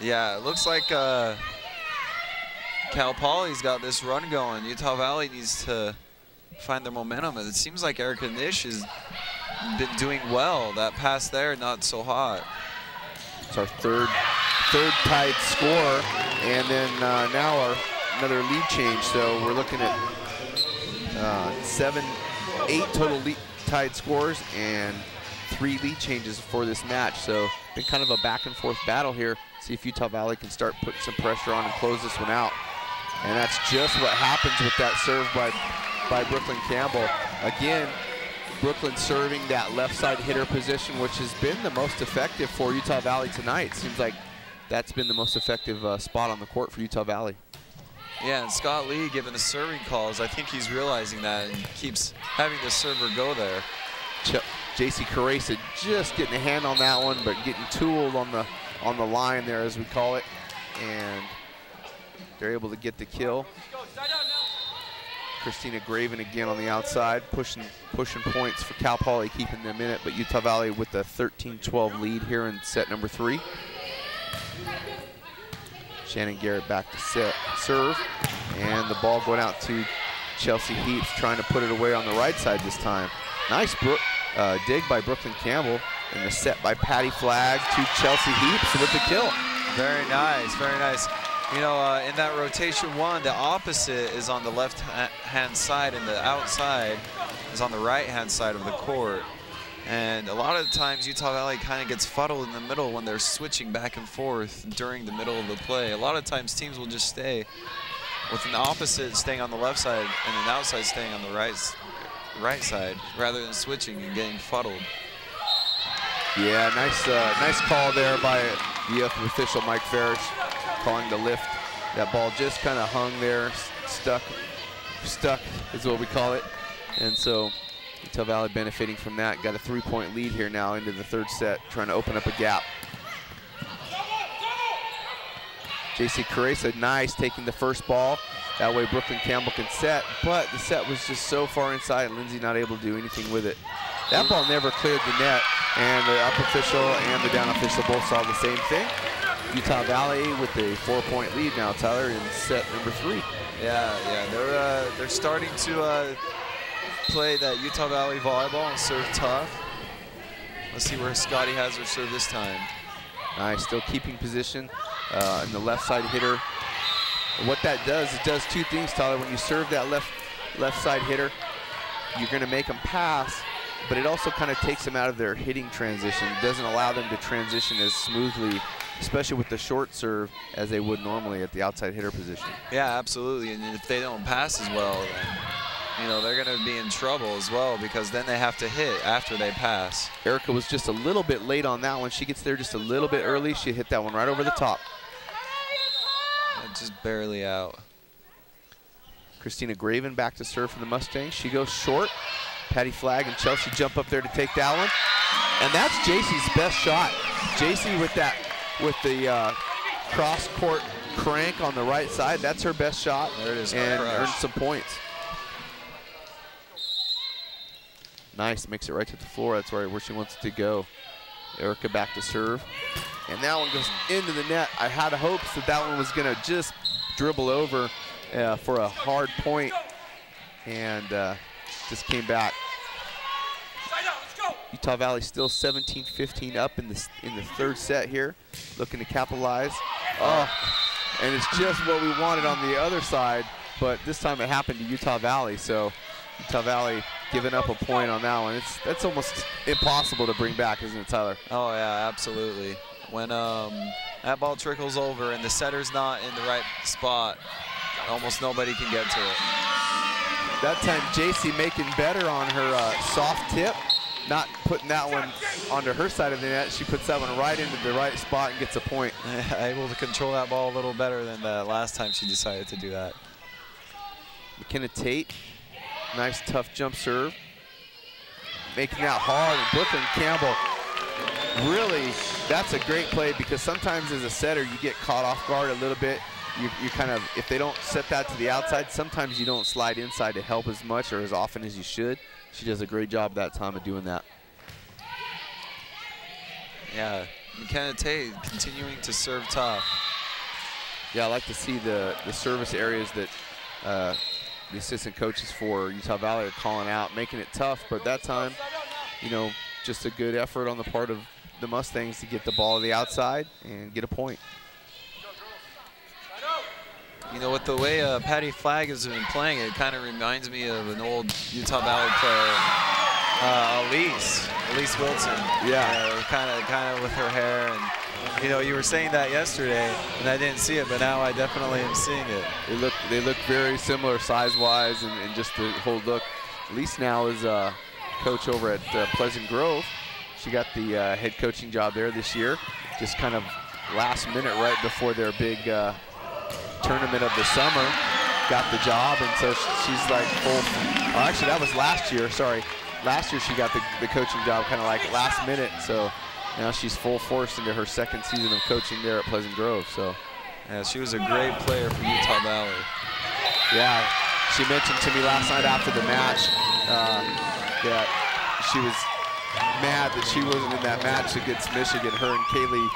Yeah, it looks like Cal Poly's got this run going. Utah Valley needs to find their momentum, and it seems like Erica Nish has been doing well. That pass there, not so hot. It's our third tied score, and then now another lead change. So we're looking at 8 total tied scores and 3 lead changes for this match. So been kind of a back and forth battle here. See if Utah Valley can start putting some pressure on and close this one out. And that's just what happens with that serve by Brookelyn Campbell. Again, Brookelyn serving that left side hitter position, which has been the most effective for Utah Valley tonight. Seems like that's been the most effective spot on the court for Utah Valley. Yeah, and Scott Lee giving the serving calls. I think he's realizing that and keeps having the server go there. JC Kuresa just getting a hand on that one, but getting tooled on the line there, as we call it, and they're able to get the kill. Christina Graven again on the outside, pushing points for Cal Poly, keeping them in it, but Utah Valley with a 13-12 lead here in set number 3. Shannon Garrett back to serve, and the ball going out to Chelsea Heaps, trying to put it away on the right side this time. Nice dig by Brookelyn Campbell, and the set by Patty Flagg to Chelsea Heaps with the kill. Very nice, very nice. You know, in that rotation 1, the opposite is on the left-hand side, and the outside is on the right-hand side of the court. And a lot of the times, Utah Valley kind of gets fuddled in the middle when they're switching back and forth during the middle of the play. A lot of times, teams will just stay with an opposite staying on the left side and an outside staying on the right side, rather than switching and getting fuddled. Yeah, nice call there by VF official Mike Farish, calling the lift. That ball just kind of hung there, stuck is what we call it. And so Utah Valley benefiting from that. Got a 3-point lead here now into the 3rd set, trying to open up a gap. JC Kuresa, nice, taking the first ball. That way Brookelyn Campbell can set, but the set was just so far inside and Lindsay not able to do anything with it. That ball never cleared the net, and the up official and the down official both saw the same thing. Utah Valley with a 4-point lead now, Tyler, in set number 3. Yeah, they're starting to play that Utah Valley volleyball and serve tough. Let's see where Scotty has her serve this time. Nice, still keeping position in the left side hitter. What that does, it does 2 things, Tyler. When you serve that left side hitter, you're going to make them pass, but it also kind of takes them out of their hitting transition. It doesn't allow them to transition as smoothly especially with the short serve, as they would normally at the outside hitter position. Yeah, absolutely. And if they don't pass as well, then, you know, they're going to be in trouble as well, because then they have to hit after they pass. Erica was just a little bit late on that one. She gets there just a little bit early. She hit that one right over the top. Just barely out. Christina Graven back to serve for the Mustangs. She goes short. Patty Flagg and Chelsea jump up there to take that one. And that's JC's best shot. JC with the cross-court crank on the right side. That's her best shot. There it is. And earned some points. Nice, makes it right to the floor. That's where she wants it to go. Erica back to serve. And that one goes into the net. I had hopes that that one was gonna just dribble over for a hard point, and just came back. Utah Valley still 17-15 up in the third set here, looking to capitalize. Oh, and it's just what we wanted on the other side, but this time it happened to Utah Valley. So Utah Valley giving up a point on that one. That's almost impossible to bring back, isn't it, Tyler? Oh yeah, absolutely. When that ball trickles over and the setter's not in the right spot, almost nobody can get to it. That time JC making better on her soft tip, not putting that one onto her side of the net. She puts that one right into the right spot and gets a point. Able to control that ball a little better than the last time she decided to do that. McKenna Tate, nice tough jump serve. Making that hard, and Brooklyn Campbell, really, that's a great play, because sometimes as a setter you get caught off guard a little bit. You kind of, if they don't set that to the outside, sometimes you don't slide inside to help as much or as often as you should. She does a great job that time of doing that. Yeah, McKenna Tate continuing to serve tough. Yeah, I like to see the service areas that the assistant coaches for Utah Valley are calling out, making it tough, but that time, you know, just a good effort on the part of the Mustangs to get the ball to the outside and get a point. You know, with the way Patty Flagg has been playing, it kind of reminds me of an old Utah Valley player, Elise Wilson. Yeah. Kind of with her hair, and you know, you were saying that yesterday, and I didn't see it, but now I definitely am seeing it. They look very similar size-wise, and just the whole look. Elise now is coach over at Pleasant Grove. She got the head coaching job there this year, just kind of last minute right before their big tournament of the summer, got the job, and so she's like full. Oh, actually, that was last year. Sorry, last year she got the coaching job kind of like last minute. So now she's full force into her second season of coaching there at Pleasant Grove. So yeah, she was a great player for Utah Valley. Yeah, she mentioned to me last night after the match that she was mad that she wasn't in that match against Michigan. Her and Kaylee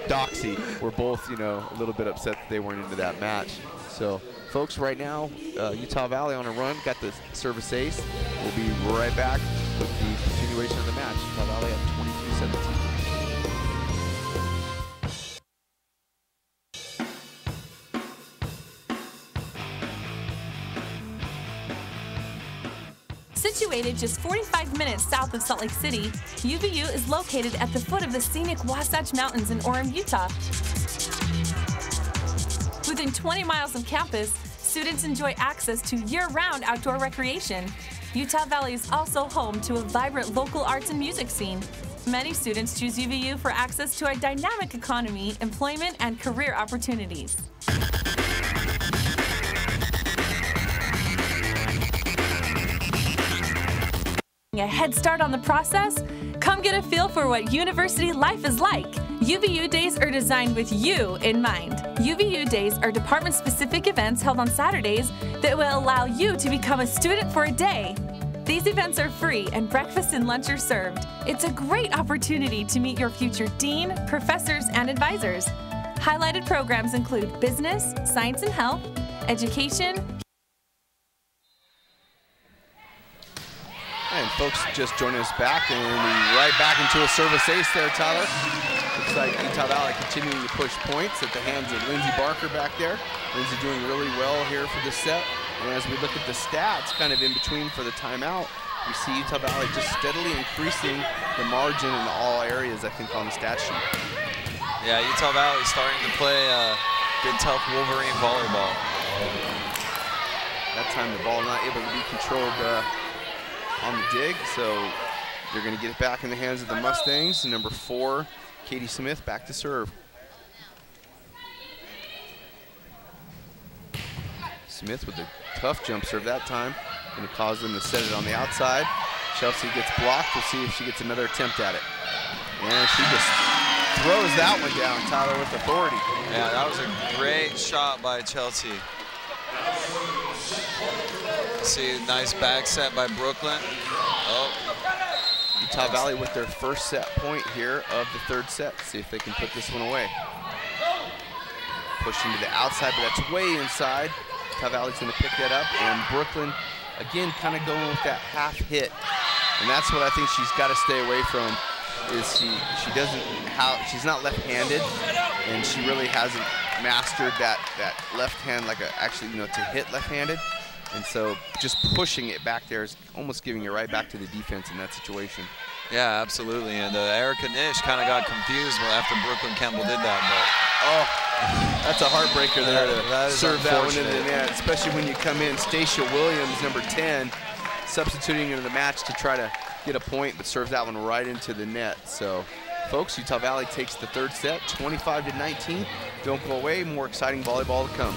Doxey were both, you know, a little bit upset that they weren't into that match. So, folks, right now, Utah Valley on a run, got the service ace. We'll be right back with the continuation of the match. Utah Valley at 22-17. Situated just 45 minutes south of Salt Lake City, UVU is located at the foot of the scenic Wasatch Mountains in Orem, Utah. Within 20 miles of campus, students enjoy access to year-round outdoor recreation. Utah Valley is also home to a vibrant local arts and music scene. Many students choose UVU for access to a dynamic economy, employment, and career opportunities. A head start on the process? Come get a feel for what university life is like. UVU Days are designed with you in mind. UVU Days are department-specific events held on Saturdays that will allow you to become a student for a day. These events are free and breakfast and lunch are served. It's a great opportunity to meet your future dean, professors, and advisors. Highlighted programs include business, science and health, education. And folks just joining us back, and we right back into a service ace there, Tyler. Looks like Utah Valley continuing to push points at the hands of Lindsey Barker back there. Lindsey doing really well here for this set. And as we look at the stats, kind of in between for the timeout, we see Utah Valley just steadily increasing the margin in all areas, I think, on the stat sheet. Yeah, Utah Valley starting to play good, tough Wolverine volleyball. That time the ball not able to be controlled on the dig, so they're going to get it back in the hands of the Mustangs. Number 4, Katie Smith, back to serve. Smith with a tough jump serve that time. Going to cause them to set it on the outside. Chelsea gets blocked. We'll see if she gets another attempt at it. And she just throws that one down, Tyler, with authority. Yeah, that was a great shot by Chelsea. See, nice back set by Brookelyn. Oh. Utah Valley with their first set point here of the third set. See if they can put this one away. Pushing to the outside, but that's way inside. Utah Valley's going to pick that up, and Brookelyn, again, kind of going with that half hit. And that's what I think she's got to stay away from, is she's not left-handed, and she really hasn't mastered that left hand, like actually, to hit left-handed. And so just pushing it back there is almost giving it right back to the defense in that situation. Yeah, absolutely. And Erica Nish kind of got confused after Brookelyn Campbell did that. But that's a heartbreaker there that to is serve that one in unfortunate. the net, especially when you come in. Stacia Williams, number 10, substituting into the match to try to get a point, but serves that one right into the net. So, folks, Utah Valley takes the third set, 25-19. Don't go away, more exciting volleyball to come.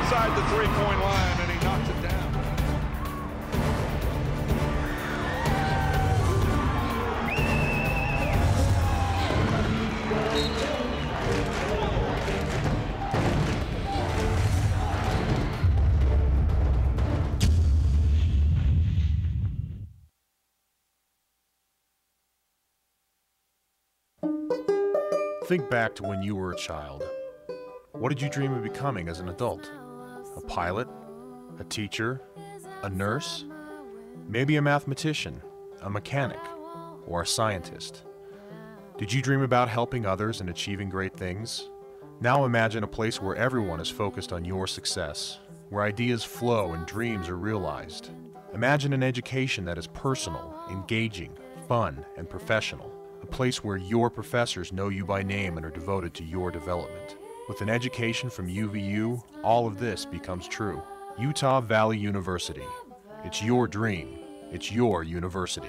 Inside the three-point line, and he knocks it down. Think back to when you were a child. What did you dream of becoming as an adult? A pilot? A teacher? A nurse? Maybe a mathematician, a mechanic, or a scientist? Did you dream about helping others and achieving great things? Now imagine a place where everyone is focused on your success, where ideas flow and dreams are realized. Imagine an education that is personal, engaging, fun, and professional. A place where your professors know you by name and are devoted to your development. With an education from UVU, all of this becomes true. Utah Valley University. It's your dream. It's your university.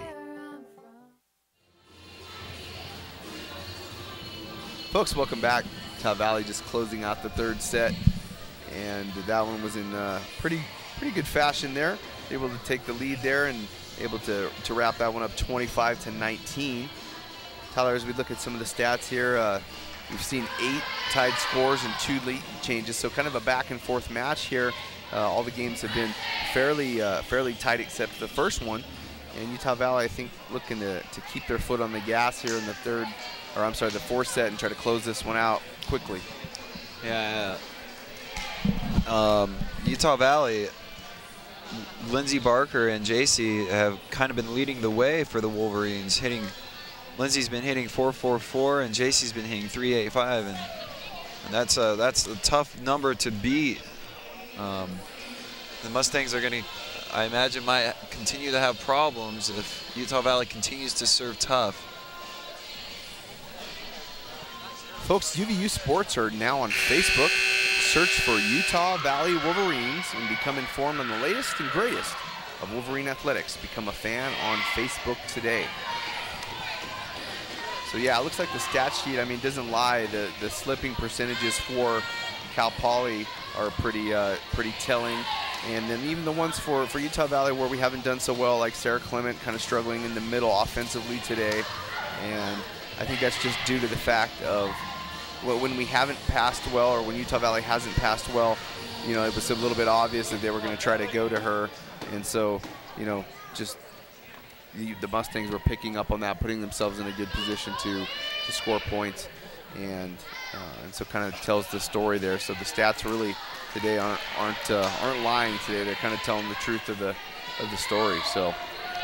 Folks, welcome back. Utah Valley just closing out the third set, and that one was in pretty good fashion there. Able to take the lead there and able to wrap that one up 25-19. Tyler, as we look at some of the stats here, we've seen 8 tied scores and 2 lead changes, so kind of a back and forth match here. All the games have been fairly tight except the first one. And Utah Valley, I think, looking to keep their foot on the gas here in the fourth set and try to close this one out quickly. Yeah. Utah Valley, Lindsay Barker and JC have kind of been leading the way for the Wolverines, Lindsay's been hitting 4.44 and JC's been hitting 3.85, and that's a tough number to beat. The Mustangs are going to, I imagine, might continue to have problems if Utah Valley continues to serve tough. Folks, UVU Sports are now on Facebook. Search for Utah Valley Wolverines and become informed on the latest and greatest of Wolverine athletics. Become a fan on Facebook today. So yeah, it looks like the stat sheet, I mean, doesn't lie. The slipping percentages for Cal Poly are pretty telling. And then even the ones for Utah Valley where we haven't done so well, like Sarah Clement kind of struggling in the middle offensively today. And I think that's just due to the fact of when we haven't passed well, or when Utah Valley hasn't passed well, you know, it was a little bit obvious that they were going to try to go to her. And so, you know, just the Mustangs were picking up on that, putting themselves in a good position to score points. And so kind of tells the story there. So the stats really today aren't lying today. They're kind of telling the truth of the story. So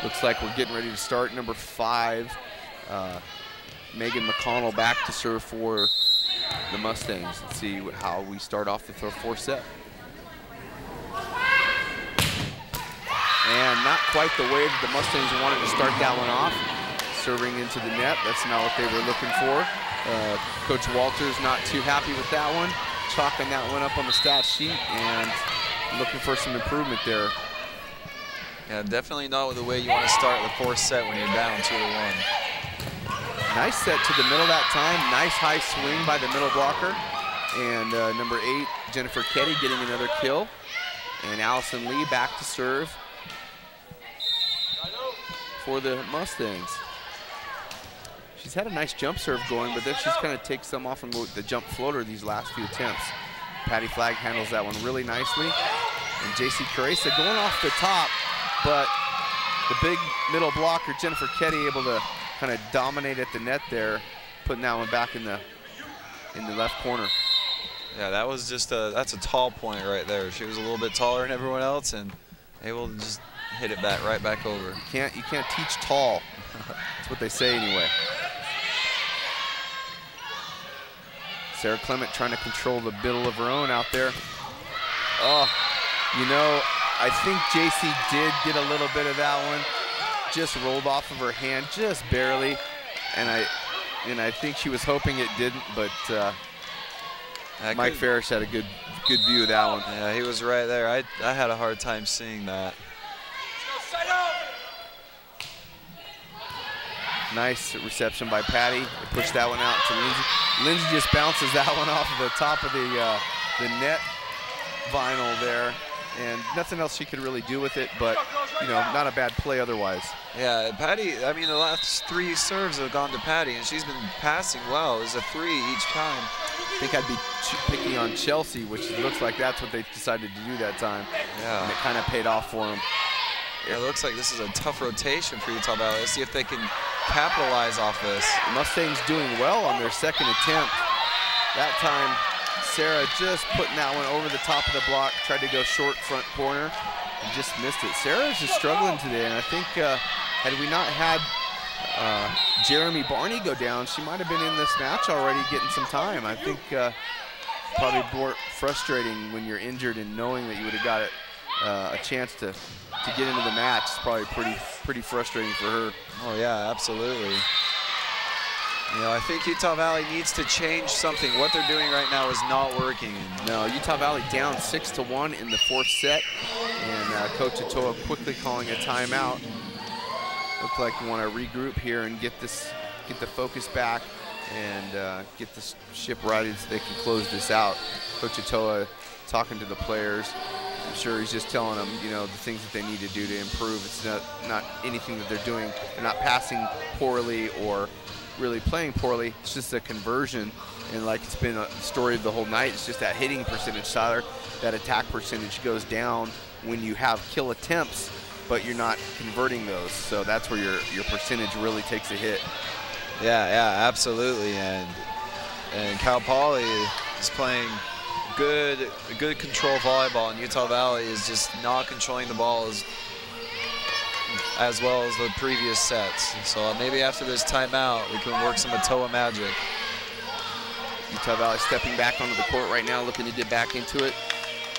looks like we're getting ready to start. Number 5, Megan McConnell back to serve for the Mustangs. Let's see how we start off the fourth set. And not quite the way that the Mustangs wanted to start that one off. Serving into the net, that's not what they were looking for. Coach Walters not too happy with that one. Chalking that one up on the stat sheet and looking for some improvement there. Yeah, definitely not the way you want to start the fourth set when you're down 2-1. Nice set to the middle that time. Nice high swing by the middle blocker. And number 8, Jennifer Ketty getting another kill. And Allison Lee back to serve for the Mustangs. She's had a nice jump serve going, but then she's kind of takes some off from the jump floater these last few attempts. Patty Flagg handles that one really nicely. And JC Kuresa going off the top, but the big middle blocker, Jennifer Ketty, able to kind of dominate at the net there, putting that one back in the left corner. Yeah, that was just that's a tall point right there. She was a little bit taller than everyone else and able to just hit it right back over. You can't teach tall. That's what they say anyway. Sarah Clement trying to control the middle of her own out there. Oh, you know, I think JC did get a little bit of that one. Just rolled off of her hand, just barely. And I think she was hoping it didn't, but Mike Farish had a good view of that one. Yeah, he was right there. I had a hard time seeing that. Nice reception by Patty. They push that one out to Lindsay. Lindsay just bounces that one off of the top of the net vinyl there. And nothing else she could really do with it, but, you know, not a bad play otherwise. Yeah, Patty, I mean, the last 3 serves have gone to Patty, and she's been passing well. It was a 3 each time. I think I'd be picking on Chelsea, which looks like that's what they decided to do that time. Yeah. And it kind of paid off for them. Yeah, it looks like this is a tough rotation for Utah Valley. Let's see if they can capitalize off this. The Mustangs doing well on their second attempt. That time, Sarah just putting that one over the top of the block, tried to go short front corner, and just missed it. Sarah's just struggling today, and I think had we not had Jeremy Barney go down, she might have been in this match already getting some time. I think probably more frustrating when you're injured and knowing that you would have got a chance to get into the match. It's probably pretty frustrating for her. Oh yeah, absolutely. You know, I think Utah Valley needs to change something. What they're doing right now is not working. No, Utah Valley down 6-1 in the fourth set, and Coach Atoa quickly calling a timeout. Looks like we want to regroup here and get the focus back and get this ship righted so they can close this out. Coach Atoa talking to the players. I'm sure he's just telling them, you know, the things that they need to do to improve. It's not anything that they're doing. They're not passing poorly or really playing poorly. It's just a conversion, and like it's been a story of the whole night, it's just that hitting percentage, Tyler. That attack percentage goes down when you have kill attempts, but you're not converting those. So that's where your percentage really takes a hit. Yeah, absolutely. And Cal Poly is playing good control volleyball, and Utah Valley is just not controlling the ball as well as the previous sets. So maybe after this timeout, we can work some Atoa magic. Utah Valley stepping back onto the court right now, looking to get back into it.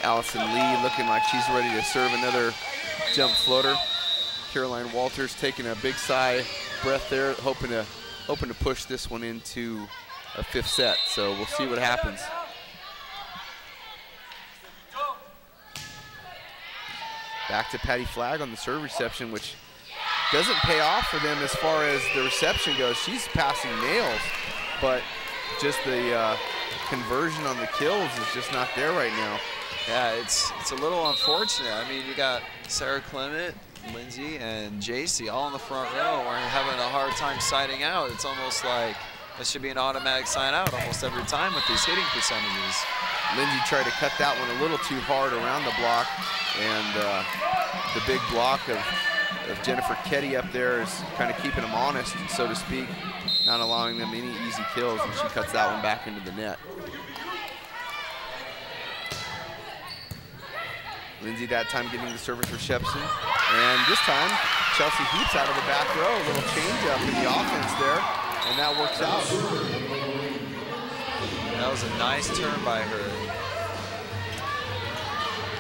Allison Lee looking like she's ready to serve another jump floater. Caroline Walters taking a big sigh breath there, hoping to push this one into a fifth set. So we'll see what happens. Back to Patty Flagg on the serve reception, which doesn't pay off for them as far as the reception goes. She's passing nails, but just the conversion on the kills is just not there right now. Yeah, it's a little unfortunate. I mean, you got Sarah Clement, Lindsay, and JC all in the front row are having a hard time siding out. It's almost like That should be an automatic sign out almost every time with these hitting percentages. Lindsay tried to cut that one a little too hard around the block, and the big block of Jennifer Ketty up there is kind of keeping them honest, so to speak, not allowing them any easy kills, and she cuts that one back into the net. Lindsay that time getting the service for Shepson, and this time Chelsea Heaps out of the back row, a little change up in the offense there, and that works out. That was a nice turn by her.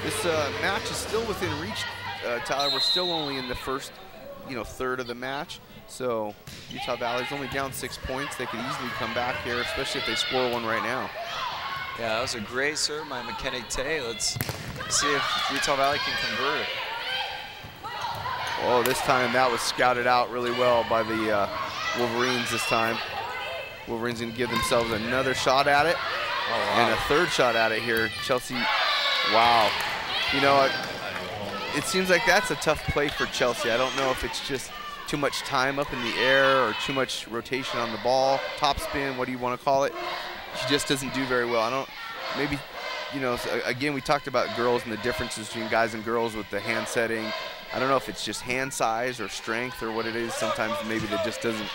This match is still within reach, Tyler. We're still only in the first, third of the match. So Utah Valley's only down 6 points. They could easily come back here, especially if they score one right now. Yeah, that was a great serve by McKenna Tay. Let's see if Utah Valley can convert it. Oh, this time that was scouted out really well by the Wolverines this time. Wolverines gonna give themselves another shot at it. Oh, wow. And a third shot at it here. Chelsea, wow. It seems like that's a tough play for Chelsea. I don't know if it's just too much time up in the air or too much rotation on the ball, top spin, what do you want to call it? She just doesn't do very well. Maybe, again, we talked about girls and the differences between guys and girls with the hand setting. I don't know if it's just hand size or strength or what it is. Sometimes maybe that just doesn't,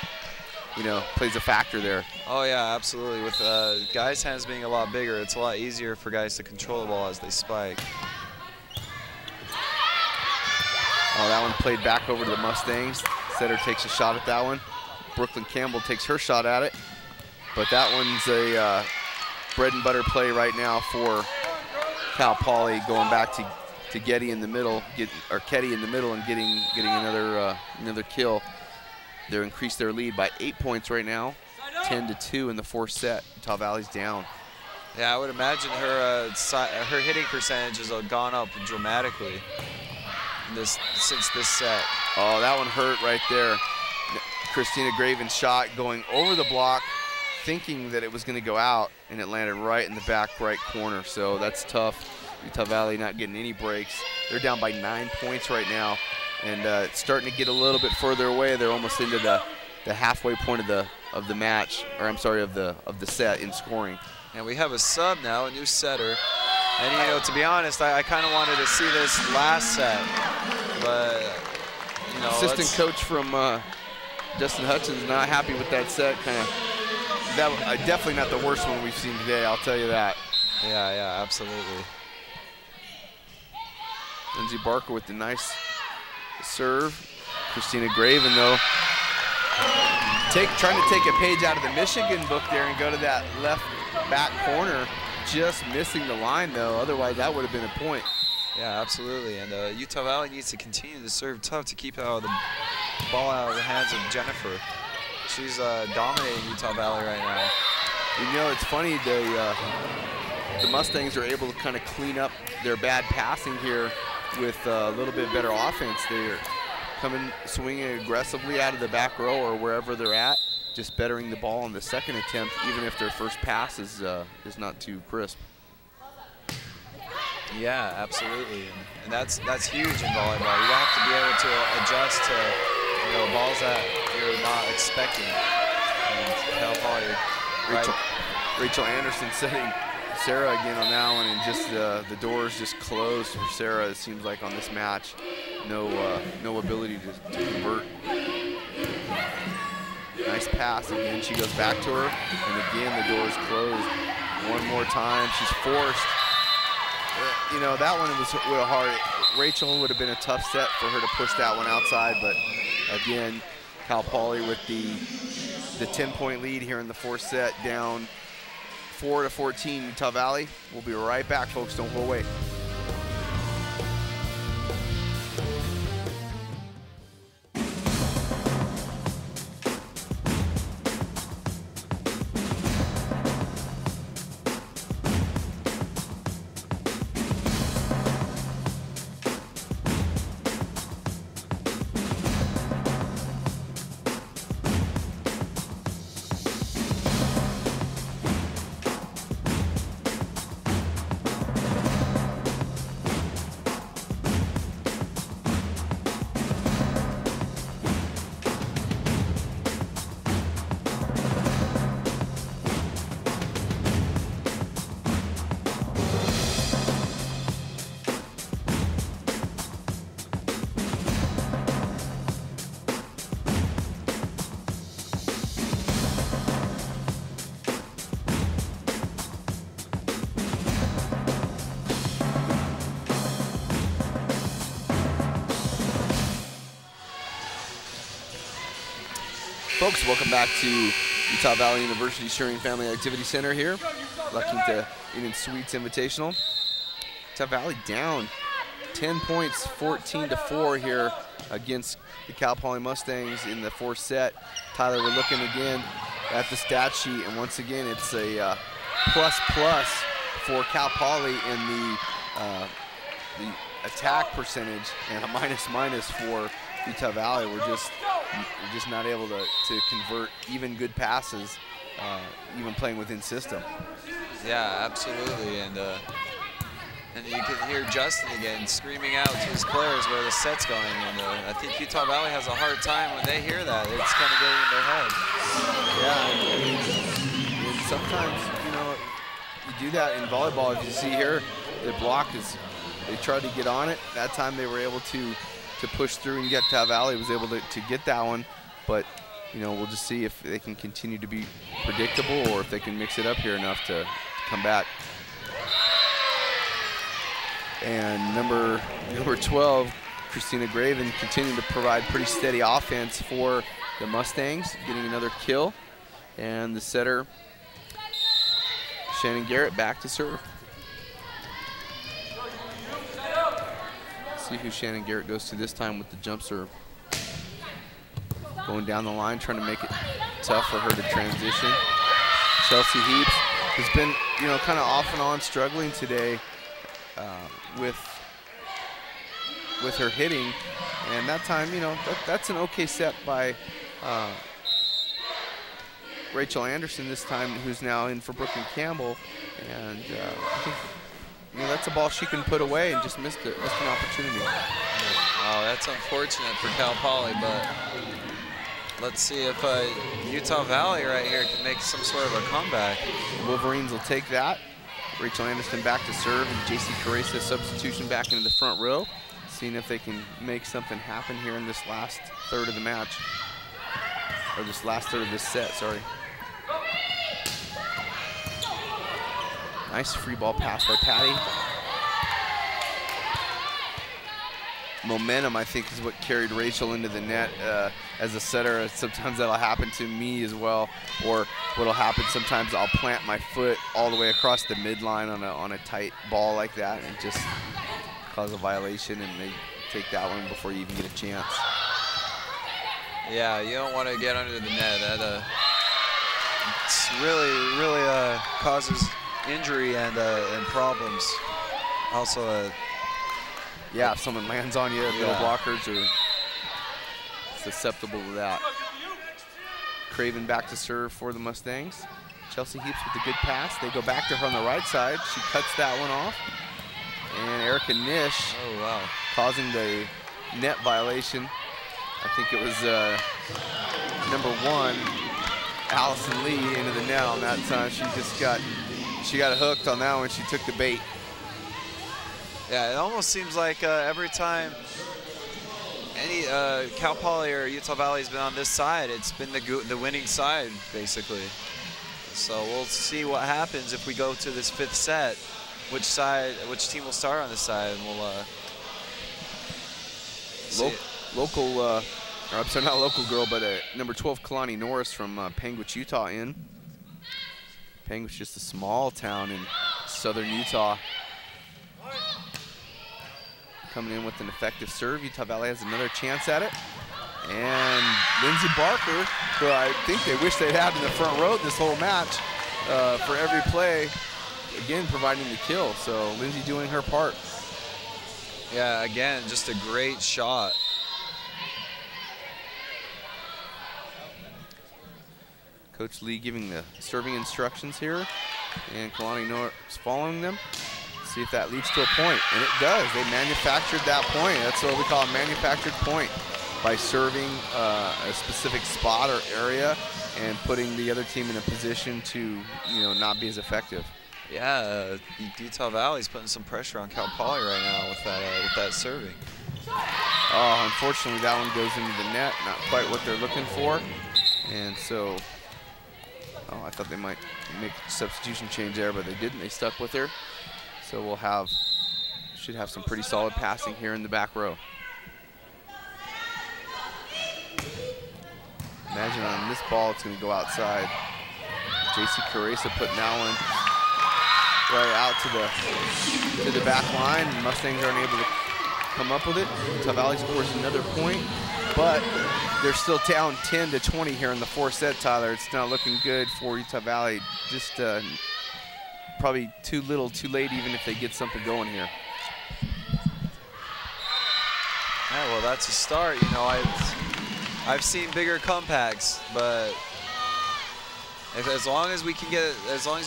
plays a factor there. Oh yeah, absolutely. With guys' hands being a lot bigger, it's a lot easier for guys to control the ball as they spike. Oh, that one played back over to the Mustangs. Setter takes a shot at that one. Brookelyn Campbell takes her shot at it. But that one's a bread and butter play right now for Cal Poly, going back to Getty in the middle, Ketty in the middle, and getting another kill. They're increased their lead by 8 points right now, 10-2 in the fourth set. Utah Valley's down. Yeah, I would imagine her hitting percentages have gone up dramatically since this set. Oh, that one hurt right there. Christina Graven's shot going over the block, thinking that it was going to go out, and it landed right in the back right corner. So that's tough. Utah Valley not getting any breaks. They're down by 9 points right now, and it's starting to get a little bit further away. They're almost into the halfway point of the match, or I'm sorry, of the set in scoring. And we have a sub now, a new setter. And to be honest, I kind of wanted to see this last set, but assistant coach from Justin Hudson's not happy with that set. Definitely not the worst one we've seen today, I'll tell you that. Yeah, absolutely. Lindsay Barker with the nice serve. Christina Graven, though, trying to take a page out of the Michigan book there and go to that left back corner. Just missing the line, though. Otherwise, that would have been a point. Yeah, absolutely. And Utah Valley needs to continue to serve tough to keep the ball out of the hands of Jennifer. She's dominating Utah Valley right now. It's funny, the Mustangs are able to kind of clean up their bad passing here with a little bit better offense. They're swinging aggressively out of the back row or wherever they're at, just bettering the ball on the second attempt, even if their first pass is not too crisp. Yeah, absolutely, and that's huge in volleyball. You have to be able to adjust to balls that you're not expecting. And Cal Poly, Rachel Anderson setting Sarah again on that one, and just the doors just closed for Sarah. It seems like on this match, no ability to convert. Nice pass again. She goes back to her, and again the door is closed. One more time, she's forced. That one was real hard. Rachel would have been a tough set for her to push that one outside, but again, Cal Poly with the 10-point lead here in the fourth set, down 4-14 Utah Valley. We'll be right back, folks. Don't go away. Folks, welcome back to Utah Valley University Sharing Family Activity Center here. Lucky to Inn & Suites Invitational. Utah Valley down 10 points, 14-4 here against the Cal Poly Mustangs in the fourth set. Tyler, we're looking again at the stat sheet, and once again, it's a plus for Cal Poly in the attack percentage, and a minus for Utah Valley. We're just not able to convert even good passes, even playing within system. Yeah, absolutely, and you can hear Justin again screaming out to his players where the set's going, and I think Utah Valley has a hard time when they hear that. It's kind of getting in their head. Yeah, I mean, sometimes, you know, you do that in volleyball. If you see here, the block is, they tried to get on it. That time they were able to push through, and Utah Valley was able to get that one. But, you know, we'll just see if they can continue to be predictable or if they can mix it up here enough to come back. And number 12, Christina Graven, continuing to provide pretty steady offense for the Mustangs, getting another kill. And the setter, Shannon Garrett, back to serve. See who Shannon Garrett goes to this time with the jump serve. Going down the line, trying to make it tough for her to transition. Chelsea Heaps has been, you know, kind of off and on struggling today with her hitting, and that time, you know, that's an okay set by Rachel Anderson this time, who's now in for Brookelyn Campbell, and I think, you know, that's a ball she can put away, and just missed an opportunity. Oh, that's unfortunate for Cal Poly, but let's see if Utah Valley right here can make some sort of a comeback. Wolverines will take that. Rachel Anderson back to serve, and JC Kuresa substitution back into the front row, seeing if they can make something happen here in this last third of the match, or this last third of this set, sorry. Nice free ball pass by Patty. Momentum, I think, is what carried Rachel into the net as a setter. Sometimes that'll happen to me as well, or what'll happen sometimes, I'll plant my foot all the way across the midline on a tight ball like that and just cause a violation, and they take that one before you even get a chance. Yeah, you don't want to get under the net. That it's really causes injury and problems. Also, yeah, if someone lands on you, middle blockers are susceptible to that. Craven back to serve for the Mustangs. Chelsea Heaps with a good pass. They go back to her on the right side. She cuts that one off. And Erica Nish, causing the net violation. I think it was number 1, Allison Lee, into the net on that time. She got hooked on that one. She took the bait. Yeah, it almost seems like every time any Cal Poly or Utah Valley has been on this side, it's been the winning side, basically. So we'll see what happens if we go to this 5th set. Which team will start on this side, and we'll I'm sorry, not local girl, but number 12, Kalani Norris from Panguitch, Utah in. Panguitch, just a small town in southern Utah. Coming in with an effective serve. Utah Valley has another chance at it. And Lindsey Barker, who I think they wish they'd had in the front row this whole match for every play, again providing the kill. So Lindsey doing her part. Yeah, again, just a great shot. Coach Lee giving the serving instructions here, and Kalani Norris following them. See if that leads to a point, and it does. They manufactured that point. That's what we call a manufactured point, by serving a specific spot or area and putting the other team in a position to, you know, not be as effective. Yeah, Utah Valley's putting some pressure on Cal Poly right now with that serving. Oh, unfortunately, that one goes into the net. Not quite what they're looking for, and so. Oh, I thought they might make a substitution change there, but they didn't. They stuck with her. So should have some pretty solid passing here in the back row. Imagine on this ball, it's going to go outside. JC Kuresa putting that one right out to the back line. Mustangs aren't able to come up with it. Utah Valley scores another point, but they're still down 10-20 here in the fourth set, Tyler. It's not looking good for Utah Valley. Just probably too little, too late, even if they get something going here. Yeah, well, that's a start. You know, I've seen bigger comebacks, but as long as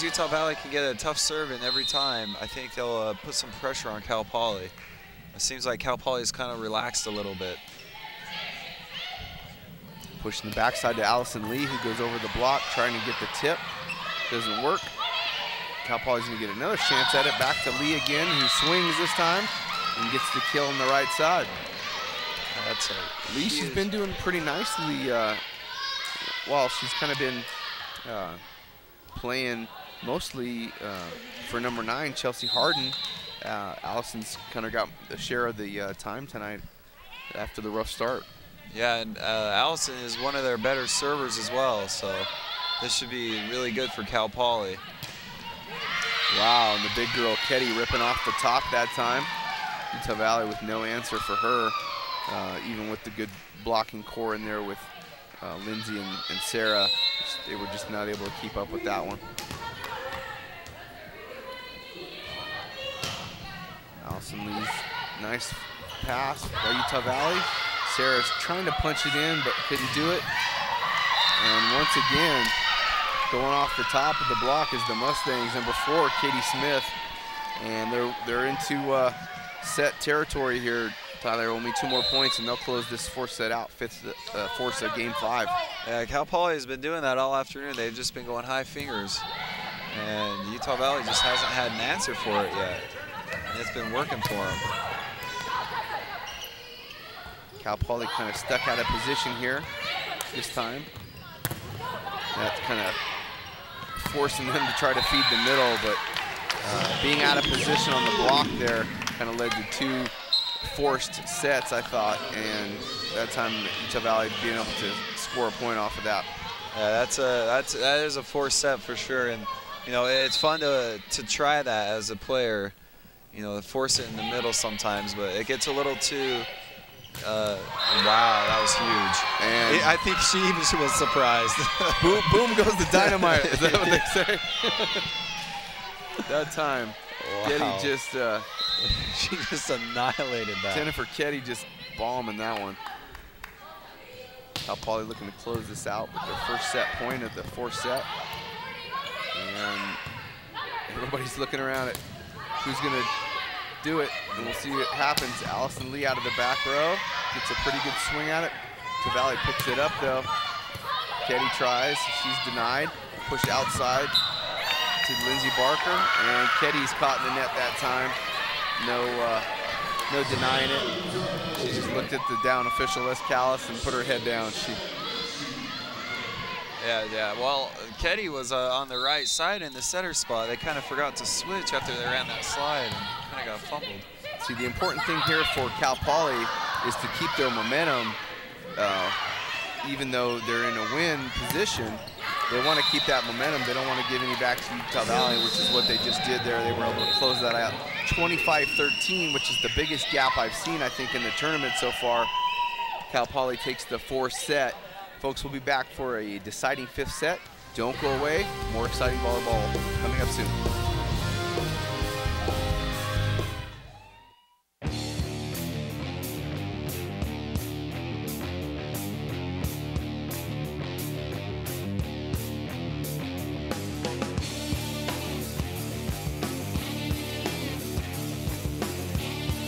Utah Valley can get a tough serve in every time, I think they'll put some pressure on Cal Poly. It seems like Cal Poly is kind of relaxed a little bit. Pushing the backside to Allison Lee, who goes over the block, trying to get the tip. Doesn't work. Cal Poly's going to get another chance at it. Back to Lee again, who swings this time and gets the kill on the right side. That's Lee, she's been doing pretty nicely. Well, she's kind of been playing mostly for number 9, Chelsea Harden. Allison's kind of got the share of the time tonight after the rough start. Yeah, and Allison is one of their better servers as well, so this should be really good for Cal Poly. Wow, and the big girl, Ketty, ripping off the top that time. Utah Valley with no answer for her, even with the good blocking core in there with Lindsay and Sarah. They were just not able to keep up with that one. Allison Lee's nice pass by Utah Valley. Sarah's trying to punch it in, but couldn't do it. And once again, going off the top of the block is the Mustangs, number 4, Katie Smith. And they're into set territory here, Tyler. Only 2 more points, and they'll close this fourth set out, fourth set, game 5. Yeah, Cal Poly has been doing that all afternoon. They've just been going high fingers. And Utah Valley just hasn't had an answer for it yet. And it's been working for them. Cal Poly kind of stuck out of position here this time. That's kind of forcing them to try to feed the middle, but being out of position on the block there kind of led to 2 forced sets, I thought, and that time Utah Valley being able to score a point off of that. Yeah, that is a forced set for sure, and you know it's fun to try that as a player, you know, force it in the middle sometimes, but it gets a little too. Wow, that was huge. And I think she was surprised. boom goes the dynamite. Is that what they say? That time, wow. Ketty just she just annihilated that. Jennifer Ketty just bombing that one. Cal Poly looking to close this out with their first set point of the fourth set. And everybody's looking around at who's going to do it, and we'll see what happens. Allison Lee out of the back row gets a pretty good swing at it. Utah Valley picks it up though. Ketty tries, she's denied. Push outside to Lindsay Barker, and Ketty's caught in the net that time. No denying it. She just looked at the down official, Les Callis, and put her head down. Yeah. Well, Ketty was on the right side in the setter spot. They kind of forgot to switch after they ran that slide and kind of got fumbled. See, the important thing here for Cal Poly is to keep their momentum. Even though they're in a win position, they want to keep that momentum. They don't want to give any back to Utah Valley, which is what they just did there. They were able to close that out 25-13, which is the biggest gap I've seen, I think, in the tournament so far. Cal Poly takes the fourth set. Folks, we'll be back for a deciding fifth set. Don't go away. More exciting volleyball coming up soon.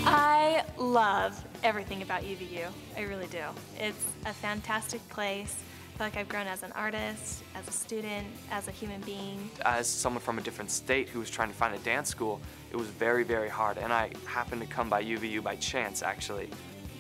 I love everything about UVU. I really do. It's a fantastic place. I feel like I've grown as an artist, as a student, as a human being. As someone from a different state who was trying to find a dance school, it was very, very hard. And I happened to come by UVU by chance, actually.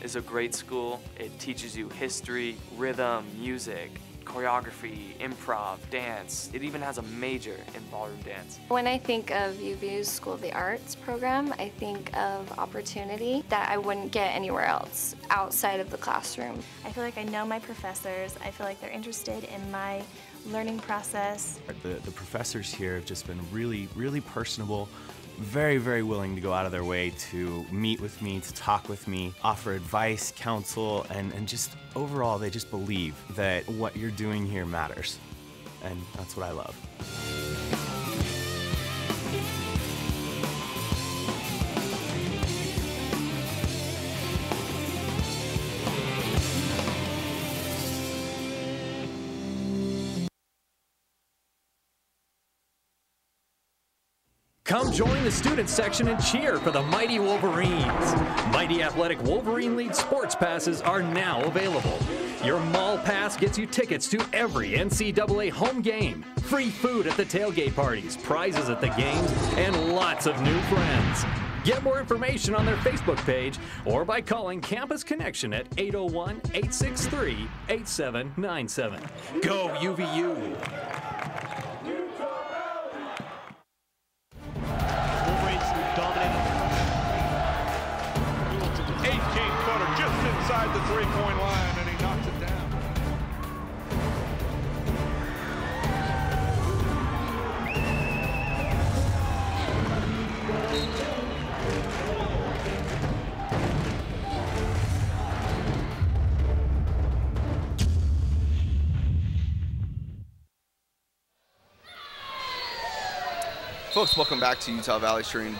It's a great school. It teaches you history, rhythm, music, choreography, improv, dance. It even has a major in ballroom dance. When I think of UVU's School of the Arts program, I think of opportunity that I wouldn't get anywhere else outside of the classroom. I feel like I know my professors. I feel like they're interested in my learning process. The professors here have just been really, really personable, very, very willing to go out of their way to meet with me, to talk with me, offer advice, counsel, and just overall they just believe that what you're doing here matters. And that's what I love. Come join the student section and cheer for the mighty Wolverines. Mighty Athletic Wolverine League sports passes are now available. Your mall pass gets you tickets to every NCAA home game, free food at the tailgate parties, prizes at the games, and lots of new friends. Get more information on their Facebook page or by calling Campus Connection at 801-863-8797. Go UVU! Inside the three-point line, and he knocks it down. Folks, welcome back to Utah Valley Stream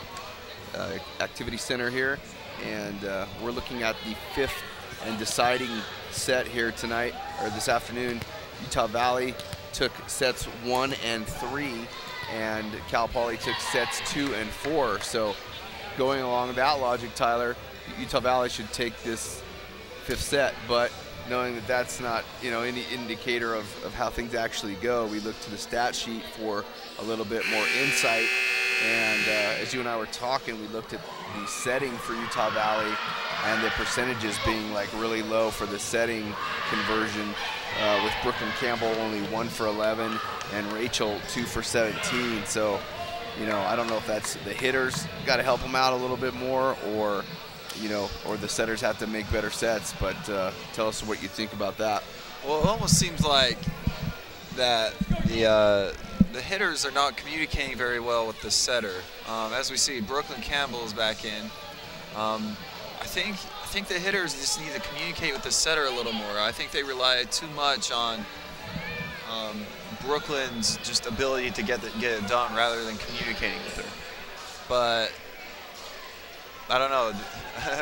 Activity Center here, and we're looking at the fifth and deciding set here tonight, or this afternoon. Utah Valley took sets 1 and 3, and Cal Poly took sets 2 and 4. So going along that logic, Tyler, Utah Valley should take this fifth set, but knowing that that's not, you know, any indicator of how things actually go, we look to the stat sheet for a little bit more insight. And as you and I were talking, we looked at the setting for Utah Valley and the percentages being like really low for the setting conversion, with Brookelyn Campbell only 1 for 11 and Rachel 2 for 17. So, you know, I don't know if that's the hitters got to help them out a little bit more, or, you know, or the setters have to make better sets. But tell us what you think about that. Well, it almost seems like that the hitters are not communicating very well with the setter. As we see, Brookelyn Campbell is back in. I think the hitters just need to communicate with the setter a little more. I think they rely too much on Brooklyn's just ability to get it done rather than communicating with her. But I don't know.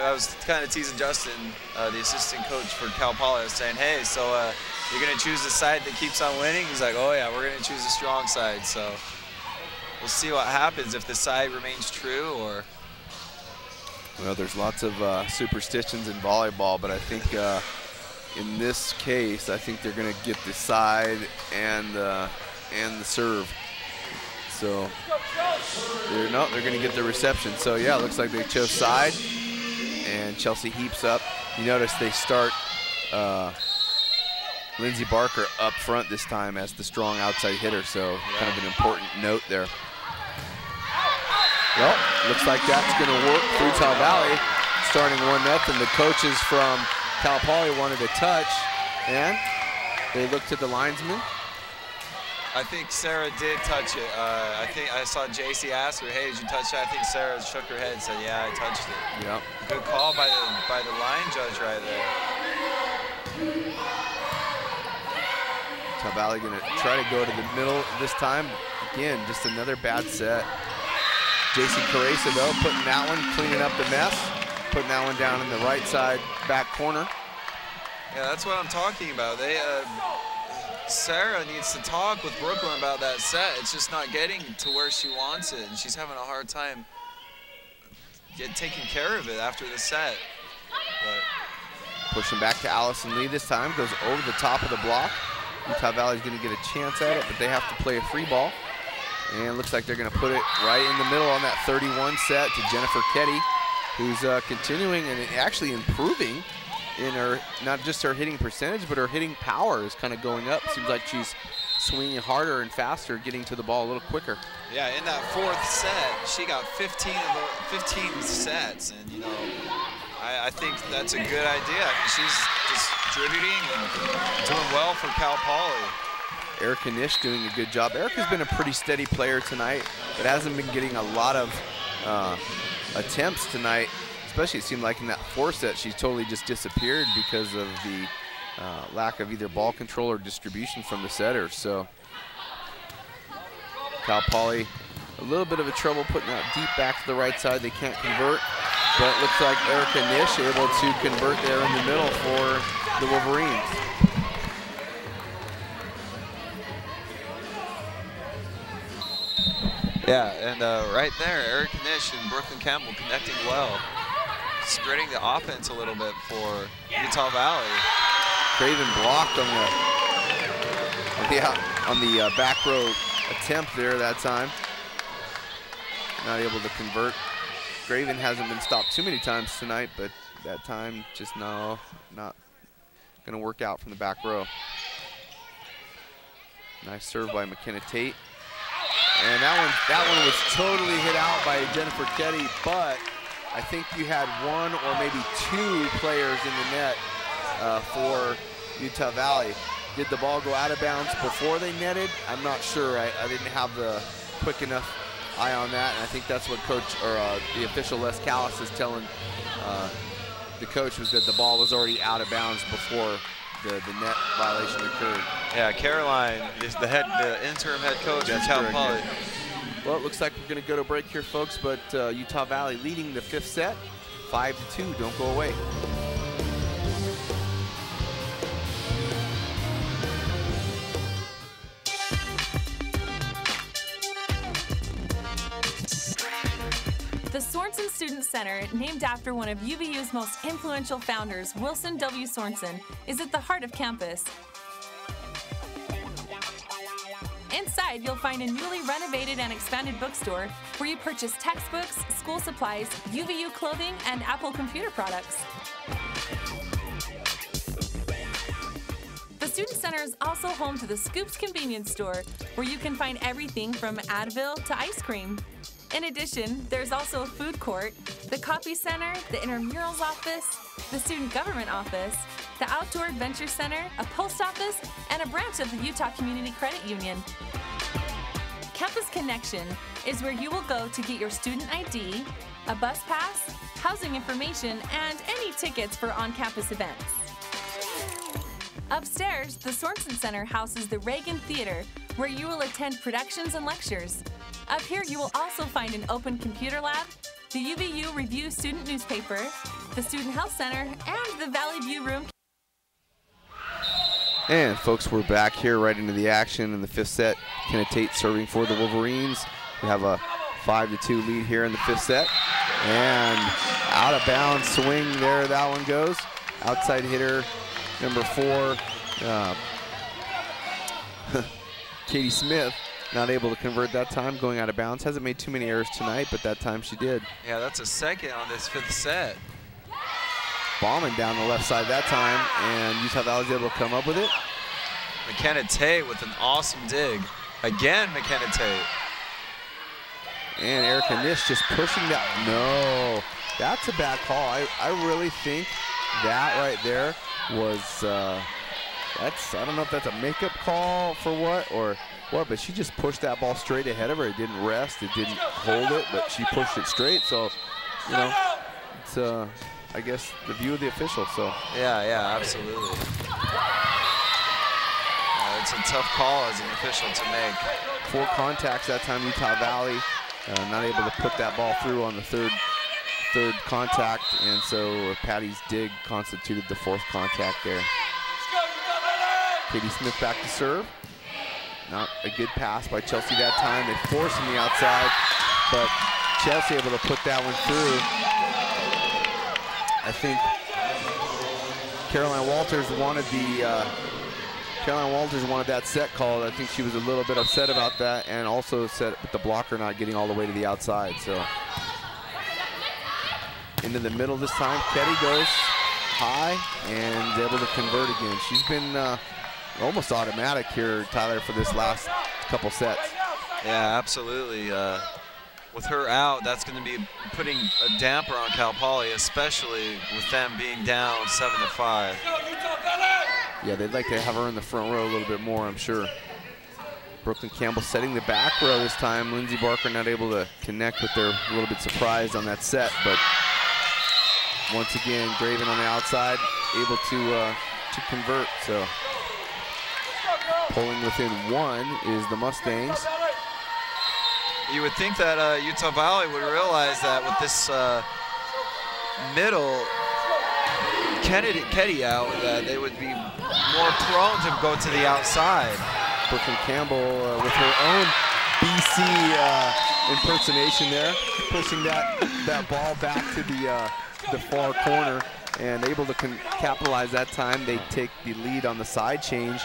I was kind of teasing Justin, the assistant coach for Cal Poly. I was saying, hey, so you're going to choose the side that keeps on winning? He's like, oh, yeah, we're going to choose the strong side. So we'll see what happens if the side remains true, or... Well, there's lots of superstitions in volleyball, but I think in this case, I think they're going to get the side and the serve. So they're going to get the reception. So yeah, it looks like they chose side, and Chelsea Heaps up. You notice they start Lindsey Barker up front this time as the strong outside hitter. So kind of an important note there. Well, looks like that's going to work for Utah Valley, starting 1-0. The coaches from Cal Poly wanted a touch, and they looked at the linesman. I think Sarah did touch it. I think I saw JC ask her, hey, did you touch that? I think Sarah shook her head and said, yeah, I touched it. Yep. Good call by the line judge right there. Utah Valley going to try to go to the middle this time. Again, just another bad set. JC Kuresa, though, putting that one, cleaning up the mess, putting that one down in the right side back corner. Yeah, that's what I'm talking about. Sarah needs to talk with Brookelyn about that set. It's just not getting to where she wants it, and she's having a hard time taking care of it after the set. But pushing back to Allison Lee this time, goes over the top of the block. Utah Valley's going to get a chance at it, but they have to play a free ball. And looks like they're going to put it right in the middle on that 31 set to Jennifer Ketty, who's continuing and actually improving in her, not just her hitting percentage, but her hitting power is kind of going up. Seems like she's swinging harder and faster, getting to the ball a little quicker. Yeah, in that 4th set, she got 15 sets, and you know, I think that's a good idea. She's distributing and doing well for Cal Poly. Erica Nish doing a good job. Erica's been a pretty steady player tonight, but hasn't been getting a lot of attempts tonight. Especially it seemed like in that 4th set, she's totally just disappeared because of the lack of either ball control or distribution from the setters. So Cal Poly, a little bit of a trouble putting that deep back to the right side. They can't convert, but it looks like Erica Nish able to convert there in the middle for the Wolverines. Yeah, and right there, Erica Nish and Brookelyn Campbell connecting well. Spreading the offense a little bit for Utah Valley. Craven blocked on the back row attempt there that time. Not able to convert. Craven hasn't been stopped too many times tonight, but that time just not going to work out from the back row. Nice serve by McKenna Tate. And that one was totally hit out by Jennifer Ketty, but I think you had 1 or maybe 2 players in the net for Utah Valley. Did the ball go out of bounds before they netted? I'm not sure. I didn't have the quick enough eye on that, and I think that's what the official Les Callis is telling the coach, was that the ball was already out of bounds before the net violation occurred. Yeah, Caroline is the interim head coach at Cal Poly. Well, it looks like we're going to go to break here, folks, but Utah Valley leading the 5th set, 5-2. Don't go away. The Sorensen Student Center, named after one of UVU's most influential founders, Wilson W. Sorensen, is at the heart of campus. Inside, you'll find a newly renovated and expanded bookstore where you purchase textbooks, school supplies, UVU clothing, and Apple computer products. The Student Center is also home to the Scoops convenience store, where you can find everything from Advil to ice cream. In addition, there's also a food court, the Copy Center, the Intramurals Office, the Student Government Office, the Outdoor Adventure Center, a post office, and a branch of the Utah Community Credit Union. Campus Connection is where you will go to get your student ID, a bus pass, housing information, and any tickets for on-campus events. Upstairs, the Sorensen Center houses the Reagan Theater, where you will attend productions and lectures. Up here, you will also find an open computer lab, the UVU Review student newspaper, the Student Health Center, and the Valley View Room. And folks, we're back here right into the action in the 5th set. Kenna Tate serving for the Wolverines. We have a 5-2 lead here in the 5th set. And out of bounds swing there, that one goes. Outside hitter, number 4, Katie Smith, not able to convert that time, going out of bounds. Hasn't made too many errors tonight, but that time she did. Yeah, that's a second on this 5th set. Bombing down the left side that time, and Utah Valley's able to come up with it. McKenna Tate with an awesome dig. Again, McKenna Tate. And Erica Nish just pushing that. No, that's a bad call. I really think that right there was, I don't know if that's a makeup call for what or what, but she just pushed that ball straight ahead of her. It didn't rest, it didn't hold it, but she pushed it straight. So, you know, it's, I guess, the view of the official. So yeah, absolutely. It's a tough call as an official to make. 4 contacts that time, Utah Valley. Not able to put that ball through on the third contact, and so Patty's dig constituted the 4th contact there. Katie Smith back to serve. Not a good pass by Chelsea that time. They force him the outside, but Chelsea able to put that one through. I think Caroline Walters wanted that set called. I think she was a little bit upset about that, and also upset with the blocker not getting all the way to the outside. So into the middle this time, Ketty goes. high and is able to convert again. She's been almost automatic here, Tyler, for this last couple sets. Yeah, absolutely. With her out, that's going to be putting a damper on Cal Poly, especially with them being down 7-5. Yeah, they'd like to have her in the front row a little bit more, I'm sure. Brookelyn Campbell setting the back row this time. Lindsey Barker not able to connect with her, a little bit surprised on that set, but once again, Graven on the outside, able to convert. So pulling within one is the Mustangs. You would think that Utah Valley would realize that with this middle Ketty out, that they would be more prone to go to the outside. Brookelyn Campbell with her own BC impersonation there, pushing that ball back to the far corner and able to capitalize that time. They take the lead on the side change,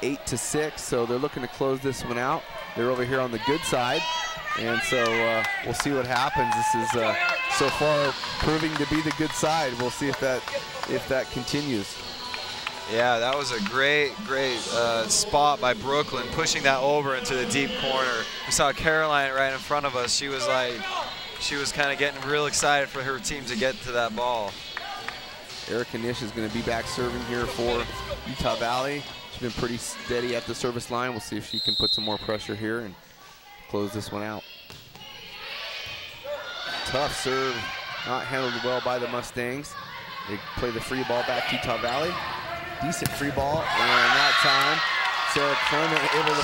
8-6, so they're looking to close this one out. They're over here on the good side, and so we'll see what happens. This is so far proving to be the good side. We'll see if that continues. Yeah, that was a great spot by Brookelyn, pushing that over into the deep corner. We saw Caroline right in front of us. She was kind of getting real excited for her team to get to that ball. Erica Nish is going to be back serving here for Utah Valley. She's been pretty steady at the service line. We'll see if she can put some more pressure here and close this one out. Tough serve, not handled well by the Mustangs. They play the free ball back to Utah Valley. Decent free ball, and that time Sarah Clement able to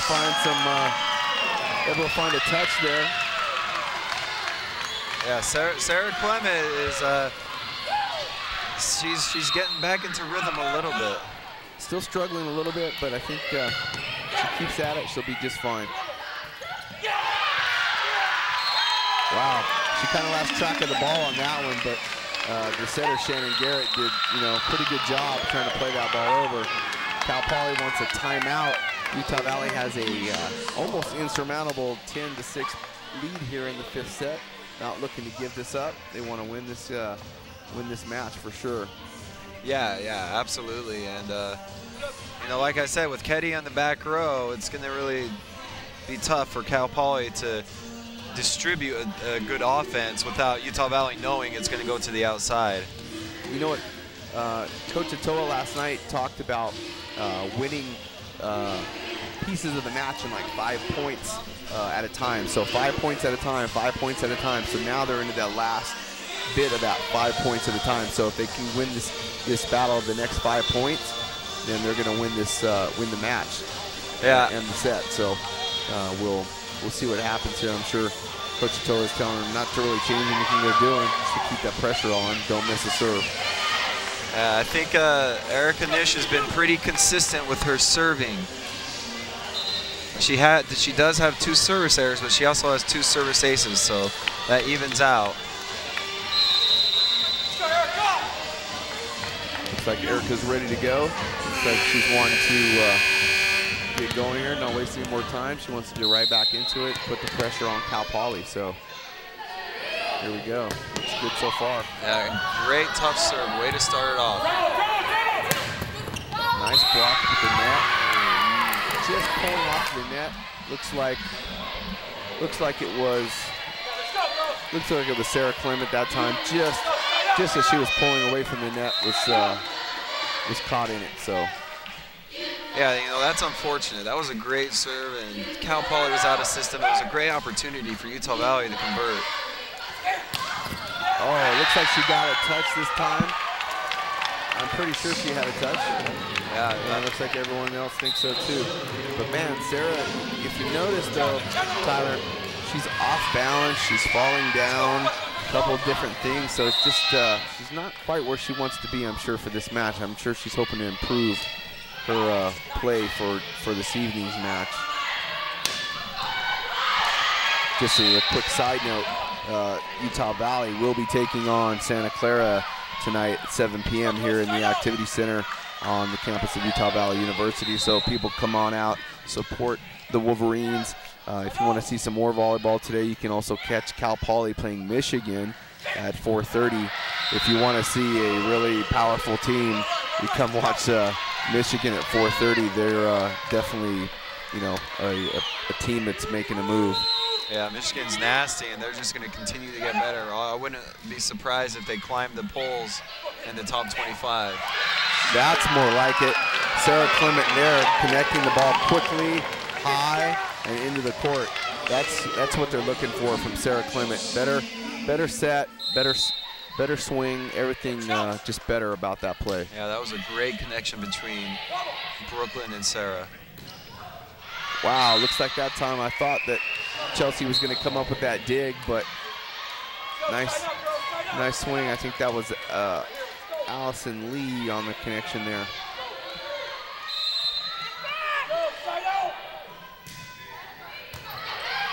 find a touch there. Yeah, Sarah Clement is she's getting back into rhythm a little bit. Still struggling a little bit, but I think she keeps at it, she'll be just fine. Wow, she kind of lost track of the ball on that one, but the setter, Shannon Garrett, did pretty good job trying to play that ball over. Cal Poly wants a timeout. Utah Valley has a almost insurmountable 10-6 lead here in the 5th set. Not looking to give this up. They want to win this match for sure. Yeah, absolutely. And like I said, with Ketty on the back row, it's going to really be tough for Cal Poly to distribute a good offense without Utah Valley knowing it's going to go to the outside. You know what? Coach Atoa last night talked about winning pieces of the match in like 5 points at a time. So 5 points at a time, 5 points at a time. So now they're into that last bit of that 5 points at a time. So if they can win this battle of the next 5 points, then they're going to win the match. Yeah. And the set. So we'll see what happens here. I'm sure Coach Atoa is telling them not to really change anything they're doing, just to keep that pressure on. Don't miss a serve. I think Erica Nish has been pretty consistent with her serving. She does have 2 service errors, but she also has 2 service aces, so that evens out. Looks like Erica's ready to go. Looks like she's wanting to get going here, not wasting more time. She wants to get right back into it, put the pressure on Cal Poly. So here we go. Looks good so far. Yeah, great tough serve. Way to start it off. Nice block with the net. Just pulling off the net. Looks like it was Sarah Clement that time. Just as she was pulling away from the net was caught in it. So. Yeah, that's unfortunate. That was a great serve, and Cal Poly was out of system. It was a great opportunity for Utah Valley to convert. Oh, it looks like she got a touch this time. I'm pretty sure she had a touch. Yeah, it looks like everyone else thinks so too. But man, Sarah, if you notice though, Tyler, she's off balance, she's falling down, a couple of different things. So it's just, she's not quite where she wants to be, I'm sure, for this match. I'm sure she's hoping to improve her play for this evening's match. Just a quick side note, Utah Valley will be taking on Santa Clara tonight at 7 p.m. here in the Activity Center on the campus of Utah Valley University. So people come on out, support the Wolverines. If you want to see some more volleyball today, you can also catch Cal Poly playing Michigan at 4:30. If you want to see a really powerful team, you come watch Michigan at 4:30. They're definitely, you know, a team that's making a move. Yeah, Michigan's nasty, and they're just going to continue to get better. I wouldn't be surprised if they climb the polls in the top 25. That's more like it. Sarah Clement there connecting the ball quickly, high, and into the court. That's what they're looking for from Sarah Clement. Better set, better swing, everything just better about that play. Yeah, that was a great connection between Brookelyn and Sarah. Wow, looks like that time I thought that Chelsea was going to come up with that dig, but nice swing. I think that was Allison Lee on the connection there.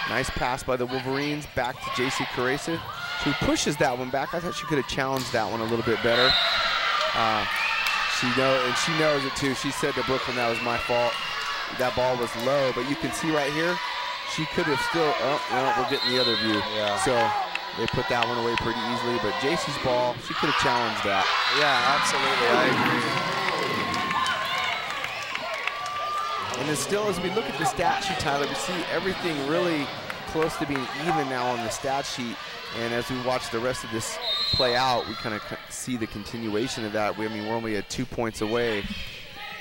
Nice pass by the Wolverines back to JC Kuresa, who pushes that one back. I thought she could have challenged that one a little bit better. She knows it too. She said to Brooklyn, that was my fault. That ball was low, but you can see right here, she could have still, oh, no, we're getting the other view. Yeah. So they put that one away pretty easily, but JC's ball, she could have challenged that. Yeah, absolutely, I agree. And then still, as we look at the stat sheet, Tyler, we see everything really close to being even now on the stat sheet. And as we watch the rest of this play out, we kind of see the continuation of that. I mean, we're only at 2 points away.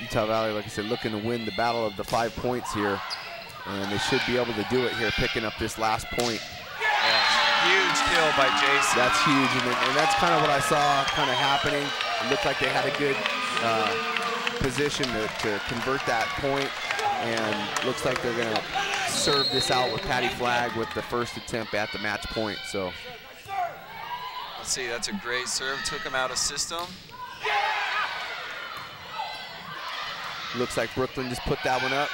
Utah Valley, like I said, looking to win the battle of the 5 points here. And they should be able to do it here, picking up this last point. Yeah, huge kill by Jason. That's huge, and that's kind of what I saw kind of happening. It looked like they had a good position to convert that point, and looks like they're going to serve this out with Patty Flagg with the first attempt at the match point. So let's see, that's a great serve. Took him out of system. Looks like Brookelyn just put that one up.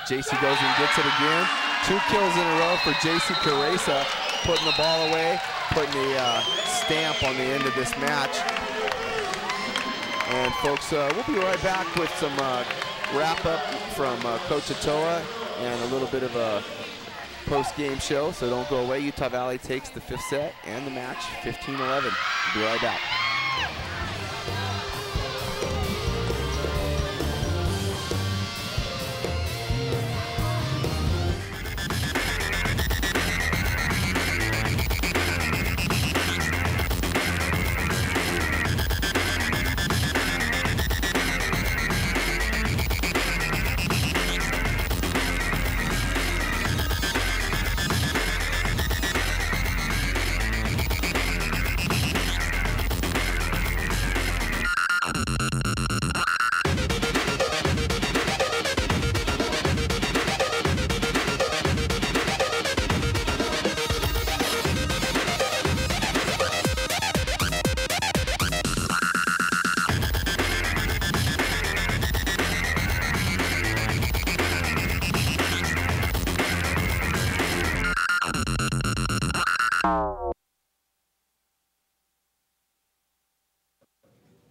JC goes and gets it again. 2 kills in a row for JC Kuresa, putting the ball away, putting the stamp on the end of this match. And folks, we'll be right back with some wrap up from Coach Atoa and a little bit of a post-game show, so don't go away. Utah Valley takes the 5th set and the match 15-11. We'll be right back.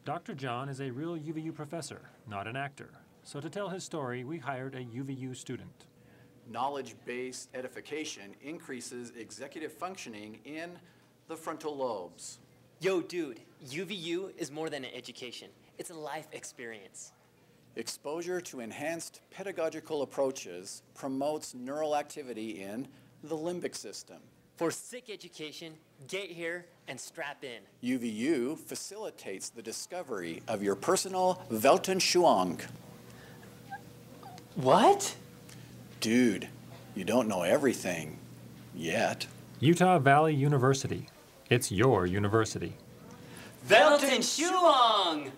Dr. John is a real UVU professor, not an actor. So to tell his story, we hired a UVU student. Knowledge-based edification increases executive functioning in the frontal lobes. Yo, dude, UVU is more than an education. It's a life experience. Exposure to enhanced pedagogical approaches promotes neural activity in the limbic system. For sick education, get here and strap in. UVU facilitates the discovery of your personal Weltanschauung. What? Dude, you don't know everything yet. Utah Valley University. It's your university. Weltanschauung!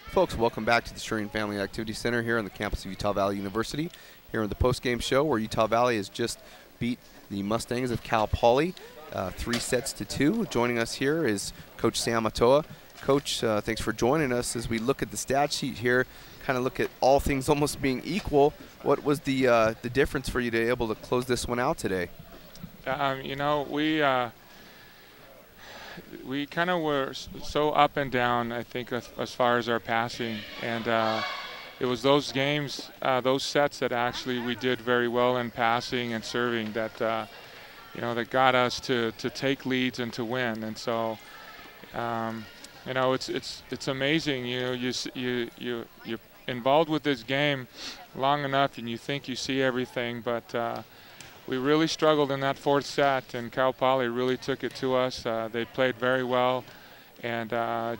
Folks, welcome back to the Shireen Family Activity Center here on the campus of Utah Valley University. Here in the post-game show where Utah Valley has just beat the Mustangs of Cal Poly 3-2. Joining us here is Coach Sam Atoa. Coach, thanks for joining us as we look at the stat sheet here, kind of look at all things almost being equal. What was the difference for you to be able to close this one out today? You know, we kind of were so up and down, I think, as far as our passing. And it was those games, those sets that actually we did very well in passing and serving that you know, that got us to take leads and to win. And so, you know, it's amazing. You know, you're involved with this game long enough, and you think you see everything, but we really struggled in that fourth set, and Cal Poly really took it to us. They played very well, and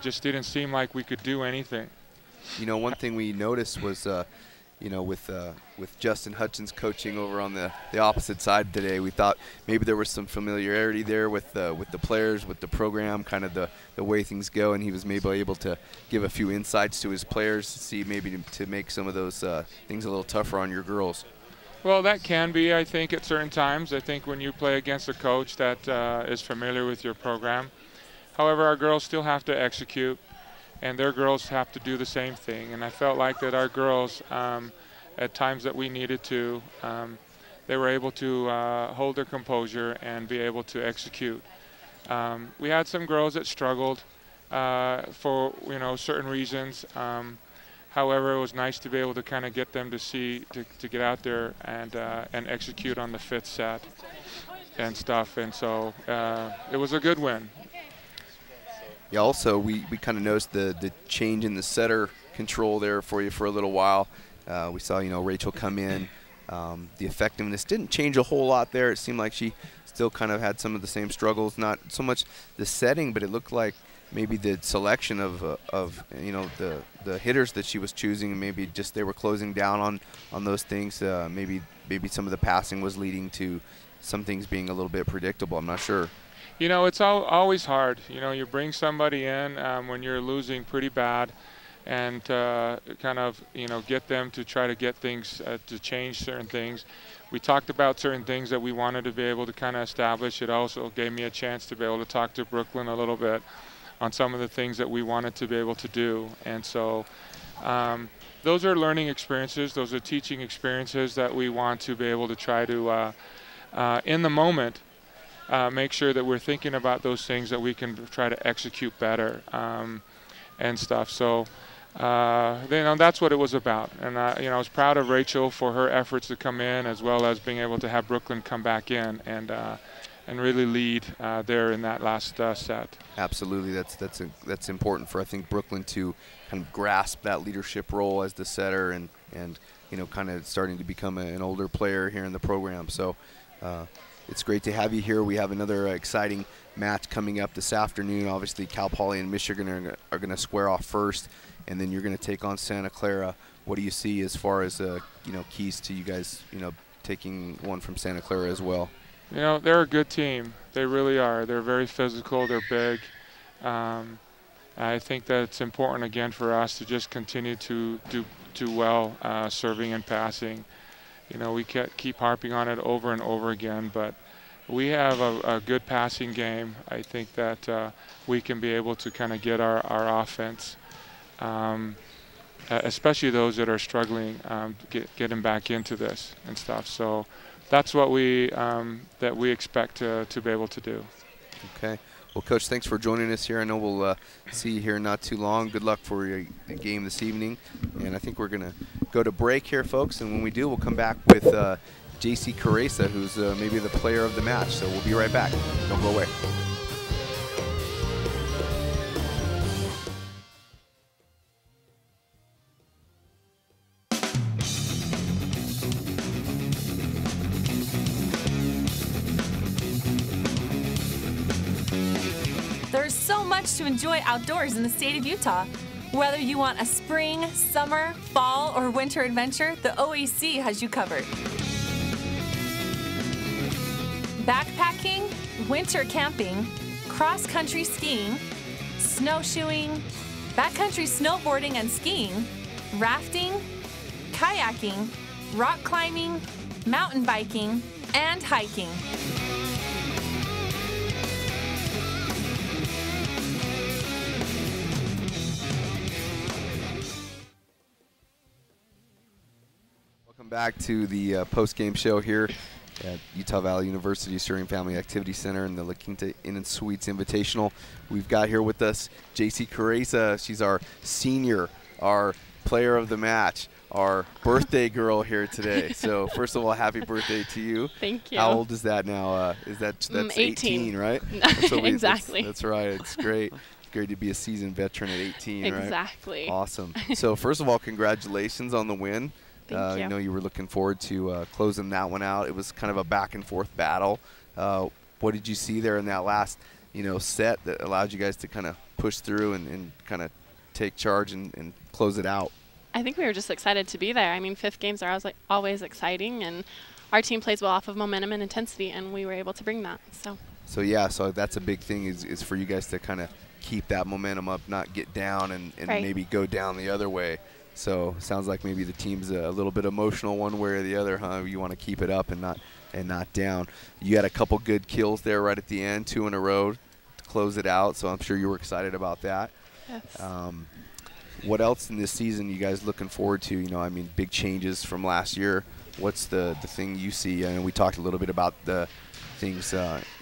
just didn't seem like we could do anything. You know, one thing we noticed was, you know, with Justin Hutchins coaching over on the opposite side today, we thought maybe there was some familiarity there with the players, with the program, kind of the way things go, and he was maybe able to give a few insights to his players to see maybe to make some of those things a little tougher on your girls. Well, that can be, I think, at certain times. I think when you play against a coach that is familiar with your program. However, our girls still have to execute, and their girls have to do the same thing. And I felt like that our girls, at times that we needed to, they were able to hold their composure and be able to execute. We had some girls that struggled for, you know, certain reasons. However, it was nice to be able to kind of get them to get out there and execute on the fifth set and stuff. And so it was a good win. Yeah, also, we kind of noticed the change in the setter control there for you for a little while. We saw, you know, Rachel come in. The effectiveness didn't change a whole lot there. It seemed like she still kind of had some of the same struggles, not so much the setting, but it looked like maybe the selection of you know, the hitters that she was choosing, maybe just they were closing down on those things. Maybe some of the passing was leading to some things being a little bit predictable. I'm not sure. You know, it's always hard. You know, you bring somebody in when you're losing pretty bad, and kind of, you know, get them to try to get things to change certain things. We talked about certain things that we wanted to be able to kind of establish. It also gave me a chance to be able to talk to Brookelyn a little bit on some of the things that we wanted to be able to do. And so those are learning experiences. Those are teaching experiences that we want to be able to try to, in the moment, make sure that we're thinking about those things that we can try to execute better and stuff. So, you know, that's what it was about. And, you know, I was proud of Rachel for her efforts to come in, as well as being able to have Brookelyn come back in and really lead there in that last set. Absolutely, that's important for, I think, Brookelyn to kind of grasp that leadership role as the setter and you know, kind of starting to become an older player here in the program. So it's great to have you here. We have another exciting match coming up this afternoon. Obviously, Cal Poly and Michigan are going to square off first, and then you're going to take on Santa Clara. What do you see as far as you know, keys to you guys, you know, taking one from Santa Clara as well? You know, they're a good team. They really are. They're very physical. They're big. I think that it's important, again, for us to just continue to do well serving and passing. You know, we keep harping on it over and over again, but we have a good passing game. I think that we can be able to kind of get our offense, especially those that are struggling, get them back into this and stuff. So that's what we expect to be able to do. Okay. Well, Coach, thanks for joining us here. I know we'll see you here not too long. Good luck for your game this evening. And I think we're going to go to break here, folks. And when we do, we'll come back with JC Kuresa, who's maybe the player of the match. So we'll be right back. Don't go away. There's so much to enjoy outdoors in the state of Utah. Whether you want a spring, summer, fall, or winter adventure, the OAC has you covered. Backpacking, winter camping, cross-country skiing, snowshoeing, backcountry snowboarding and skiing, rafting, kayaking, rock climbing, mountain biking, and hiking. Welcome back to the post-game show here at Utah Valley University Syrian Family Activity Center in the La Quinta Inn and Suites Invitational. We've got here with us JC Kuresa. She's our senior, our player of the match, our birthday girl here today. So first of all, happy birthday to you. Thank you. How old is that now? That's 18, right? Exactly. That's right. It's great. It's great to be a seasoned veteran at 18, right? Exactly. Awesome. So first of all, congratulations on the win. Thank you. I know you were looking forward to closing that one out. It was kind of a back and forth battle. What did you see there in that last, set that allowed you guys to kind of push through and kind of take charge and close it out? I think we were just excited to be there. I mean, fifth games are always exciting, and our team plays well off of momentum and intensity, and we were able to bring that. So yeah, so that's a big thing is for you guys to kind of keep that momentum up, not get down and right. maybe go down the other way. So sounds like maybe the team's a little bit emotional one way or the other, huh? You want to keep it up and not down. You had a couple good kills there right at the end, 2 in a row to close it out. So I'm sure you were excited about that. Yes. What else in this season you guys looking forward to? Big changes from last year. What's the thing you see? And we talked a little bit about the things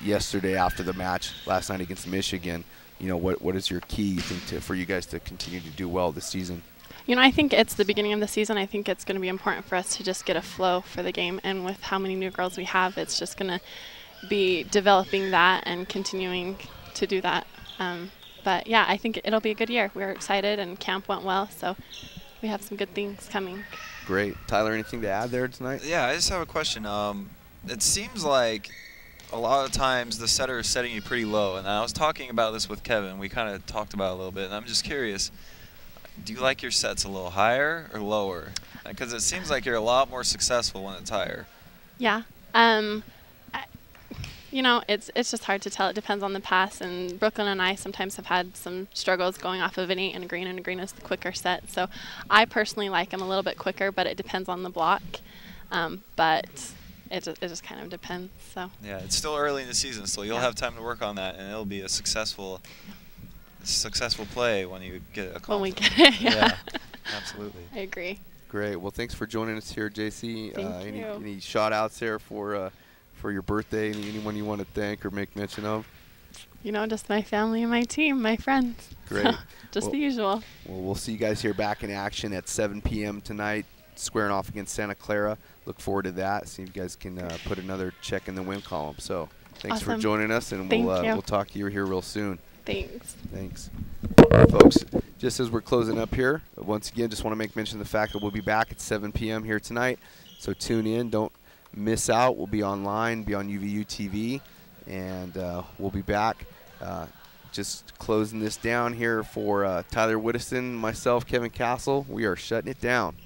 yesterday after the match last night against Michigan. What is your key thing for you guys to continue to do well this season? I think it's the beginning of the season. I think it's going to be important for us to just get a flow for the game. And with how many new girls we have, it's just going to be developing that and continuing to do that. But, yeah, I think it'll be a good year. We're excited, and camp went well, so we have some good things coming. Great. Tyler, anything to add there tonight? Yeah, I just have a question. It seems like a lot of times the setter is setting you pretty low, and I was talking about this with Kevin. We kind of talked about it a little bit, and I'm just curious, do you like your sets a little higher or lower? Because it seems like you're a lot more successful when it's higher. Yeah. It's just hard to tell. It depends on the pass, and Brookelyn and I sometimes have had some struggles going off of an 8 and a green is the quicker set. So I personally like them a little bit quicker, but it depends on the block. But it just kind of depends. So yeah, it's still early in the season, so you'll have time to work on that, and it'll be a successful play when you get it accomplished. When we get it, yeah. Absolutely. I agree. Great. Well, thanks for joining us here, JC. Thank you. Any shout-outs there for your birthday? Anyone you want to thank or make mention of? Just my family and my team, my friends. Great. Just the usual. Well, we'll see you guys here back in action at 7 p.m. tonight, squaring off against Santa Clara. Look forward to that. See if you guys can put another check in the win column. So thanks for joining us, and we'll talk to you here real soon. Thanks. Thanks. Folks, just as we're closing up here, once again, just want to make mention of the fact that we'll be back at 7 p.m. here tonight. So tune in. Don't miss out. We'll be online, be on UVU TV, and we'll be back. Just closing this down here for Tyler Whittison, myself, Kevin Castle. We are shutting it down.